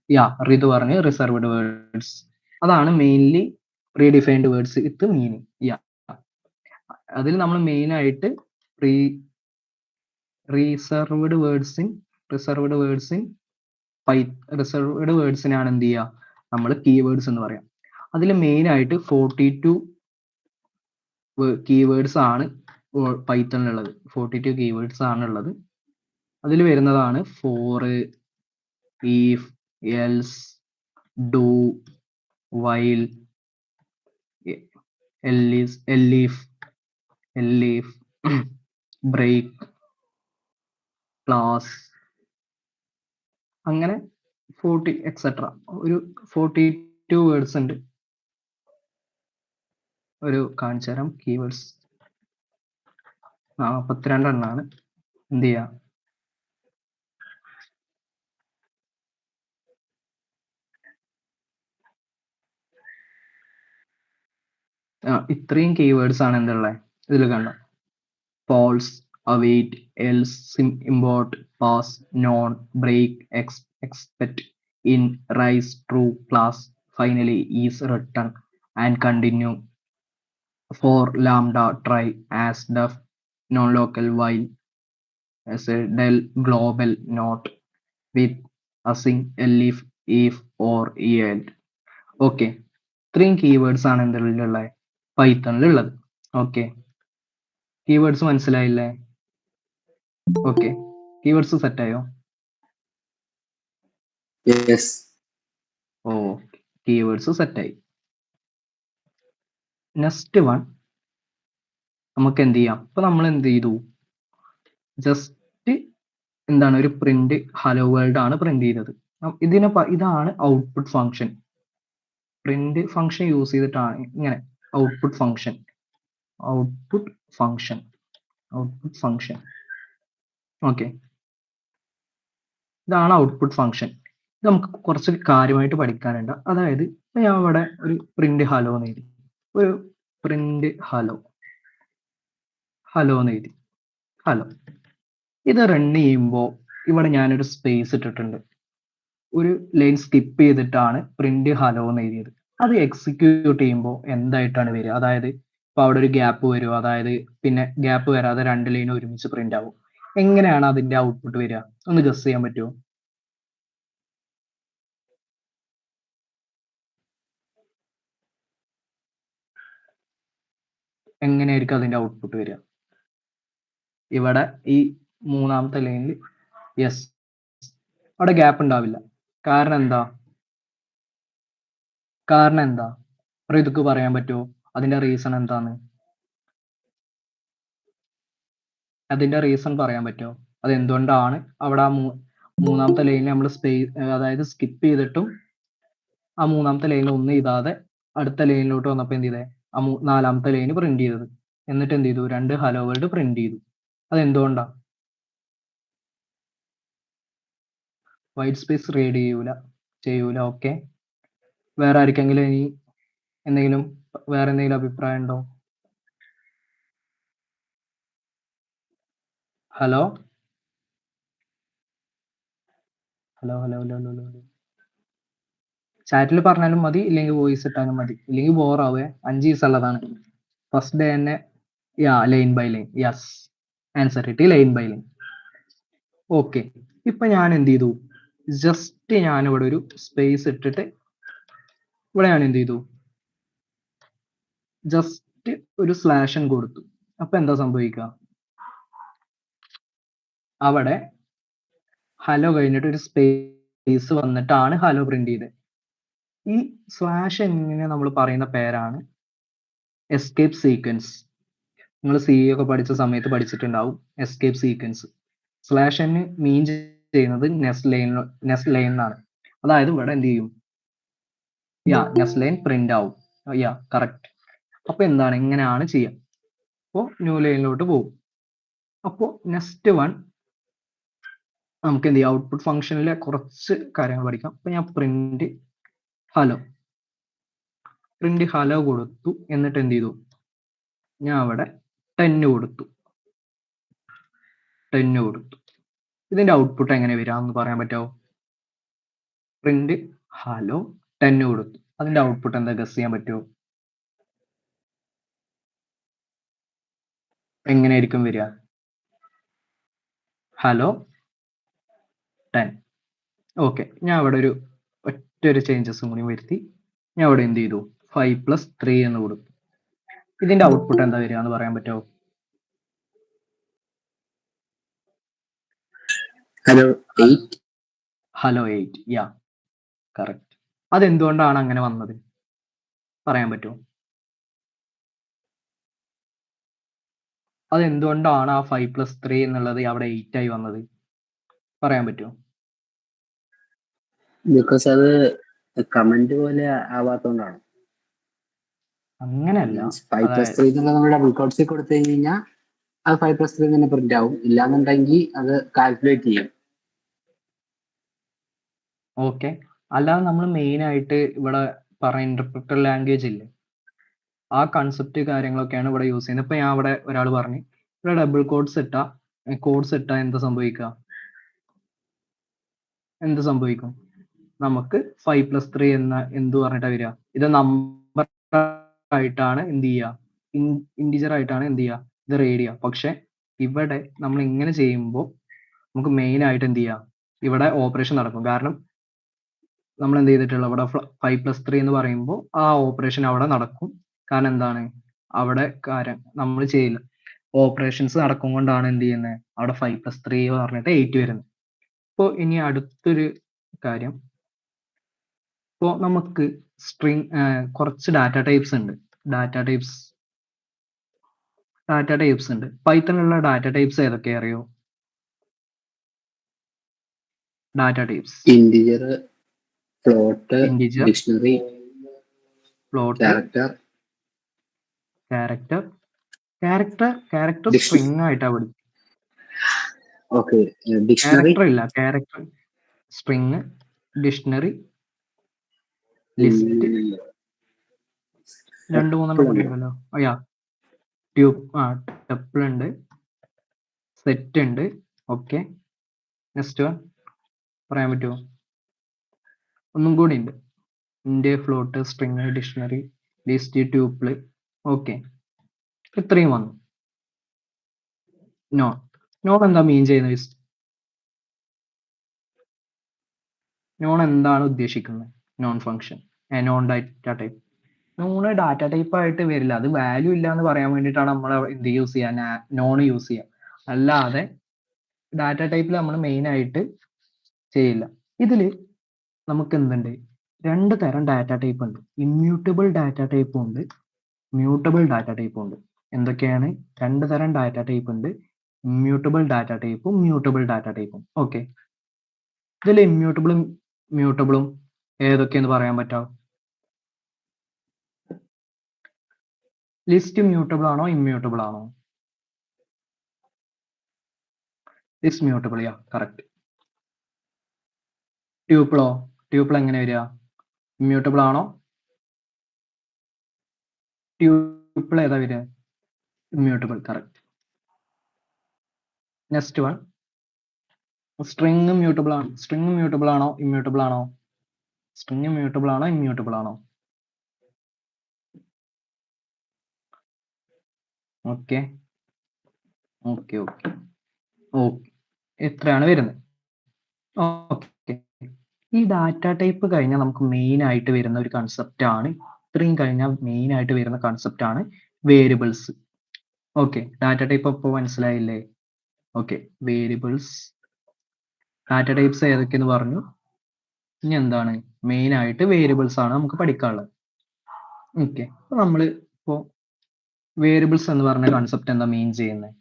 yeah, Ritu പറഞ്ഞ് റിസർവ്ഡ് വേർഡ്സ്. അതാണ് mainly redefined words with meaning. Yeah, അതിൽ നമ്മൾ മെയിൻ ആയിട്ട് റിസർവ്ഡ് വേർഡ്സിനാണ് എന്ത് ചെയ്യുക, നമ്മൾ കീവേഡ്സ് എന്ന് പറയാം. അതിൽ മെയിൻ ആയിട്ട് 42 കീവേഡ്സ് ആണ് പൈത്തണിലുള്ളത്. 42 കീവേഡ്സ് ആണുള്ളത്. അതിൽ വരുന്നതാണ് for, if, else, do, while, elif, break, class, അങ്ങനെ 40 എക്സെട്ര. ഒരു 42 വേർഡ്സ് ഉണ്ട്. ഒരു കാണിച്ചു തരാം. കീവേഡ്സ് 42 എണ്ണാണ്. എന്ത് ചെയ്യാം, ഇത്രയും കീവേഡ്സ് ആണ് എന്തുള്ളത് ഇതിൽ കണ്ട. false, await, else, import, pass, non, break, expect, in, rise, true, class, finally, is, return, and continue, for, lambda, try, as, def, non-local, while, as, del, global, not, with, async, if, or, yield. Okay, ഇത്രയും keywords ആണ് എന്തിലുള്ള പൈത്തണിലുള്ളത്. Okay, keywords മനസ്സിലായില്ലേ? Okay, keywords സെറ്റായോ? Yes. ഓ, keywords സെറ്റായി. Next one നമുക്ക് എന്ത് ചെയ്യാം. ഇപ്പൊ നമ്മൾ എന്ത് ചെയ്തു, ജസ്റ്റ് എന്താണ് ഒരു പ്രിന്റ് ഹലോ വേൾഡ് ആണ് പ്രിന്റ് ചെയ്തത്. ഇതാണ് output function. Print function use ചെയ്തിട്ടാണ് ഇങ്ങനെ ഔട്ട്പുട്ട് ഫംഗ്ഷൻ. ഓക്കെ, ഇതാണ് ഔട്ട്പുട്ട് ഫംഗ്ഷൻ. ഇത് നമുക്ക് കുറച്ച് കാര്യമായിട്ട് പഠിക്കാനുണ്ട്. അതായത് ഞാൻ ഇവിടെ ഒരു പ്രിന്റ് ഹലോ എന്ന് എഴുതി, ഒരു പ്രിന്റ് ഹലോ എന്ന് എഴുതി. ഹലോ ഇത് റൺ ചെയ്യുമ്പോൾ ഇവിടെ ഞാനൊരു സ്പേസ് ഇട്ടിട്ടുണ്ട്. ഒരു ലൈൻ സ്കിപ്പ് ചെയ്തിട്ടാണ് പ്രിന്റ് ഹലോ എന്ന് എഴുതിയത്. അത് എക്സിക്യൂട്ട് ചെയ്യുമ്പോൾ എന്തായിട്ടാണ് വരിക? അതായത് ഇപ്പൊ അവിടെ ഒരു ഗ്യാപ്പ് വരും, അതായത് പിന്നെ ഗ്യാപ്പ് വരാതെ 2 ലൈൻ ഒരുമിച്ച് പ്രിന്റ് ആവും. എങ്ങനെയാണ് അതിന്റെ ഔട്ട്പുട്ട് വരിക? ഒന്ന് ഗസ് ചെയ്യാൻ പറ്റുമോ? എങ്ങനെയായിരിക്കും അതിന്റെ ഔട്ട്പുട്ട് വരിക? ഇവിടെ ഈ 3ാമത്തെ ലൈനിൽ യെസ്, അവിടെ ഗ്യാപ്പ് ഉണ്ടാവില്ല. കാരണം എന്താ ഇതൊക്കെ പറയാൻ പറ്റുമോ? അതിന്റെ റീസൺ എന്താണ്? അതിന്റെ റീസൺ പറയാൻ പറ്റുമോ? അത് എന്തുകൊണ്ടാണ് അവിടെ ആ 3ാമത്തെ ലൈനിൽ നമ്മൾ അതായത് സ്കിപ്പ് ചെയ്തിട്ടും ആ 3ാമത്തെ ലൈനിൽ ഒന്നും എഴുതാതെ അടുത്ത ലൈനിലോട്ട് വന്നപ്പോൾ എന്ത് ചെയ്തേ, ആ 4ാമത്തെ ലൈന് പ്രിന്റ് ചെയ്തത്. എന്നിട്ട് എന്ത് ചെയ്തു, 2 ഹലോ വേൾഡ് പ്രിന്റ് ചെയ്തു. അത് എന്തുകൊണ്ടാ? വൈറ്റ് സ്പേസ് റീഡ് ചെയ്യൂല. ഓക്കെ, വേറെ ആർക്കെങ്കിലും ഇനി എന്തെങ്കിലും വേറെ എന്തെങ്കിലും അഭിപ്രായം ഉണ്ടോ? Hello hello hello hello hello hello ചാറ്റിൽ പറഞ്ഞാലും മതി, ഇല്ലെങ്കിൽ വോയിസ് ഇട്ടാലും മതി, ഇല്ലെങ്കിൽ ബോറാവേ. 5 ദിവസമുള്ളതാണ്. ഫസ്റ്റ് ഡേ തന്നെ line by line. Yes, answer കിട്ടി, ലൈൻ ബൈ ലൈൻ. ഓക്കെ, ഇപ്പൊ ഞാൻ എന്ത് ചെയ്തു, ജസ്റ്റ് ഞാൻ ഇവിടെ ഒരു സ്പേസ് ഇട്ടിട്ട് ഇവിടെ ഞാൻ എന്ത് ചെയ്തു, ജസ്റ്റ് ഒരു സ്ലാഷൻ കൊടുത്തു. അപ്പൊ എന്താ സംഭവിക്കുക, അവിടെ ഹലോ കഴിഞ്ഞിട്ട് ഒരു സ്പേസ് വന്നിട്ടാണ് ഹലോ പ്രിന്റ് ചെയ്തത്. ഈ സ്ലാഷ് എങ്ങനെ നമ്മൾ പറയുന്ന പേരാണ് എസ്കേപ്പ് സീക്വൻസ്. നിങ്ങൾ സി ഒക്കെ പഠിച്ച സമയത്ത് പഠിച്ചിട്ടുണ്ടാവും എസ്കേപ്പ് സീക്വൻസ്. സ്ലാഷ് എന്ന് മീൻ ചെയ്യുന്നത് നെസ്റ്റ് ലൈൻ എന്നാണ്. അതായത് ഇവിടെ എന്ത് ചെയ്യും, നെസ്റ്റ് ലൈൻ പ്രിന്റ് ആവും. കറക്റ്റ്. അപ്പൊ എന്താണ്, ഇങ്ങനെയാണ് ചെയ്യുക. അപ്പോൾ ന്യൂ ലൈനിലോട്ട് പോകും. അപ്പോൾ നെക്സ്റ്റ് വൺ നമുക്ക് എന്ത് ചെയ്യാം, ഔട്ട്പുട്ട് ഫംഗ്ഷനിലെ കുറച്ച് കാര്യങ്ങൾ പഠിക്കാം. അപ്പൊ ഞാൻ പ്രിന്റ് ഹലോ കൊടുത്തു. എന്നിട്ട് എന്ത് ചെയ്തു, ഞാൻ അവിടെ 10 കൊടുത്തു. ഇതിന്റെ ഔട്ട്പുട്ട് എങ്ങനെ വരാമെന്ന് പറയാൻ പറ്റുമോ? പ്രിന്റ് ഹലോ 10 കൊടുത്തു, അതിന്റെ ഔട്ട്പുട്ട് എന്താ ഗസ് ചെയ്യാൻ പറ്റുമോ? എങ്ങനെയായിരിക്കും വരിക? ഹലോ 10. ഓക്കെ, ഞാൻ അവിടെ ഒറ്റൊരു ചേഞ്ചസും കൂടി വരുത്തി. ഞാൻ അവിടെ എന്ത് ചെയ്തു, 5 + 3 എന്ന് കൊടുത്തു. ഇതിന്റെ ഔട്ട്പുട്ട് എന്താ വരിക എന്ന് പറയാൻ പറ്റുമോ? ഹലോ 8. കറക്റ്റ്. അതെന്തുകൊണ്ടാണ് അങ്ങനെ വന്നത് പറയാൻ പറ്റുമോ? അതെന്തുകൊണ്ടാണ് ആ 5 + 3 എന്നുള്ളത് അവിടെ 8 ആയി വന്നത് പറയാൻ പറ്റുമോ? ബിക്കോസ് അത് കമന്റ് പോലെ ആവാത്തോണ്ടാണ്. അങ്ങനെയല്ല, 5 + 3 എന്നുള്ളത് നമ്മുടെ ഡബിൾ കോട്ട്സിൽ കൊടുത്തു കഴിഞ്ഞാൽ അത് 5 + 3 തന്നെ പ്രിന്റ് ആവും. ഇല്ലാന്നുണ്ടെങ്കിൽ അത് കാൽക്കുലേറ്റ് ചെയ്യും. ഓക്കെ, അല്ലാതെ നമ്മൾ മെയിൻ ആയിട്ട് ഇവിടെ പറഞ്ഞ ഇന്റർപ്രിറ്റർ ലാംഗ്വേജ് ഇല്ലേ, ആ കൺസെപ്റ്റ് കാര്യങ്ങളൊക്കെയാണ് ഇവിടെ യൂസ് ചെയ്യുന്നത്. ഇപ്പൊ ഞാൻ ഇവിടെ ഒരാൾ പറഞ്ഞു, ഇവിടെ ഡബിൾ കോഡ്സ് ഇട്ടാ എന്ത് സംഭവിക്കും, നമുക്ക് 5 + 3 എന്ന എന്ത് പറഞ്ഞിട്ടാ വരിക, ഇത് നമ്പർ ആയിട്ടാണ് എന്ത് ചെയ്യുക, ഇൻറ്റിജർ ആയിട്ടാണ് എന്ത് ചെയ്യുക, ഇത് റീഡ് ചെയ്യുക. പക്ഷെ ഇവിടെ നമ്മൾ ഇങ്ങനെ ചെയ്യുമ്പോൾ നമുക്ക് മെയിൻ ആയിട്ട് എന്ത് ചെയ്യാം, ഇവിടെ ഓപ്പറേഷൻ നടക്കും. കാരണം നമ്മൾ എന്ത് ചെയ്തിട്ടുള്ള ഇവിടെ 5 + 3 എന്ന് പറയുമ്പോൾ ആ ഓപ്പറേഷൻ അവിടെ നടക്കും. കാരണം എന്താണ്, അവിടെ നമ്മൾ ചെയ്യില്ല, ഓപ്പറേഷൻസ് നടക്കും കൊണ്ടാണ് എന്ത് ചെയ്യുന്നത്, അവിടെ 5 + 3 പറഞ്ഞിട്ട് 8 വരുന്നത്. ഇപ്പോൾ ഇനി അടുത്തൊരു കാര്യം, ഇപ്പോൾ നമുക്ക് കുറച്ച് ഡാറ്റ ടൈപ്സ് ഉണ്ട്. പൈത്തണിലുള്ള ഡാറ്റ ടൈപ്സ് ഏതൊക്കെ അറിയോ? Data types integer, float, dictionary, float, character Dictionary. String ആയിട്ടാ പഠിക്കും. ഓക്കെ, ഡിക്ഷണറി ക്യാരക്ടർ ഇല്ല, ക്യാരക്ടർ സ്ട്രിംഗ്, ഡിക്ഷണറി, ലിസ്റ്റ്, 2-3 ഉണ്ടല്ലോ. ടപ്പിൾ ഉണ്ട്, സെറ്റ് ഉണ്ട്. ഓക്കെ, നെക്സ്റ്റ് വൺ പറയാൻ പറ്റുമോ? ഒന്നും കൂടി ഉണ്ട്, ഇൻഡ്, float, string, dictionary, list, tuple. Okay, ഇത്രയും വന്നു. നോൺ എന്താ മീൻ ചെയ്യുന്നത്? നോൺ എന്താണ് ഉദ്ദേശിക്കുന്നത്? Non function, non data type. Non data type ആയിട്ട് വരില്ല, അത് വാല്യൂ ഇല്ല എന്ന് പറയാൻ വേണ്ടിയിട്ടാണ് നമ്മൾ എന്ത് യൂസ് ചെയ്യുക, നോൺ യൂസ് ചെയ്യുക. അല്ലാതെ ഡാറ്റ ടൈപ്പിൽ നമ്മൾ മെയിൻ ആയിട്ട് ചെയ്യില്ല. ഇതിൽ നമുക്ക് എന്തുണ്ട്, 2 തരം ഡാറ്റ ടൈപ്പ് ഉണ്ട്. ഇമ്മ്യൂട്ടബിൾ ഡാറ്റ ടൈപ്പും ഉണ്ട്, മ്യൂട്ടബിൾ ഡാറ്റ ടൈപ്പും ഉണ്ട്. എന്തൊക്കെയാണ്? 2 തരം ഡാറ്റ ടൈപ്പ് ഉണ്ട്, ഇമ്മ്യൂട്ടബിൾ ഡാറ്റ ടൈപ്പും മ്യൂട്ടബിൾ ഡാറ്റ ടൈപ്പും. ഓക്കെ, ഇതിൽ ഇമ്മ്യൂട്ടബിളും മ്യൂട്ടബിളും ഏതൊക്കെയെന്ന് പറയാൻ പറ്റാമോ? ലിസ്റ്റ് മ്യൂട്ടബിൾ ആണോ ഇമ്മ്യൂട്ടബിൾ ആണോ? List mutable, correct. ട്യൂപ്പിൾ എങ്ങനെ വരിക? ഇമ്മ്യൂട്ടബിൾ ആണോ? ട്യൂപ്പിൾ ഏതാ വരിക? Immutable, correct. Next one, string mutable ആണ്. സ്ട്രിങ് മ്യൂട്ടബിൾ ആണോ ഇമ്മ്യൂട്ടബിൾ ആണോ? സ്ട്രിങ് മ്യൂട്ടബിൾ ആണോ ഇമ്മ്യൂട്ടബിൾ ആണോ? ഓക്കെ ഓക്കെ ഓക്കെ ഓക്കെ, എത്രയാണ് വരുന്നത്? ഓക്കെ, ഈ ഡാറ്റ ടൈപ്പ് കഴിഞ്ഞാൽ നമുക്ക് മെയിൻ ആയിട്ട് വരുന്ന ഒരു കൺസെപ്റ്റ് ആണ്, ഇത്രയും കഴിഞ്ഞാൽ മെയിൻ ആയിട്ട് വരുന്ന കൺസെപ്റ്റ് ആണ് വേരിയബിൾസ്. ഓക്കെ, ഡാറ്റ ടൈപ്പ് അപ്പോൾ മനസ്സിലായില്ലേ? ഓക്കെ, വേരിയബിൾസ്, ഡാറ്റ ടൈപ്സ് ഏതൊക്കെയെന്ന് പറഞ്ഞു. ഇനി എന്താണ്? മെയിൻ ആയിട്ട് വേരിയബിൾസ് ആണ് നമുക്ക് പഠിക്കാനുള്ളത്. ഓക്കെ, അപ്പൊ നമ്മൾ ഇപ്പോൾ വേരിയബിൾസ് എന്ന് പറഞ്ഞ കൺസെപ്റ്റ് എന്താ മീൻ ചെയ്യുന്നത്?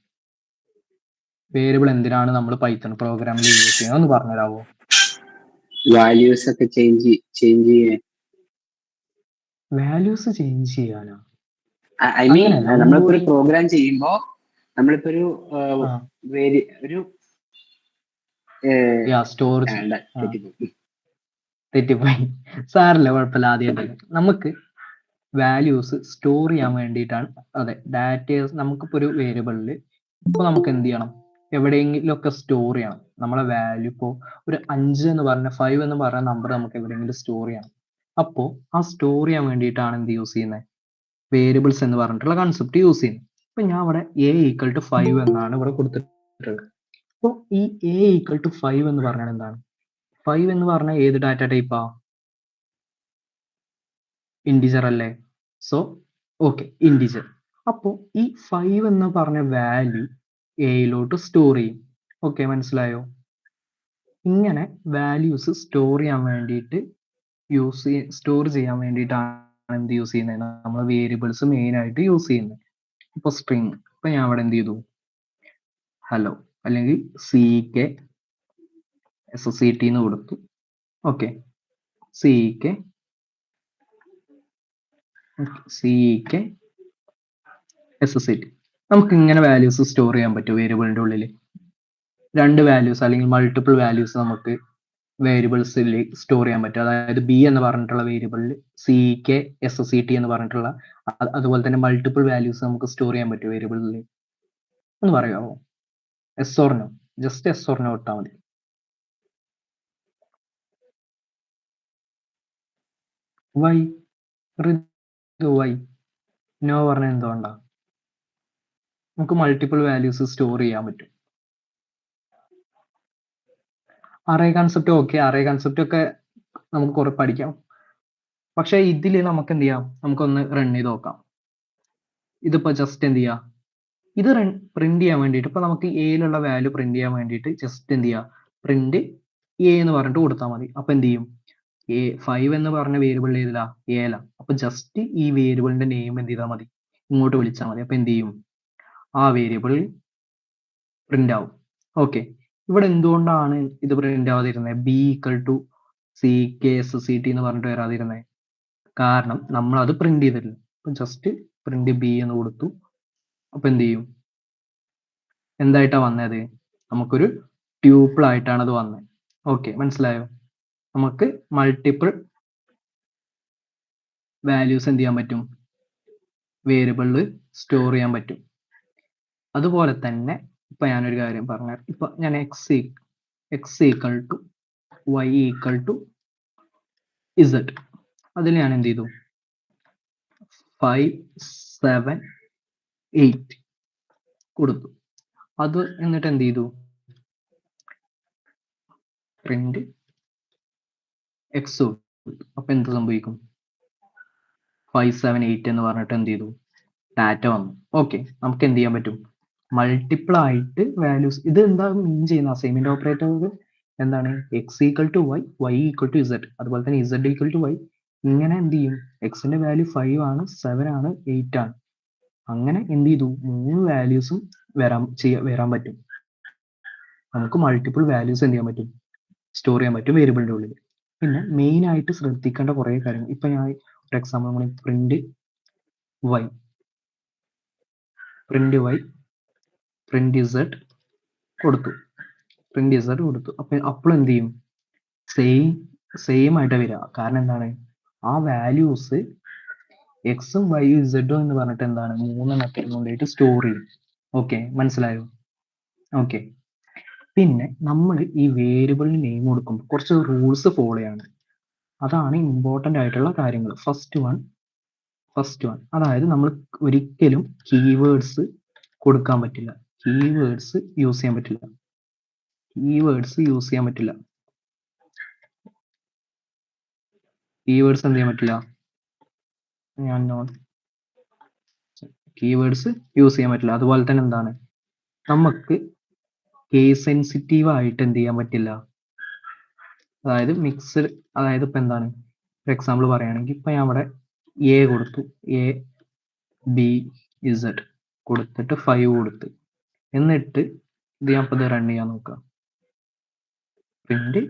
വേരിയബിൾ എന്തിനാണ് നമ്മൾ പൈത്തൺ പ്രോഗ്രാമിൽ യൂസ് ചെയ്യുന്നത് എന്ന് പറഞ്ഞുതരാമോ? വാല്യൂസ് ഒക്കെ ചേഞ്ച് ചെയ്യാൻ. വാല്യൂസ് ചേഞ്ച് ചെയ്യാനോ? ഐ മീൻ അങ്ങനെയല്ല, നമ്മളിപ്പോ ഒരു പ്രോഗ്രാം ചെയ്യുമ്പോ നമ്മളിപ്പോ ഒരു സ്റ്റോർ തെറ്റിപ്പോയി. തെറ്റിപ്പോയി, സാറില്ല, കുഴപ്പമില്ല. ആദ്യമായിട്ട് നമുക്ക് വാല്യൂസ് സ്റ്റോർ ചെയ്യാൻ വേണ്ടിയിട്ടാണ്. അതെ, ഡാറ്റ നമുക്കിപ്പോൾ ഒരു വേരിയബിളിൽ ഇപ്പോൾ നമുക്ക് എന്ത് ചെയ്യണം? എവിടെയെങ്കിലും ഒക്കെ സ്റ്റോർ ചെയ്യണം. നമ്മളെ വാല്യൂ ഇപ്പോൾ ഒരു 5 എന്ന് പറഞ്ഞ 5 എന്ന് പറഞ്ഞ നമ്പർ നമുക്ക് എവിടെയെങ്കിലും സ്റ്റോർ ചെയ്യണം. അപ്പോൾ ആ സ്റ്റോർ ചെയ്യാൻ വേണ്ടിയിട്ടാണ് എന്ത് യൂസ് ചെയ്യുന്നത്? വേരിയബിൾസ് എന്ന് പറഞ്ഞിട്ടുള്ള കൺസെപ്റ്റ് യൂസ് ചെയ്യുന്നത്. അപ്പൊ ഞാൻ ഇവിടെ a=5 എന്നാണ് ഇവിടെ കൊടുത്തിട്ടുള്ളത്. അപ്പോൾ ഈ a=5 എന്ന് പറഞ്ഞാൽ എന്താണ്? 5 എന്ന് പറഞ്ഞാൽ ഏത് ഡാറ്റ ടൈപ്പാ? ഇൻഡിജർ അല്ലേ? So okay, integer. അപ്പോൾ ഈ 5 എന്ന് പറഞ്ഞ വാല്യൂ എയിലോട്ട് സ്റ്റോർ ചെയ്യും. ഓക്കെ, മനസ്സിലായോ? ഇങ്ങനെ വാല്യൂസ് സ്റ്റോർ ചെയ്യാൻ വേണ്ടിയിട്ട് സ്റ്റോർ ചെയ്യാൻ വേണ്ടിയിട്ടാണ് എന്ത് യൂസ് ചെയ്യുന്നത്? നമ്മൾ വേരിയബിൾസ് മെയിൻ ആയിട്ട് യൂസ് ചെയ്യുന്നത്. ഇപ്പൊ സ്ട്രിങ്, ഇപ്പൊ ഞാൻ അവിടെ എന്ത് ചെയ്തു? ഹലോ അല്ലെങ്കിൽ CK SCT എന്ന് കൊടുത്തു. Okay, CK SCT. നമുക്ക് ഇങ്ങനെ വാല്യൂസ് സ്റ്റോർ ചെയ്യാൻ പറ്റും വേരിയബിളിന്റെ ഉള്ളിൽ. 2 വാല്യൂസ് അല്ലെങ്കിൽ മൾട്ടിപ്പിൾ വാല്യൂസ് നമുക്ക് വേരിയബിൾസിൽ സ്റ്റോർ ചെയ്യാൻ പറ്റും. അതായത് B എന്ന് പറഞ്ഞിട്ടുള്ള വേരിയബിളിൽ CK SCT എന്ന് പറഞ്ഞിട്ടുള്ള അതുപോലെ തന്നെ മൾട്ടിപ്പിൾ വാല്യൂസ് നമുക്ക് സ്റ്റോർ ചെയ്യാൻ പറ്റും വേരിയബിളിൽ. ഒന്ന് പറയാമോ? Yes or no? Just yes or no ഇട്ടാൽ മതി. വൈ വൈ നോ പറഞ്ഞാൽ എന്തുകൊണ്ടാ? നമുക്ക് മൾട്ടിപ്പിൾ വാല്യൂസ് സ്റ്റോർ ചെയ്യാൻ പറ്റും. Array concept, okay, array concept ഒക്കെ നമുക്ക് കുറെ പഠിക്കാം. പക്ഷെ ഇതിൽ നമുക്ക് എന്ത് ചെയ്യാം? നമുക്കൊന്ന് റൺ ചെയ്ത് നോക്കാം. ഇതിപ്പോ ജസ്റ്റ് എന്ത് ചെയ്യാം? ഇത് പ്രിന്റ് ചെയ്യാൻ വേണ്ടിയിട്ട് ഇപ്പൊ നമുക്ക് എയിലുള്ള വാല്യൂ പ്രിന്റ് ചെയ്യാൻ വേണ്ടിയിട്ട് ജസ്റ്റ് എന്ത് ചെയ്യാം? പ്രിന്റ് എ എന്ന് പറഞ്ഞിട്ട് കൊടുത്താൽ മതി. അപ്പൊ എന്ത് ചെയ്യും? 5 എന്ന് പറഞ്ഞ വേരിയബിൾ ഏതിലാ? എയിലാ. അപ്പൊ ജസ്റ്റ് ഈ വേരിയബിളിന്റെ നെയിം എന്ത് ചെയ്താൽ മതി? ഇങ്ങോട്ട് വിളിച്ചാൽ മതി. അപ്പൊ എന്ത് ചെയ്യും? ആ വേരിയബിൾ പ്രിന്റ് ആവും. ഓക്കെ, ഇവിടെ എന്തുകൊണ്ടാണ് ഇത് പ്രിന്റ് ആവാതിരുന്നത്? B=CK SCT എന്ന് പറഞ്ഞിട്ട് വരാതിരുന്നത്? കാരണം നമ്മൾ അത് പ്രിന്റ് ചെയ്തിട്ടില്ല. അപ്പൊ ജസ്റ്റ് പ്രിന്റ് B എന്ന് കൊടുത്തു. അപ്പൊ എന്ത് ചെയ്യും? എന്തായിട്ടാ വന്നത്? നമുക്കൊരു ട്യൂപ്പിൾ ആയിട്ടാണ് അത് വന്നത്. ഓക്കെ, മനസ്സിലായോ? നമുക്ക് മൾട്ടിപ്പിൾ വാല്യൂസ് എന്ത് ചെയ്യാൻ പറ്റും? വേരിയബിളിൽ സ്റ്റോർ ചെയ്യാൻ പറ്റും. അതുപോലെ തന്നെ ഇപ്പൊ ഞാനൊരു കാര്യം പറഞ്ഞാൽ, ഇപ്പൊ ഞാൻ x=y=z, അതിൽ ഞാൻ എന്ത് ചെയ്തു? 5 7 8 കൊടുത്തു. അത് എന്നിട്ട് എന്ത് ചെയ്തു? പ്രിന്റ് x കൊടുത്തു. അപ്പൊ എന്ത് സംഭവിക്കും? 5 7 8 എന്ന് പറഞ്ഞിട്ട് എന്ത് ചെയ്തു? ഡാറ്റ വന്നു. ഓക്കെ, നമുക്ക് എന്ത് ചെയ്യാൻ പറ്റും? മൾട്ടിപ്പിൾ ആയിട്ട് വാല്യൂസ്. ഇത് എന്താ മീൻ ചെയ്യുന്ന? അസൈൻമെന്റ് ഓപ്പറേറ്റർ എന്താണ്? x=y, y=z, അതുപോലെ തന്നെ z=y. ഇങ്ങനെ എന്ത് ചെയ്യും? എക്സിന്റെ വാല്യൂ 5 ആണ്, 7 ആണ്, 8 ആണ്. അങ്ങനെ എന്ത് ചെയ്തു? 3 വാല്യൂസും വരാൻ പറ്റും. നമുക്ക് മൾട്ടിപ്പിൾ വാല്യൂസ് എന്ത് ചെയ്യാൻ പറ്റും? സ്റ്റോർ ചെയ്യാൻ പറ്റും വേരിയബിളിന്റെ ഉള്ളിൽ. പിന്നെ മെയിൻ ആയിട്ട് ശ്രദ്ധിക്കേണ്ട കുറെ കാര്യങ്ങൾ. ഇപ്പൊ ഞാൻ ഒരു എക്സാമ്പിൾ കൂടി, പ്രിന്റ് y, പ്രിന്റ് z കൊടുത്തു. അപ്പൊ അപ്പോൾ എന്ത് ചെയ്യും? സെയിം ആയിട്ട് വരിക. കാരണം എന്താണ്? ആ വാല്യൂസ് എക്സും വൈയും ഇസഡും എന്ന് പറഞ്ഞിട്ട് എന്താണ് 3 കൊണ്ടായിട്ട് സ്റ്റോർ ചെയ്യും. ഓക്കെ, മനസ്സിലായോ? ഓക്കെ, പിന്നെ നമ്മൾ ഈ വേരിയബിളിന് നെയിം കൊടുക്കുമ്പോൾ കുറച്ച് റൂൾസ് ഫോളോ ചെയ്യാണ്. അതാണ് ഇമ്പോർട്ടൻ്റ് ആയിട്ടുള്ള കാര്യങ്ങൾ. ഫസ്റ്റ് വൺ അതായത് നമ്മൾ ഒരിക്കലും കീവേഡ്സ് കൊടുക്കാൻ പറ്റില്ല. കീവേഡ്സ് യൂസ് ചെയ്യാൻ പറ്റില്ല. കീവേഡ്സ് എന്ത് ചെയ്യാൻ പറ്റില്ല? കീവേഡ്സ് യൂസ് ചെയ്യാൻ പറ്റില്ല. അതുപോലെ തന്നെ എന്താണ്, നമുക്ക് കേസ് സെൻസിറ്റീവ് ആയിട്ട് എന്ത് ചെയ്യാൻ പറ്റില്ല. അതായത് മിക്സ്ഡ്, അതായത് ഇപ്പൊ എന്താണ്, ഫോർ എക്സാമ്പിൾ പറയുകയാണെങ്കിൽ ഇപ്പൊ ഞാൻ അവിടെ എ കൊടുത്തു, എ ബി ഇസഡ് കൊടുത്തിട്ട് 5 കൊടുത്ത്, എന്നിട്ട് ഇത് ഞാൻ ഇപ്പൊ റൺ ചെയ്യാൻ നോക്കാം. പ്രിന്റ്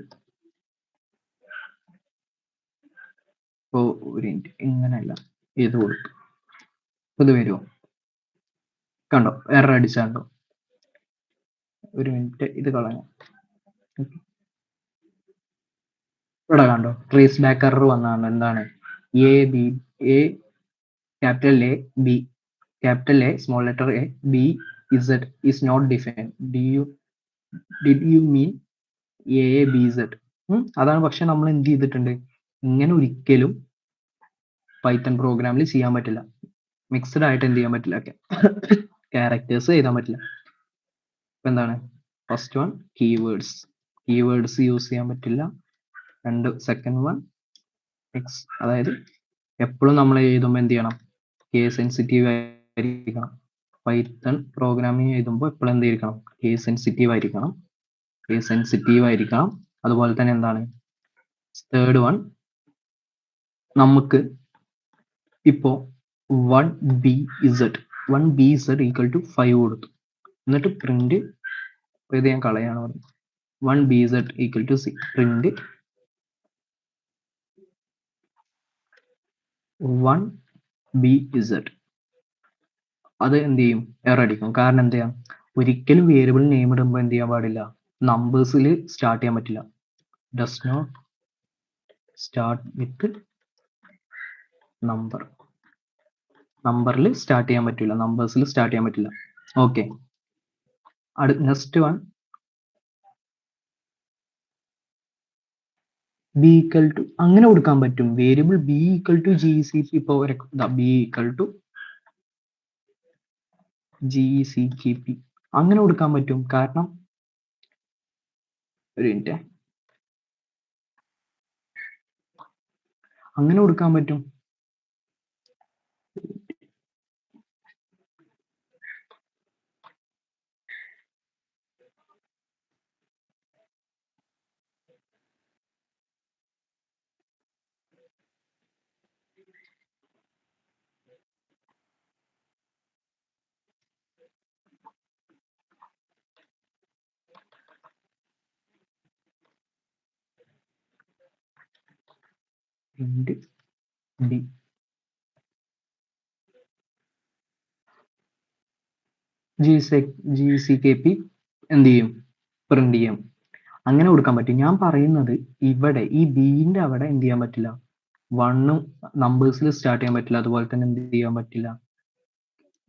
ഇപ്പോ ഒരു മിനിറ്റ്, ഇങ്ങനെയല്ല, ഇത് കൊടുത്തു, ഇത് വരുമോ? കണ്ടോ എറർ അടിച്ചാണ്ടോ? ഒരു മിനിറ്റ്, ഇത് കളയാം. ഇവിടെ കണ്ടോ ട്രേസ് ബാക്ക് എറർ വന്നാണ്. എന്താണ് A B, A capital A B, capital A small letter A B Z is not defined. Did you mean A B Z? അതാണ്. പക്ഷെ നമ്മൾ എന്ത് ചെയ്തിട്ടുണ്ട്, ഇങ്ങനെ ഒരിക്കലും പൈത്തൺ പ്രോഗ്രാമിൽ ചെയ്യാൻ പറ്റില്ല. മിക്സ്ഡ് ആയിട്ട് എന്ത് ചെയ്യാൻ പറ്റില്ല, ക്യാരക്ടേഴ്സ് എഴുതാൻ പറ്റില്ല. ഇപ്പൊ എന്താണ്, ഫസ്റ്റ് വൺ കീവേഡ്സ് യൂസ് ചെയ്യാൻ പറ്റില്ല. സെക്കൻഡ് വൺ എക്സ്, അതായത് എപ്പോഴും നമ്മൾ എഴുതുമ്പോൾ എന്ത് ചെയ്യണം, കേസ് സെൻസിറ്റീവ് ആയിരിക്കണം. പൈത്തൺ പ്രോഗ്രാമിംഗ് എഴുതുമ്പോൾ എപ്പോഴും എന്തായിരിക്കണം, കേസ് സെൻസിറ്റീവ് ആയിരിക്കണം. അതുപോലെ തന്നെ എന്താണ്, തേർഡ് വൺ, നമുക്ക് ഇപ്പോ 1b z ഈക്വൽ ടു 5 കൊടുത്തു, എന്നിട്ട് പ്രിന്റ്, ഇത് ഞാൻ കളയാണ് പറഞ്ഞത്, 1bz equal to print 1bz. അത് എന്ത് ചെയ്യും, എറർ അടിക്കും. കാരണം എന്ത് ചെയ്യാം, ഒരിക്കലും വേരിയബിൾ നെയിം ഇടുമ്പോൾ എന്ത് ചെയ്യാൻ പാടില്ല, നമ്പേഴ്സിൽ സ്റ്റാർട്ട് ചെയ്യാൻ പറ്റില്ല. ഡസ് നോട്ട് സ്റ്റാർട്ട് വിത്ത് നമ്പറിൽ സ്റ്റാർട്ട് ചെയ്യാൻ പറ്റില്ല, നമ്പേഴ്സിൽ സ്റ്റാർട്ട് ചെയ്യാൻ പറ്റില്ല. Okay, next one, B equal to അങ്ങനെ കൊടുക്കാൻ പറ്റും. Variable B equal to G C, ഇപ്പൊ ബി ഈക്വൽ ടു GCKP അങ്ങനെ കൊടുക്കാൻ പറ്റും. കാരണം ഒരു മിനിറ്റ്, അങ്ങനെ കൊടുക്കാൻ പറ്റും. B GCKP എന്ത് ചെയ്യും, പ്രിന്റ് ചെയ്യും. അങ്ങനെ കൊടുക്കാൻ പറ്റും. ഞാൻ പറയുന്നത് ഇവിടെ ഈ ബിന്റെ അവിടെ എന്ത് ചെയ്യാൻ പറ്റില്ല, 1 നമ്പേഴ്സിൽ സ്റ്റാർട്ട് ചെയ്യാൻ പറ്റില്ല. അതുപോലെ തന്നെ എന്ത് ചെയ്യാൻ പറ്റില്ല,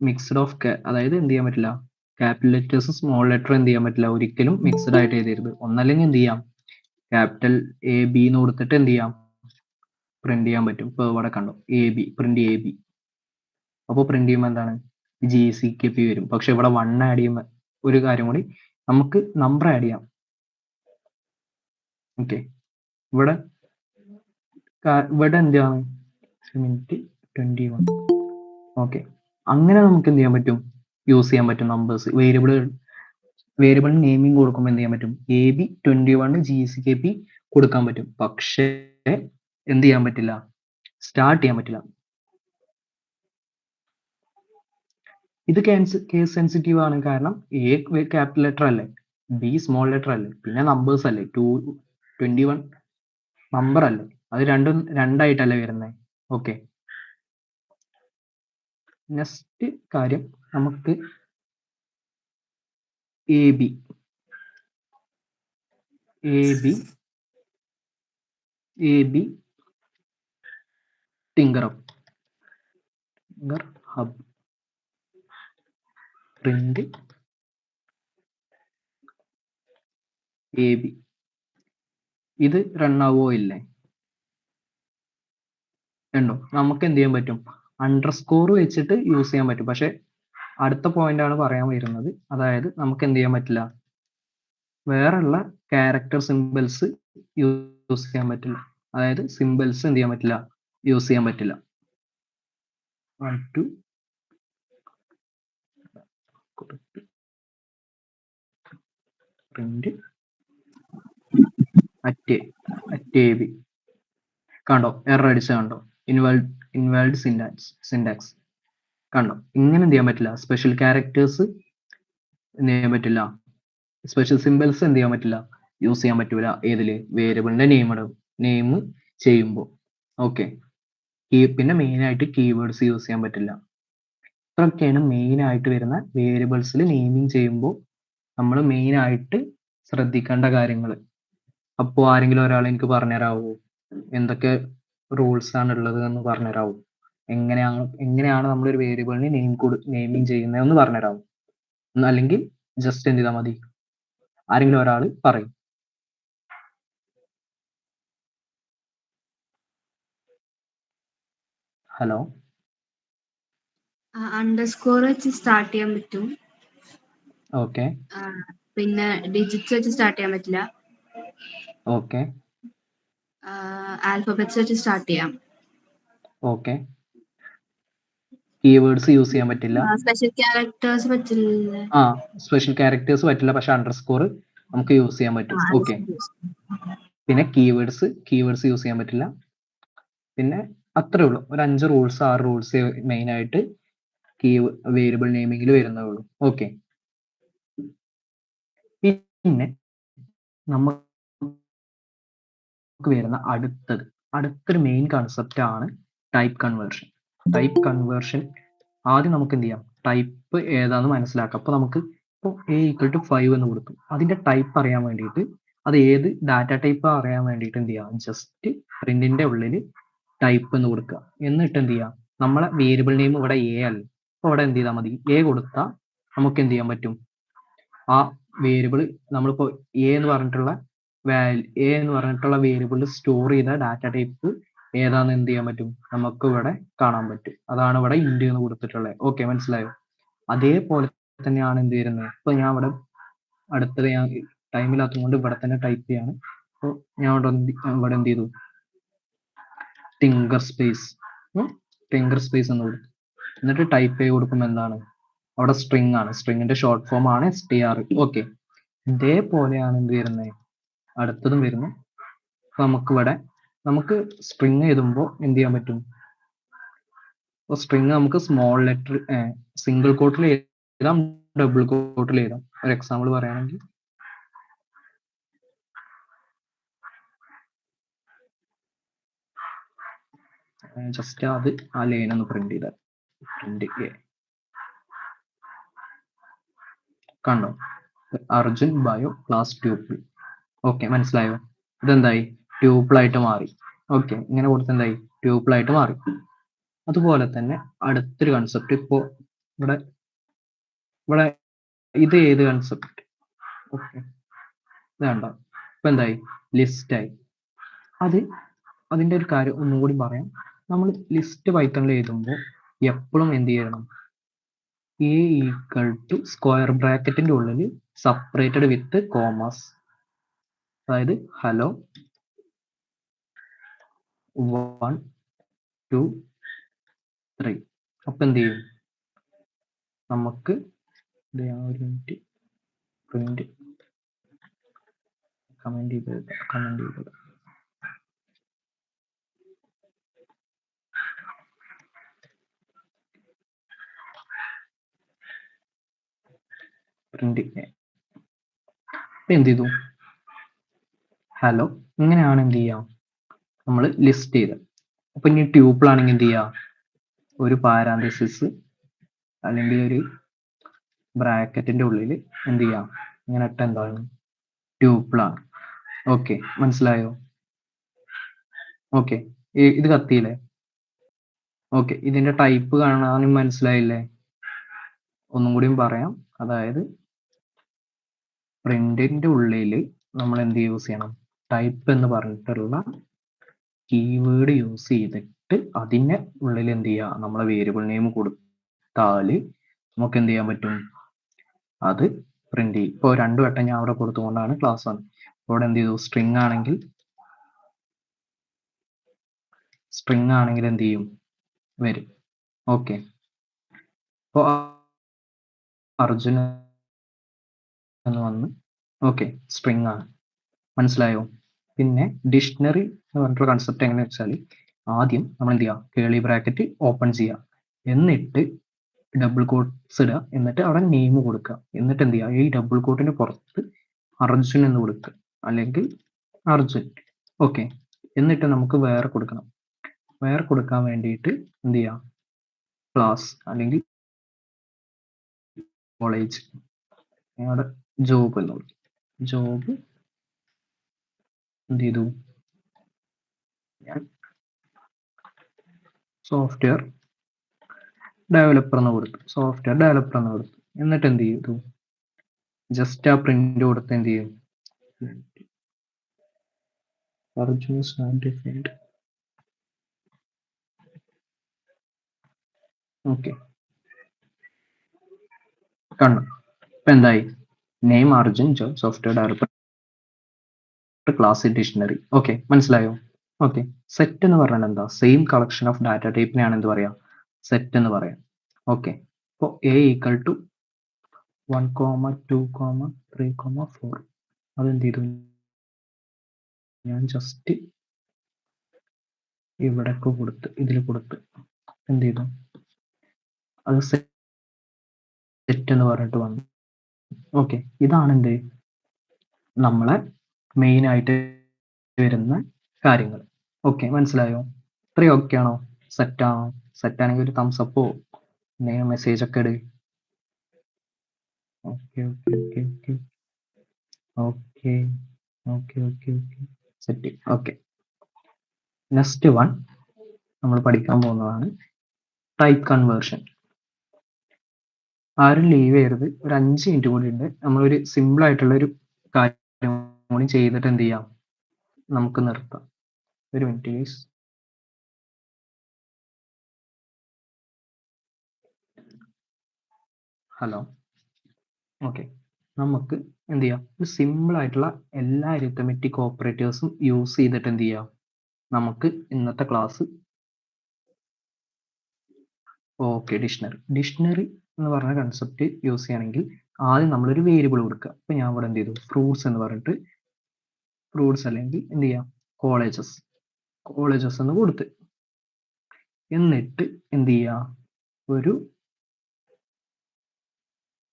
മിക്സ്ഡ് ഓഫ്, അതായത് എന്ത് ചെയ്യാൻ പറ്റില്ല, ക്യാപിറ്റൽ ലെറ്റേഴ്സ് സ്മോൾ ലെറ്റർ എന്ത് ചെയ്യാൻ പറ്റില്ല, ഒരിക്കലും മിക്സ്ഡ് ആയിട്ട് എഴുതരുത്. ഒന്നല്ലെങ്കിൽ എന്ത് ചെയ്യാം, ക്യാപിറ്റൽ എ ബി എന്ന് കൊടുത്തിട്ട് എന്ത് ചെയ്യാം, പ്രിന്റ് ചെയ്യാൻ പറ്റും. ഇപ്പൊ ഇവിടെ കണ്ടോ പ്രിന്റ് എ ബി, അപ്പോൾ പ്രിന്റ് ചെയ്യുമ്പോൾ എന്താണ്, GCKP വരും. പക്ഷെ ഇവിടെ 1 ആഡ് ചെയ്യുമ്പോൾ ഒരു കാര്യം കൂടി, നമുക്ക് നമ്പർ ആഡ് ചെയ്യാം. ഓക്കെ, ഇവിടെ എന്താണ്, 21. ഓക്കെ, അങ്ങനെ നമുക്ക് എന്ത് ചെയ്യാൻ പറ്റും, യൂസ് ചെയ്യാൻ പറ്റും നമ്പേഴ്സ്. വേരിയബിൾ നെയിമിംഗ് കൊടുക്കുമ്പോൾ എന്ത് ചെയ്യാൻ പറ്റും, AB21 GCKP കൊടുക്കാൻ പറ്റും. പക്ഷേ എന്ത് ചെയ്യാൻ പറ്റില്ല, സ്റ്റാർട്ട് ചെയ്യാൻ പറ്റില്ല. ഇത് കേസ് സെൻസിറ്റീവ് ആണ്. കാരണം എ ക്യാപിറ്റൽ ലെറ്റർ അല്ലേ, ബി സ്മോൾ ലെറ്റർ അല്ലേ, പിന്നെ നമ്പേഴ്സ് അല്ലേ, 21 നമ്പർ അല്ലേ, അത് രണ്ടായിട്ടല്ലേ വരുന്നത്. ഓക്കെ, നെക്സ്റ്റ് കാര്യം, നമുക്ക് A B hub print ab ഇത് റൺ ആവോ ഇല്ലേ? ഉണ്ടോ? നമുക്ക് എന്ത് ചെയ്യാൻ പറ്റും? അണ്ടർസ്കോർ വെച്ചിട്ട് യൂസ് ചെയ്യാൻ പറ്റും. പക്ഷെ അടുത്ത പോയിന്റ് ആണ് പറയാൻ വരുന്നത്. അതായത് നമുക്ക് എന്ത് ചെയ്യാൻ പറ്റില്ല, വേറെയുള്ള ക്യാരക്ടർ സിമ്പിൾസ് യൂസ് ചെയ്യാൻ പറ്റില്ല. അതായത് സിമ്പിൾസ് എന്ത് ചെയ്യാൻ പറ്റില്ല, യൂസ് ചെയ്യാൻ പറ്റില്ല. 1 2 പ്രിന്റ് അറ്റ് ab കണ്ടോ? എറർ അടിച്ച കണ്ടോ? ഇൻവാലിഡ് സിൻടാക്സ് കണ്ടോ? ഇങ്ങനെ എന്ത് ചെയ്യാൻ പറ്റില്ല, സ്പെഷ്യൽ ക്യാരക്ടേഴ്സ് എന്ത് ചെയ്യാൻ പറ്റില്ല, സ്പെഷ്യൽ സിമ്പിൾസ് എന്ത് ചെയ്യാൻ പറ്റില്ല, യൂസ് ചെയ്യാൻ പറ്റൂല. ഏതില്? വേരിയബിളിന്റെ നെയിം ചെയ്യുമ്പോൾ. ഓക്കെ. പിന്നെ മെയിൻ ആയിട്ട് കീവേഡ്സ് യൂസ് ചെയ്യാൻ പറ്റില്ല. ഇതൊക്കെയാണ് മെയിൻ ആയിട്ട് വരുന്ന വേരിയബിൾസിൽ നെയിമിങ് ചെയ്യുമ്പോൾ നമ്മൾ മെയിൻ ആയിട്ട് ശ്രദ്ധിക്കേണ്ട കാര്യങ്ങൾ. അപ്പോൾ ആരെങ്കിലും ഒരാൾ എനിക്ക് പറഞ്ഞുതരാവോ എന്തൊക്കെ റൂൾസ് ആണ് ഉള്ളത് എന്ന് പറഞ്ഞുതരാവോ? എങ്ങനെയാണ് നമ്മളൊരു വേരിയബിളിന് നെയിമിങ് ചെയ്യുന്നതെന്ന് പറഞ്ഞുതരാവോ? അല്ലെങ്കിൽ ജസ്റ്റ് എന്ത് ചെയ്താൽ മതി, ആരെങ്കിലും ഒരാൾ പറയും. ഹലോ. അണ്ടർസ്കോർ വെച്ച് സ്റ്റാർട്ട് ചെയ്യാൻ പറ്റും. ഓക്കെ. പിന്നെ ഡിജിറ്റ്സ് വെച്ച് സ്റ്റാർട്ട് ചെയ്യാൻ പറ്റില്ല. ഓക്കെ. ആൽഫബറ്റ്സ് വെച്ച് സ്റ്റാർട്ട് ചെയ്യാം. ഓക്കെ. കീവേഡ്സ് യൂസ് ചെയ്യാൻ പറ്റില്ല. സ്പെഷ്യൽ ക്യാരക്ടേഴ്സ് പറ്റില്ല. സ്പെഷ്യൽ ക്യാരക്ടേഴ്സ് പറ്റില്ല, പക്ഷെ അണ്ടർസ്കോർ നമുക്ക് യൂസ് ചെയ്യാൻ പറ്റും. ഓക്കെ. പിന്നെ കീവേഡ്സ് യൂസ് ചെയ്യാൻ പറ്റില്ല. പിന്നെ അത്രേ ഉള്ളൂ. ഒരു 5 റൂൾസ് 6 റൂൾസ് മെയിൻ ആയിട്ട് വേരിയബിൾ നെയിമിങ്ങിൽ വരുന്നേ ഉള്ളൂ. ഓക്കെ. പിന്നെ നമുക്ക് വരുന്ന അടുത്തൊരു മെയിൻ കൺസെപ്റ്റ് ആണ് ടൈപ്പ് കൺവേർഷൻ. ടൈപ്പ് കൺവേർഷൻ ആദ്യം നമുക്ക് എന്ത് ചെയ്യാം, ടൈപ്പ് ഏതാന്ന് മനസ്സിലാക്കാം. അപ്പൊ നമുക്ക് ഇപ്പോൾ a=5 എന്ന് കൊടുത്തു. അതിന്റെ ടൈപ്പ് അറിയാൻ വേണ്ടിയിട്ട്, അത് ഏത് ഡാറ്റ ടൈപ്പ് അറിയാൻ വേണ്ടിയിട്ട് എന്ത് ചെയ്യാം, ജസ്റ്റ് പ്രിന്റിന്റെ ഉള്ളിൽ ടൈപ്പ് എന്ന് കൊടുക്കുക. എന്നിട്ട് എന്ത് ചെയ്യാം, നമ്മളെ വേരിയബിൾ നെയിം ഇവിടെ a അല്ല, അപ്പൊ ഇവിടെ എന്ത് ചെയ്താൽ മതി, a കൊടുത്താൽ നമുക്ക് എന്ത് ചെയ്യാൻ പറ്റും, ആ വേരിയബിൾ നമ്മളിപ്പോ a എന്ന് പറഞ്ഞിട്ടുള്ള വേരിയബിളിൽ സ്റ്റോർ ചെയ്ത ഡാറ്റ ടൈപ്പ് ഏതാന്ന് എന്ത് ചെയ്യാൻ പറ്റും, നമുക്ക് ഇവിടെ കാണാൻ പറ്റും. അതാണ് ഇവിടെ ഇന്റ് എന്ന് കൊടുത്തിട്ടുള്ളത്. ഓക്കെ, മനസ്സിലായോ? അതേപോലെ തന്നെയാണ് എന്ത് ചെയ്യുന്നത്. ഇപ്പൊ ഞാൻ അടുത്തത് ഞാൻ ടൈമില്ലാത്തത് കൊണ്ട് ഇവിടെ തന്നെ ടൈപ്പ് ചെയ്യാണ്. അപ്പോൾ ഞാൻ ഇവിടെ എന്ത് ചെയ്തു, ടിങ്കർ സ്പേസ് എന്ന് കൊടുത്തു. എന്നിട്ട് ടൈപ്പ് ചെയ്ത് കൊടുക്കുമ്പോൾ എന്താണ്, അവിടെ സ്ട്രിങ് ആണ്. സ്ട്രിങ്ങിന്റെ ഷോർട്ട് ഫോം ആണ് str. ഓക്കെ. ഇതേപോലെയാണ് എന്ത് വരുന്നത്, അടുത്തതും വരുന്നു. നമുക്ക് സ്ട്രിങ് എഴുതുമ്പോൾ എന്ത് ചെയ്യാൻ പറ്റും, സ്ട്രിങ് നമുക്ക് സ്മോൾ ലെറ്റർ സിംഗിൾ കോട്ടിൽ എഴുതാം, ഡബിൾ കോട്ടിൽ എഴുതാം. ഒരു എക്സാമ്പിൾ പറയുകയാണെങ്കിൽ ജസ്റ്റ് ആ ലൈൻ ഒന്ന് പ്രിന്റ് ചെയ്താൽ കണ്ടോ, Arjun bio class tuple. Okay, മനസ്സിലായോ? ഇതെന്തായി, ട്യൂപ്പിൾ ആയിട്ട് മാറി. ഓക്കെ, ഇങ്ങനെ കൊടുത്ത് എന്തായി, ട്യൂപ്പിൾ ആയിട്ട് മാറി. അതുപോലെ തന്നെ അടുത്തൊരു കൺസെപ്റ്റ് ഇപ്പോ ഇവിടെ ഇത് ഏത് കൺസെപ്റ്റ്, ഓക്കെ, വേണ്ട, ഇപ്പൊ എന്തായി, ലിസ്റ്റ് ആയി. അതിന്റെ ഒരു കാര്യം ഒന്നും കൂടി പറയാം. നമ്മൾ ലിസ്റ്റ് പൈത്തണിൽ എഴുതുമ്പോൾ എപ്പോഴും എന്ത് ചെയ്യണം, a സ്ക്വയർ ബ്രാക്കറ്റിന്റെ ഉള്ളിൽ സെപ്പറേറ്റഡ് വിത്ത് കോമാസ്. അതായത് ഹലോ 1 2 3. അപ്പൊ എന്ത് ചെയ്യും, നമുക്ക് പ്രിന്റ് കമന്റ് ചെയ്ത് പ്രിന്റ് എന്ത് ചെയ്തു, ഹലോ. ഇങ്ങനെയാണ് എന്ത് ചെയ്യാം, നമ്മൾ ലിസ്റ്റ് ചെയ്ത്. അപ്പൊ ഇനി ട്യൂപ്പിൾ ആണെങ്കിൽ എന്ത് ചെയ്യാം, ഒരു പാരാന്തസിസ് അല്ലെങ്കിൽ ഒരു ബ്രാക്കറ്റിന്റെ ഉള്ളിൽ എന്ത് ചെയ്യാം, ഇങ്ങനെ ഇട്ട എന്താണ്, ട്യൂപ്പിൾ ആണ്. ഓക്കെ, മനസ്സിലായോ? ഓക്കെ, ഇത് കത്തിയില്ലേ? ഓക്കെ, ഇതിന്റെ ടൈപ്പ് കാണാനും മനസ്സിലായില്ലേ? ഒന്നും കൂടിയും പറയാം. അതായത് പ്രിന്റിന്റെ ഉള്ളിൽ നമ്മൾ എന്ത് യൂസ് ചെയ്യണം? ടൈപ്പ് എന്ന് പറഞ്ഞിട്ടുള്ള കീവേഡ് യൂസ് ചെയ്തിട്ട് അതിന്റെ ഉള്ളിൽ എന്ത് ചെയ്യുക? നമ്മളെ വേരിയബിൾ നെയിം കൊടുത്താൽ നമുക്ക് എന്ത് ചെയ്യാൻ പറ്റും? അത് പ്രിന്റ് ചെയ്യും. ഇപ്പോൾ 2 വട്ടം ഞാൻ അവിടെ കൊടുത്തുകൊണ്ടാണ് ക്ലാസ് വന്നത്. ഇവിടെ എന്ത് ചെയ്തു? സ്ട്രിങ് ആണെങ്കിൽ എന്ത് ചെയ്യും? വരും. ഓക്കെ, അപ്പോൾ അർജുൻ എന്ന് വന്ന് ഓക്കെ സ്ട്രിങ് ആണ്. മനസ്സിലായോ? പിന്നെ ഡിക്ഷണറി എന്ന് പറഞ്ഞിട്ടുള്ള കൺസെപ്റ്റ് എങ്ങനെയാ വെച്ചാൽ ആദ്യം നമ്മൾ എന്ത് ചെയ്യുക? കേളി ബ്രാക്കറ്റ് ഓപ്പൺ ചെയ്യുക, എന്നിട്ട് ഡബിൾ കോട്ട്സ് ഇടുക, എന്നിട്ട് അവിടെ നെയിം കൊടുക്കുക, എന്നിട്ട് എന്ത് ചെയ്യുക? ഈ ഡബിൾ കോട്ടിന് പുറത്ത് അർജുൻ എന്ന് കൊടുക്കുക, അല്ലെങ്കിൽ അർജുൻ. ഓക്കെ, എന്നിട്ട് നമുക്ക് വേറെ കൊടുക്കണം. വേറെ കൊടുക്കാൻ വേണ്ടിയിട്ട് എന്ത് ചെയ്യാം? ക്ലാസ് അല്ലെങ്കിൽ കോളേജ്, അവിടെ ജോബ് എന്ന് കൊടുക്കും. ജോബ് എന്ത് ചെയ്തു? ഞാൻ സോഫ്റ്റ്വെയർ ഡെവലപ്പർ എന്ന് കൊടുത്തു. എന്നിട്ട് എന്ത് ചെയ്തു? ജസ്റ്റ് ആ പ്രിന്റ് കൊടുത്ത് എന്ത് ചെയ്യും? അർജുൻ ഡിഫൈൻഡ്. ഓക്കെ, കണ്ടു. ഇപ്പൊ എന്തായി? Name Arjun, job software developer, class dictionary. Okay, മനസ്സിലായോ? ഓക്കെ, സെറ്റ് എന്ന് പറഞ്ഞാൽ എന്താ? സെയിം കളക്ഷൻ ഓഫ് ഡാറ്റ ടൈപ്പിനെയാണ് എന്ത് പറയാ? സെറ്റ് എന്ന് പറയാം. ഓക്കെ, ഇപ്പോൾ എ ഈക്വൽ ടു 1, 2, 3, 4 അതെന്ത് ചെയ്തു? ഞാൻ ജസ്റ്റ് ഇവിടൊക്കെ കൊടുത്ത് ഇതിൽ കൊടുത്ത് എന്ത് ചെയ്തു? അത് സെറ്റ് എന്ന് പറഞ്ഞിട്ട് വന്നു. ഓക്കെ, ഇതാണ് എന്ത്? നമ്മളെ മെയിൻ ആയിട്ട് വരുന്ന കാര്യങ്ങൾ. ഓക്കെ, മനസ്സിലായോ? ഇത്രയും ഓക്കെ ആണോ? സെറ്റാണോ? സെറ്റാണെങ്കിൽ ഒരു തംസ് അപ്പോ എന്തെങ്കിലും മെസ്സേജ് ഒക്കെ ഇട്. Okay okay okay okay okay okay okay set. Okay, next one നമ്മൾ പഠിക്കാൻ പോകുന്നതാണ് ടൈപ്പ് കൺവേർഷൻ. ആരും ലീവ് ചെയ്യരുത്. ഒരു 5 മിനിറ്റ് കൂടി ഉണ്ട്. നമ്മളൊരു സിമ്പിൾ ആയിട്ടുള്ള ഒരു കാര്യം കൂടി ചെയ്തിട്ട് എന്ത് ചെയ്യാം? നമുക്ക് നിർത്താം. ഒരു മിനിറ്റ് പ്ലീസ്. ഹലോ. ഓക്കെ, നമുക്ക് എന്ത് ചെയ്യാം? ഒരു സിമ്പിൾ ആയിട്ടുള്ള എല്ലാ അരിത്തമെറ്റിക് ഓപ്പറേറ്റേഴ്സും യൂസ് ചെയ്തിട്ട് എന്ത് ചെയ്യാം? നമുക്ക് ഇന്നത്തെ ക്ലാസ് ഓക്കെ ഡിക്ഷണറി എന്ന് പറഞ്ഞ കൺസെപ്റ്റ് യൂസ് ചെയ്യണമെങ്കിൽ ആദ്യം നമ്മളൊരു വേരിയബിൾ കൊടുക്കുക. ഇപ്പൊ ഞാൻ ഇവിടെ എന്ത് ചെയ്തു? ഫ്രൂട്ട്സ് എന്ന് പറഞ്ഞിട്ട് ഫ്രൂട്ട്സ് അല്ലെങ്കിൽ എന്ത് ചെയ്യാം? കോളേജസ് എന്ന് കൊടുത്ത്, എന്നിട്ട് എന്ത് ചെയ്യുക? ഒരു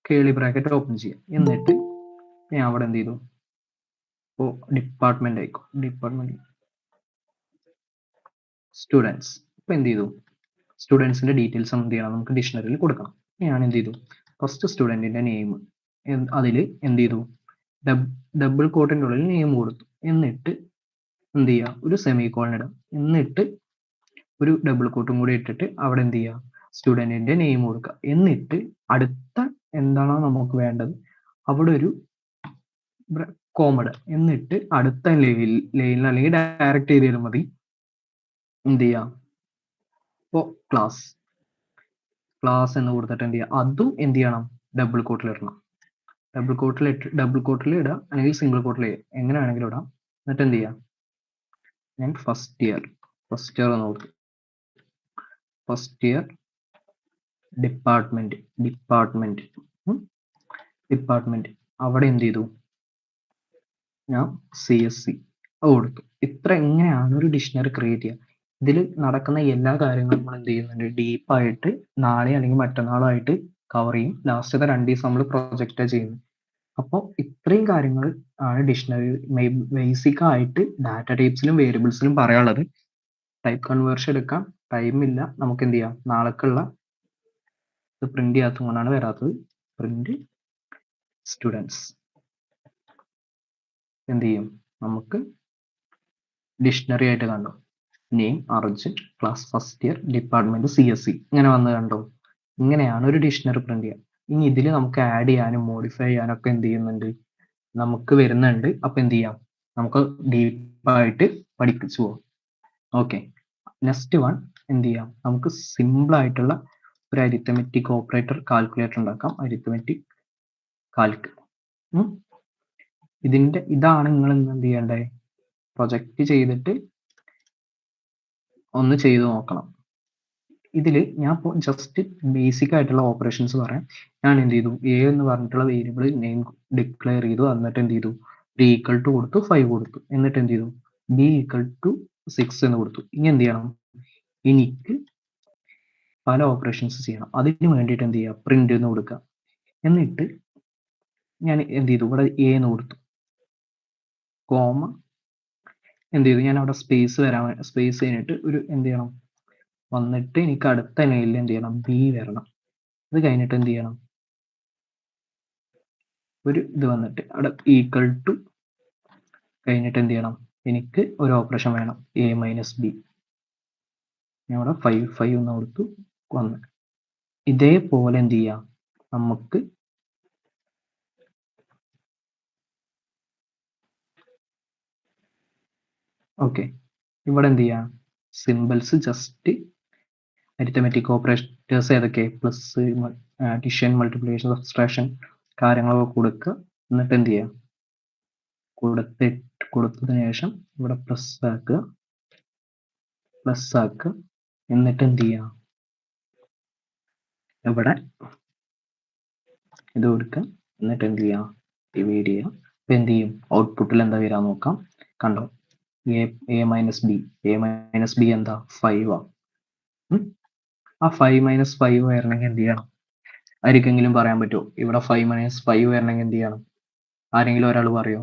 കേളി ബ്രാക്കറ്റ് ഓപ്പൺ ചെയ്യുക, എന്നിട്ട് ഞാൻ അവിടെ എന്ത് ചെയ്തു? ഇപ്പോൾ ഡിപ്പാർട്ട്മെന്റ് ആയിക്കോ, ഡിപ്പാർട്ട്മെന്റ് സ്റ്റുഡൻസ്. ഇപ്പൊ എന്ത് ചെയ്തു? സ്റ്റുഡൻസിന്റെ ഡീറ്റെയിൽസ് എന്ത് ചെയ്യണം? നമുക്ക് ഡിക്ഷണറിയിൽ കൊടുക്കണം. ഞാൻ എന്ത് ചെയ്തു? ഫസ്റ്റ് സ്റ്റുഡന്റിന്റെ നെയിം, അതിൽ എന്ത് ചെയ്തു? ഡബിൾ കോട്ടിന്റെ ഉള്ളിൽ നെയിം കൊടുത്തു, എന്നിട്ട് എന്ത് ചെയ്യുക? ഒരു സെമി കോളൻ ഇടാം, എന്നിട്ട് ഒരു ഡബിൾ കോട്ടും കൂടി ഇട്ടിട്ട് അവിടെ എന്ത് ചെയ്യുക? സ്റ്റുഡന്റിന്റെ നെയിം കൊടുക്കുക, എന്നിട്ട് അടുത്ത എന്താണോ നമുക്ക് വേണ്ടത് അവിടെ ഒരു കോമഡ്, എന്നിട്ട് അടുത്ത ലൈനിൽ അല്ലെങ്കിൽ ഡയറക്റ്റ് ചെയ്താലും മതി. എന്ത് ചെയ്യാം? ഇപ്പോ ക്ലാസ് എന്ന് കൊടുത്തിട്ട് എന്ത് ചെയ്യുക? അതും എന്ത് ചെയ്യണം? ഡബിൾ കോട്ടിൽ ഇടണം. ഡബിൾ കോട്ടിൽ ഇടുക, അല്ലെങ്കിൽ സിംഗിൾ കോട്ടിൽ എങ്ങനെയാണെങ്കിലും ഇടാം. എന്നിട്ട് എന്ത് ചെയ്യാം? ഞാൻ ഫസ്റ്റ് ഇയർ എന്ന് കൊടുത്തു. ഫസ്റ്റ് ഇയർ ഡിപ്പാർട്ട്മെന്റ് അവിടെ എന്ത് ചെയ്തു? ഞാൻ CSC കൊടുത്തു. ഇത്ര എങ്ങനെയാണ് ഒരു ഡിക്ഷണറി ക്രിയേറ്റ് ചെയ്യുക? ഇതിൽ നടക്കുന്ന എല്ലാ കാര്യങ്ങളും നമ്മൾ എന്ത് ചെയ്യുന്നുണ്ട്? ഡീപ്പായിട്ട് നാളെ അല്ലെങ്കിൽ മറ്റന്നാളോ ആയിട്ട് കവർ ചെയ്യും. ലാസ്റ്റത്തെ 2 ദിവസം നമ്മൾ പ്രൊജക്റ്റ് ചെയ്യുന്നു. അപ്പോൾ ഇത്രയും കാര്യങ്ങൾ ആണ് ഡിക്ഷണറി ബേസിക് ആയിട്ട് ഡാറ്റ ടൈപ്സിലും വേരിയബിൾസിലും പറയാനുള്ളത്. ടൈപ്പ് കൺവേർഷൻ എടുക്കാം, ടൈമില്ല, നമുക്ക് എന്ത് ചെയ്യാം? നാളേക്കുള്ള ഇത് പ്രിന്റ് ചെയ്യാത്തതുകൊണ്ടാണ് വരാത്തത്. പ്രിന്റ് സ്റ്റുഡൻസ് എന്ത് ചെയ്യും? നമുക്ക് ഡിക്ഷണറി ആയിട്ട് കണ്ടു. Name Arjun, class first year, department CSE. ഇങ്ങനെ വന്ന് കണ്ടോ? ഇങ്ങനെയാണ് ഒരു ഡിക്ഷണറി പ്രിന്റ് ചെയ്യുക. ഇനി ഇതിൽ നമുക്ക് ആഡ് ചെയ്യാനും മോഡിഫൈ ചെയ്യാനും ഒക്കെ എന്ത് ചെയ്യുന്നുണ്ട്, നമുക്ക് വരുന്നുണ്ട്. അപ്പൊ എന്ത് ചെയ്യാം, നമുക്ക് ഡീപ്പായിട്ട് പഠിപ്പിച്ചു പോവാം. ഓക്കെ, നെക്സ്റ്റ് വൺ എന്ത് ചെയ്യാം, നമുക്ക് സിമ്പിൾ ആയിട്ടുള്ള ഒരു അരിത്തമെറ്റിക് ഓപ്പറേറ്റർ കാൽക്കുലേറ്റർ ഉണ്ടാക്കാം. Arithmetic Calc. ഇതാണ് നിങ്ങൾ എന്ത് ചെയ്യേണ്ടത്, പ്രൊജക്റ്റ് ചെയ്തിട്ട് ഒന്ന് ചെയ്തു നോക്കണം. ഇതിൽ ഞാൻ ഇപ്പോൾ ജസ്റ്റ് ബേസിക് ആയിട്ടുള്ള ഓപ്പറേഷൻസ് പറയാം. ഞാൻ എന്ത് ചെയ്തു, എ എന്ന് പറഞ്ഞിട്ടുള്ള വേരിയബിൾ നെയിം ഡിക്ലെയർ ചെയ്തു. എന്നിട്ട് എന്ത് ചെയ്തു, ബി ഈക്വൽ ടു കൊടുത്തു, 5 കൊടുത്തു. എന്നിട്ട് എന്ത് ചെയ്തു, ബി ഈക്വൽ ടു 6 എന്ന് കൊടുത്തു. ഇനി എന്ത് ചെയ്യണം, എനിക്ക് പല ഓപ്പറേഷൻസ് ചെയ്യണം. അതിന് വേണ്ടിയിട്ട് എന്ത് ചെയ്യുക, പ്രിന്റ് എന്ന് കൊടുക്കുക. എന്നിട്ട് ഞാൻ എന്ത് ചെയ്തു, ഇവിടെ എ എന്ന് കൊടുത്തു, കോമ എന്ത് ചെയ്തു, ഞാൻ അവിടെ സ്പേസ് കഴിഞ്ഞിട്ട് ഒരു എന്ത് ചെയ്യണം, വന്നിട്ട് എനിക്ക് അടുത്ത ലൈനിൽ എന്ത് ചെയ്യണം, ബി വരണം. അത് കഴിഞ്ഞിട്ട് എന്ത് ചെയ്യണം, ഒരു ഇത് വന്നിട്ട് അവിടെ ഈക്വൽ ടു കഴിഞ്ഞിട്ട് എന്ത് ചെയ്യണം, എനിക്ക് ഒരു ഓപ്പറേഷൻ വേണം, A - B. ഞാൻ അവിടെ 5 എന്ന് കൊടുത്തു, വന്ന് ഇതേപോലെ എന്ത് ചെയ്യാം, നമുക്ക് ഓക്കെ ഇവിടെ എന്ത് ചെയ്യാം, സിമ്പിൾസ് ജസ്റ്റ് അരിത്തമെറ്റിക് ഓപ്പറേറ്റേഴ്സ് ഏതൊക്കെ, പ്ലസ്, അഡിഷൻ, മൾട്ടിപ്ലിക്കേഷൻ, സബ്സ്ട്രാക്ഷൻ കാര്യങ്ങളൊക്കെ കൊടുക്കുക. എന്നിട്ട് എന്ത് ചെയ്യാം, കൊടുത്തതിന് ശേഷം ഇവിടെ പ്ലസ് ആക്കുക. എന്നിട്ട് എന്ത് ചെയ്യാം, ഇവിടെ ഇത് കൊടുക്കുക. എന്നിട്ട് എന്ത് ചെയ്യാം, ഡിവൈഡ് ചെയ്യാം. ഇപ്പൊ എന്ത് ചെയ്യും, ഔട്ട്പുട്ടിൽ എന്താ വരാൻ നോക്കാം. കണ്ടോ, A - B എന്താ, 5 ആ. ആ 5 - 5 വരണമെങ്കിൽ എന്ത് ചെയ്യണം, ആർക്കെങ്കിലും പറയാൻ പറ്റുമോ? ഇവിടെ 5 - 5 വരണമെങ്കിൽ എന്ത് ചെയ്യണം, ആരെങ്കിലും ഒരാൾ പറയോ?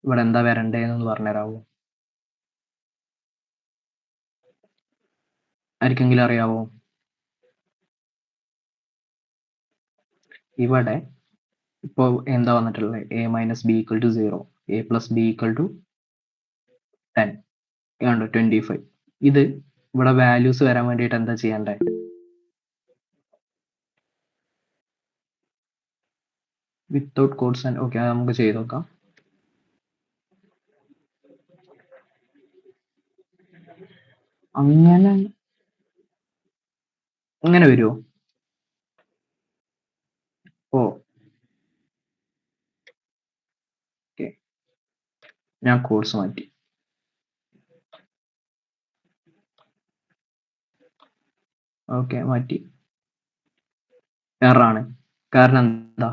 ഇവിടെ എന്താ വരണ്ടേന്ന് പറഞ്ഞുതരാവോ? ആർക്കെങ്കിലും അറിയാവോ? ഇവിടെ ഇപ്പോ എന്താ വന്നിട്ടുള്ളത്, A - B = 0, A + B = 10, 25. ഇത് ഇവിടെ വാല്യൂസ് വരാൻ വേണ്ടിയിട്ട് എന്താ ചെയ്യണ്ടേ, വിത്തൗട്ട് കോഡ്സ് ആൻഡ് ഓക്കെ, നമുക്ക് ചെയ്ത് നോക്കാം. അങ്ങനെ വരുമോ? ഓക്കെ, ഞാൻ കോഡ്സ് മാറ്റി. ഓക്കെ, മാറ്റി. എററാണ്. കാരണം എന്താ,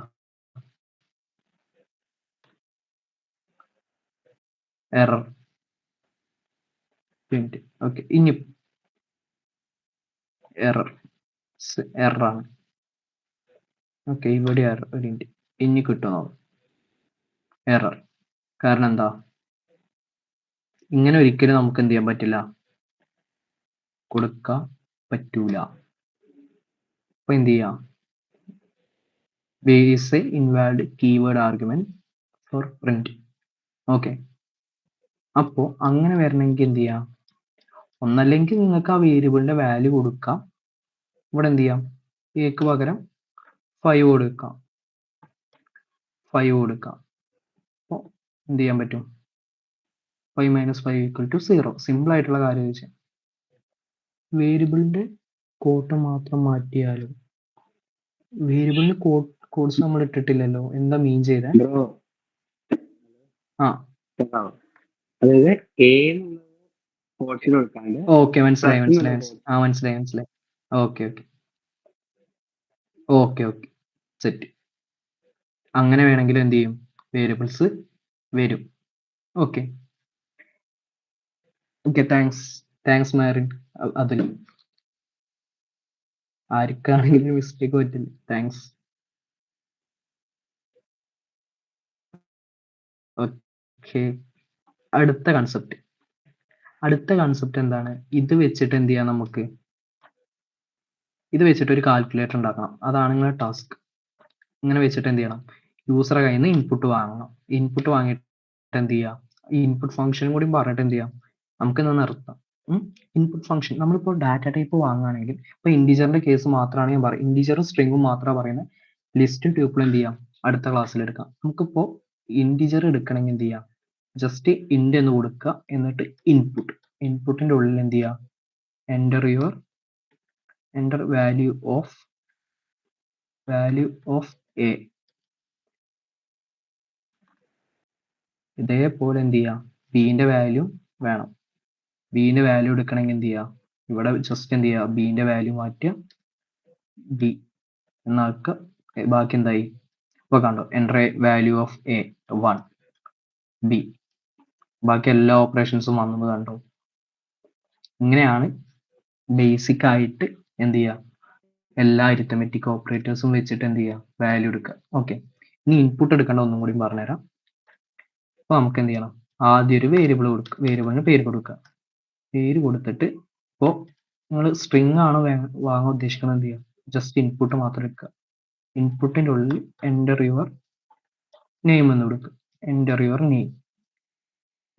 എറർ. ഓക്കെ, ഇനി എററാണ്. ഓക്കെ, ഇവിടെ ഒരു മിനിറ്റ്, ഇനി കിട്ടുമോ എറർ. കാരണം എന്താ, ഇങ്ങനെ ഒരിക്കലും നമുക്ക് എന്ത് ചെയ്യാൻ പറ്റില്ല, കൊടുക്കാൻ പറ്റൂല. അപ്പൊ എന്ത് ചെയ്യാം, is a invalid keyword argument for print. Okay, അപ്പോ അങ്ങനെ വരണമെങ്കിൽ എന്ത് ചെയ്യാം, ഒന്നല്ലെങ്കിൽ നിങ്ങൾക്ക് ആ വേരിയബിളിന്റെ വാല്യൂ കൊടുക്കാം. ഇവിടെ എന്ത് ചെയ്യാം, എക്ക് പകരം 5 കൊടുക്കാം. അപ്പോൾ എന്ത് ചെയ്യാൻ പറ്റും, 5 - 5 = 0. സിമ്പിൾ ആയിട്ടുള്ള കാര്യം വെച്ചാൽ വേരിയബിളിന്റെ കോട്ട് മാത്രം മാറ്റിയാലും, വേരിയബിളിന് കോഡ്സ് നമ്മൾ ഇട്ടിട്ടില്ലല്ലോ, എന്താ മീൻ ചെയ്തേ? ബ്രോ, ആ, അതായത് A കോഡ്സിന് കൊടുക്കാണ്ട്. ഓക്കെ, മനസ്സിലായി. Okay, set. അങ്ങനെ വേണമെങ്കിൽ എന്ത് ചെയ്യും, വേരിയബിൾസ് വരും. Okay, thanks Marin. അതിൽ ആർക്കാണെങ്കിലും മിസ്റ്റേക്ക് പറ്റില്ല. താങ്ക്സ്. ഓക്കെ, അടുത്ത കൺസെപ്റ്റ് എന്താണ്, ഇത് വെച്ചിട്ട് എന്ത് ചെയ്യാം, നമുക്ക് ഇത് വെച്ചിട്ട് ഒരു കാൽക്കുലേറ്റർ ഉണ്ടാക്കണം. അതാണ് നിങ്ങളുടെ ടാസ്ക്. ഇങ്ങനെ വെച്ചിട്ട് എന്ത് ചെയ്യണം, യൂസറെ കയ്യിൽ നിന്ന് ഇൻപുട്ട് വാങ്ങണം. ഇൻപുട്ട് വാങ്ങിയിട്ട് എന്ത് ചെയ്യാം, ഇൻപുട്ട് ഫംഗ്ഷനും കൂടി പറഞ്ഞിട്ട് എന്ത് ചെയ്യാം, നമുക്ക് എന്താ നിർത്താം. ഇൻപുട്ട് ഫംഗ്ഷൻ നമ്മളിപ്പോൾ ഡാറ്റ ടൈപ്പ് വാങ്ങുകയാണെങ്കിൽ ഇപ്പോൾ ഇൻഡിജറിന്റെ കേസ് മാത്രമാണ് ഞാൻ പറയുന്നത്. ഇൻഡിജറും സ്ട്രിങ്ങും മാത്രമാണ് പറയുന്നത്. ലിസ്റ്റും ട്യൂപ്പിളും എന്ത് ചെയ്യാം, അടുത്ത ക്ലാസ്സിൽ എടുക്കാം. നമുക്കിപ്പോൾ ഇൻഡിജർ എടുക്കണമെങ്കിൽ എന്ത് ചെയ്യാം, ജസ്റ്റ് ഇൻഡ് എന്ന് കൊടുക്കുക, എന്നിട്ട് ഇൻപുട്ടിന്റെ ഉള്ളിൽ എന്ത് ചെയ്യുക, എൻ്റർ വാല്യൂ ഓഫ് എ. ഇതേപോലെ എന്ത് ചെയ്യുക, ബിന്റെ വാല്യൂ വേണം. ബിന്റെ വാല്യൂ എടുക്കണമെങ്കിൽ എന്ത് ചെയ്യുക, ഇവിടെ ജസ്റ്റ് എന്ത് ചെയ്യുക, ബിന്റെ വാല്യൂ മാറ്റുക, ബി എന്നാക്കുക. ബാക്കി എന്തായി, ഇപ്പൊ കണ്ടോ, enter value of A 1, B. ബാക്കി എല്ലാ ഓപ്പറേഷൻസും വന്നത് കണ്ടോ. ഇങ്ങനെയാണ് ബേസിക് ആയിട്ട് എന്ത് ചെയ്യുക, എല്ലാ അരിത്തമെറ്റിക് ഓപ്പറേറ്റേഴ്സും വെച്ചിട്ട് എന്ത് ചെയ്യുക, വാല്യൂ എടുക്കുക. ഓക്കെ, ഇനി ഇൻപുട്ട് എടുക്കേണ്ട ഒന്നും കൂടി പറഞ്ഞുതരാം. അപ്പൊ നമുക്ക് എന്ത് ചെയ്യണം, ആദ്യം ഒരു വേരിയബിൾ കൊടുക്കുക, വേരിയബിളിന് പേര് കൊടുക്കുക. പേര് കൊടുത്തിട്ട് ഇപ്പോൾ നിങ്ങൾ സ്ട്രിങ് ആണ് വാങ്ങാൻ ഉദ്ദേശിക്കുന്നത്, എന്ത് ചെയ്യുക, ജസ്റ്റ് ഇൻപുട്ട് മാത്രം എടുക്കുക. ഇൻപുട്ടിന്റെ ഉള്ളിൽ എൻ്റർ യുവർ നെയിം എന്ന് കൊടുക്കുക, എൻ്റർ യുവർ നെയിം.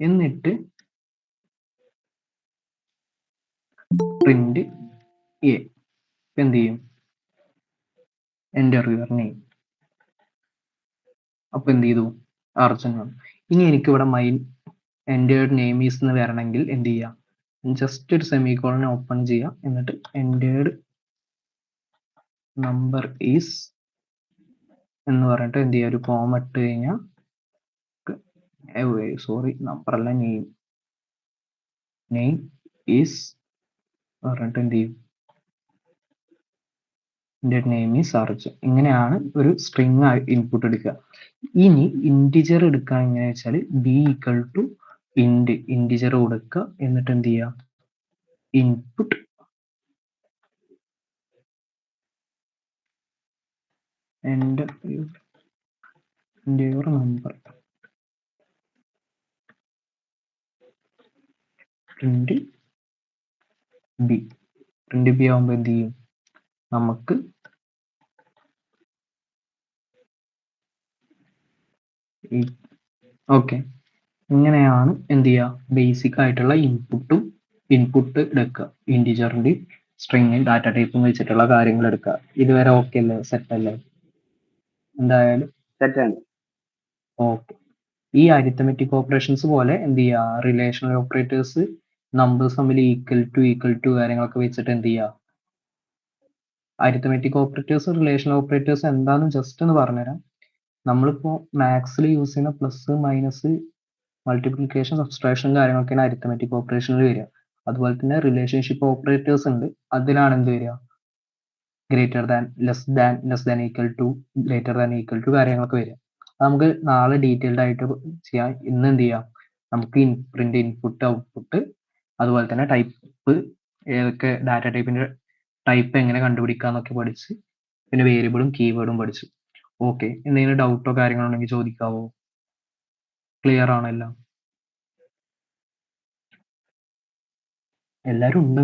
എന്നിട്ട് പ്രിന്റ് എ. എന്ത് ചെയ്യും, എൻ്റർ യുവർ നെയിം. അപ്പൊ എന്ത് ചെയ്തു, അർജുൻ വന്നു. ഇനി എനിക്ക് ഇവിടെ എൻ്റേർഡ് നെയിം ഈസ് എന്ന് വരണമെങ്കിൽ എന്ത് ചെയ്യാം, ജസ്റ്റ് ഒരു സെമിക്കോളൻ ഓപ്പൺ ചെയ്യുക, എന്നിട്ട് എൻ്റേർഡ് നമ്പർ ഈസ് എന്ന് പറഞ്ഞിട്ട് എന്ത് ചെയ്യുക, ഒരു കോമ ഇട്ട് കഴിഞ്ഞാൽ, സോറി നമ്പർ അല്ല, നെയിം ഈസ് പറഞ്ഞിട്ട് എന്ത് ചെയ്യും, നെയിം ഈസ് അർജുൻ. ഇങ്ങനെയാണ് ഒരു സ്ട്രിങ് ഇൻപുട്ട് എടുക്കുക. ഇനി ഇൻഡിജർ എടുക്കുക എങ്ങനെ വെച്ചാൽ ബി ഈക്വൽ ടു ഇൻഡിജർ കൊടുക്കുക, എന്നിട്ട് എന്ത് ചെയ്യുക, input your number print B. Print B ആകുമ്പോൾ എന്ത് ചെയ്യും, നമുക്ക് ഓക്കെ, ഇങ്ങനെയാണ് എന്ത് ചെയ്യുക, ബേസിക് ആയിട്ടുള്ള ഇൻപുട്ട് എടുക്കുക. ഇൻഡിജറിന്റെ സ്ട്രിങ് ഡാറ്റ ടൈപ്പും വെച്ചിട്ടുള്ള കാര്യങ്ങൾ എടുക്കുക. ഇതുവരെ ഓക്കെ അല്ലേ, സെറ്റ് അല്ലേ? എന്തായാലും തെറ്റാണ്. ഓക്കെ. ഈ അരിത്തമെറ്റിക് ഓപ്പറേഷൻസ് പോലെ എന്ത് ചെയ്യുക, റിലേഷണൽ ഓപ്പറേറ്റേഴ്സ് നമ്പേഴ്സ് തമ്മിൽ ഈക്വൽ ടു കാര്യങ്ങളൊക്കെ വെച്ചിട്ട് എന്ത് ചെയ്യുക, അരിത്തമെറ്റിക് ഓപ്പറേറ്റേഴ്സ് റിലേഷണൽ ഓപ്പറേറ്റേഴ്സ് എന്താണെന്ന് ജസ്റ്റ് ഒന്ന് പറഞ്ഞുതരാം. നമ്മളിപ്പോൾ മാത്സിൽ യൂസ് ചെയ്യുന്ന പ്ലസ് മൈനസ് മൾട്ടിപ്ലിക്കേഷൻ സബ്സ്ട്രാക്ഷൻ കാര്യങ്ങളൊക്കെയാണ് അരിത്തമെറ്റിക് ഓപ്പറേഷനിൽ വരിക. അതുപോലെ തന്നെ റിലേഷൻഷിപ്പ് ഓപ്പറേറ്റേഴ്സ് ഉണ്ട്, അതിലാണ് എന്ത് വരിക, greater than, less than equal to, greater than equal to കാര്യങ്ങളൊക്കെ വരിക. നമുക്ക് നാളെ ഡീറ്റെയിൽഡ് ആയിട്ട് ചെയ്യാം. ഇന്ന് എന്ത് ചെയ്യാം, നമുക്ക് പ്രിന്റ് ഇൻപുട്ട് ഔട്ട്പുട്ട്, അതുപോലെ തന്നെ ടൈപ്പ്, ഏതൊക്കെ ഡാറ്റ ടൈപ്പിന്റെ ടൈപ്പ് എങ്ങനെ കണ്ടുപിടിക്കാന്നൊക്കെ പഠിച്ച്, പിന്നെ വേരിയബിളും കീവേഡും പഠിച്ചു. ഓക്കെ, എന്തെങ്കിലും ഡൗട്ടോ കാര്യങ്ങളോ ഉണ്ടെങ്കിൽ ചോദിക്കാവോ? ക്ലിയർ ആണല്ലോ? എല്ലാവരും ഉണ്ട്.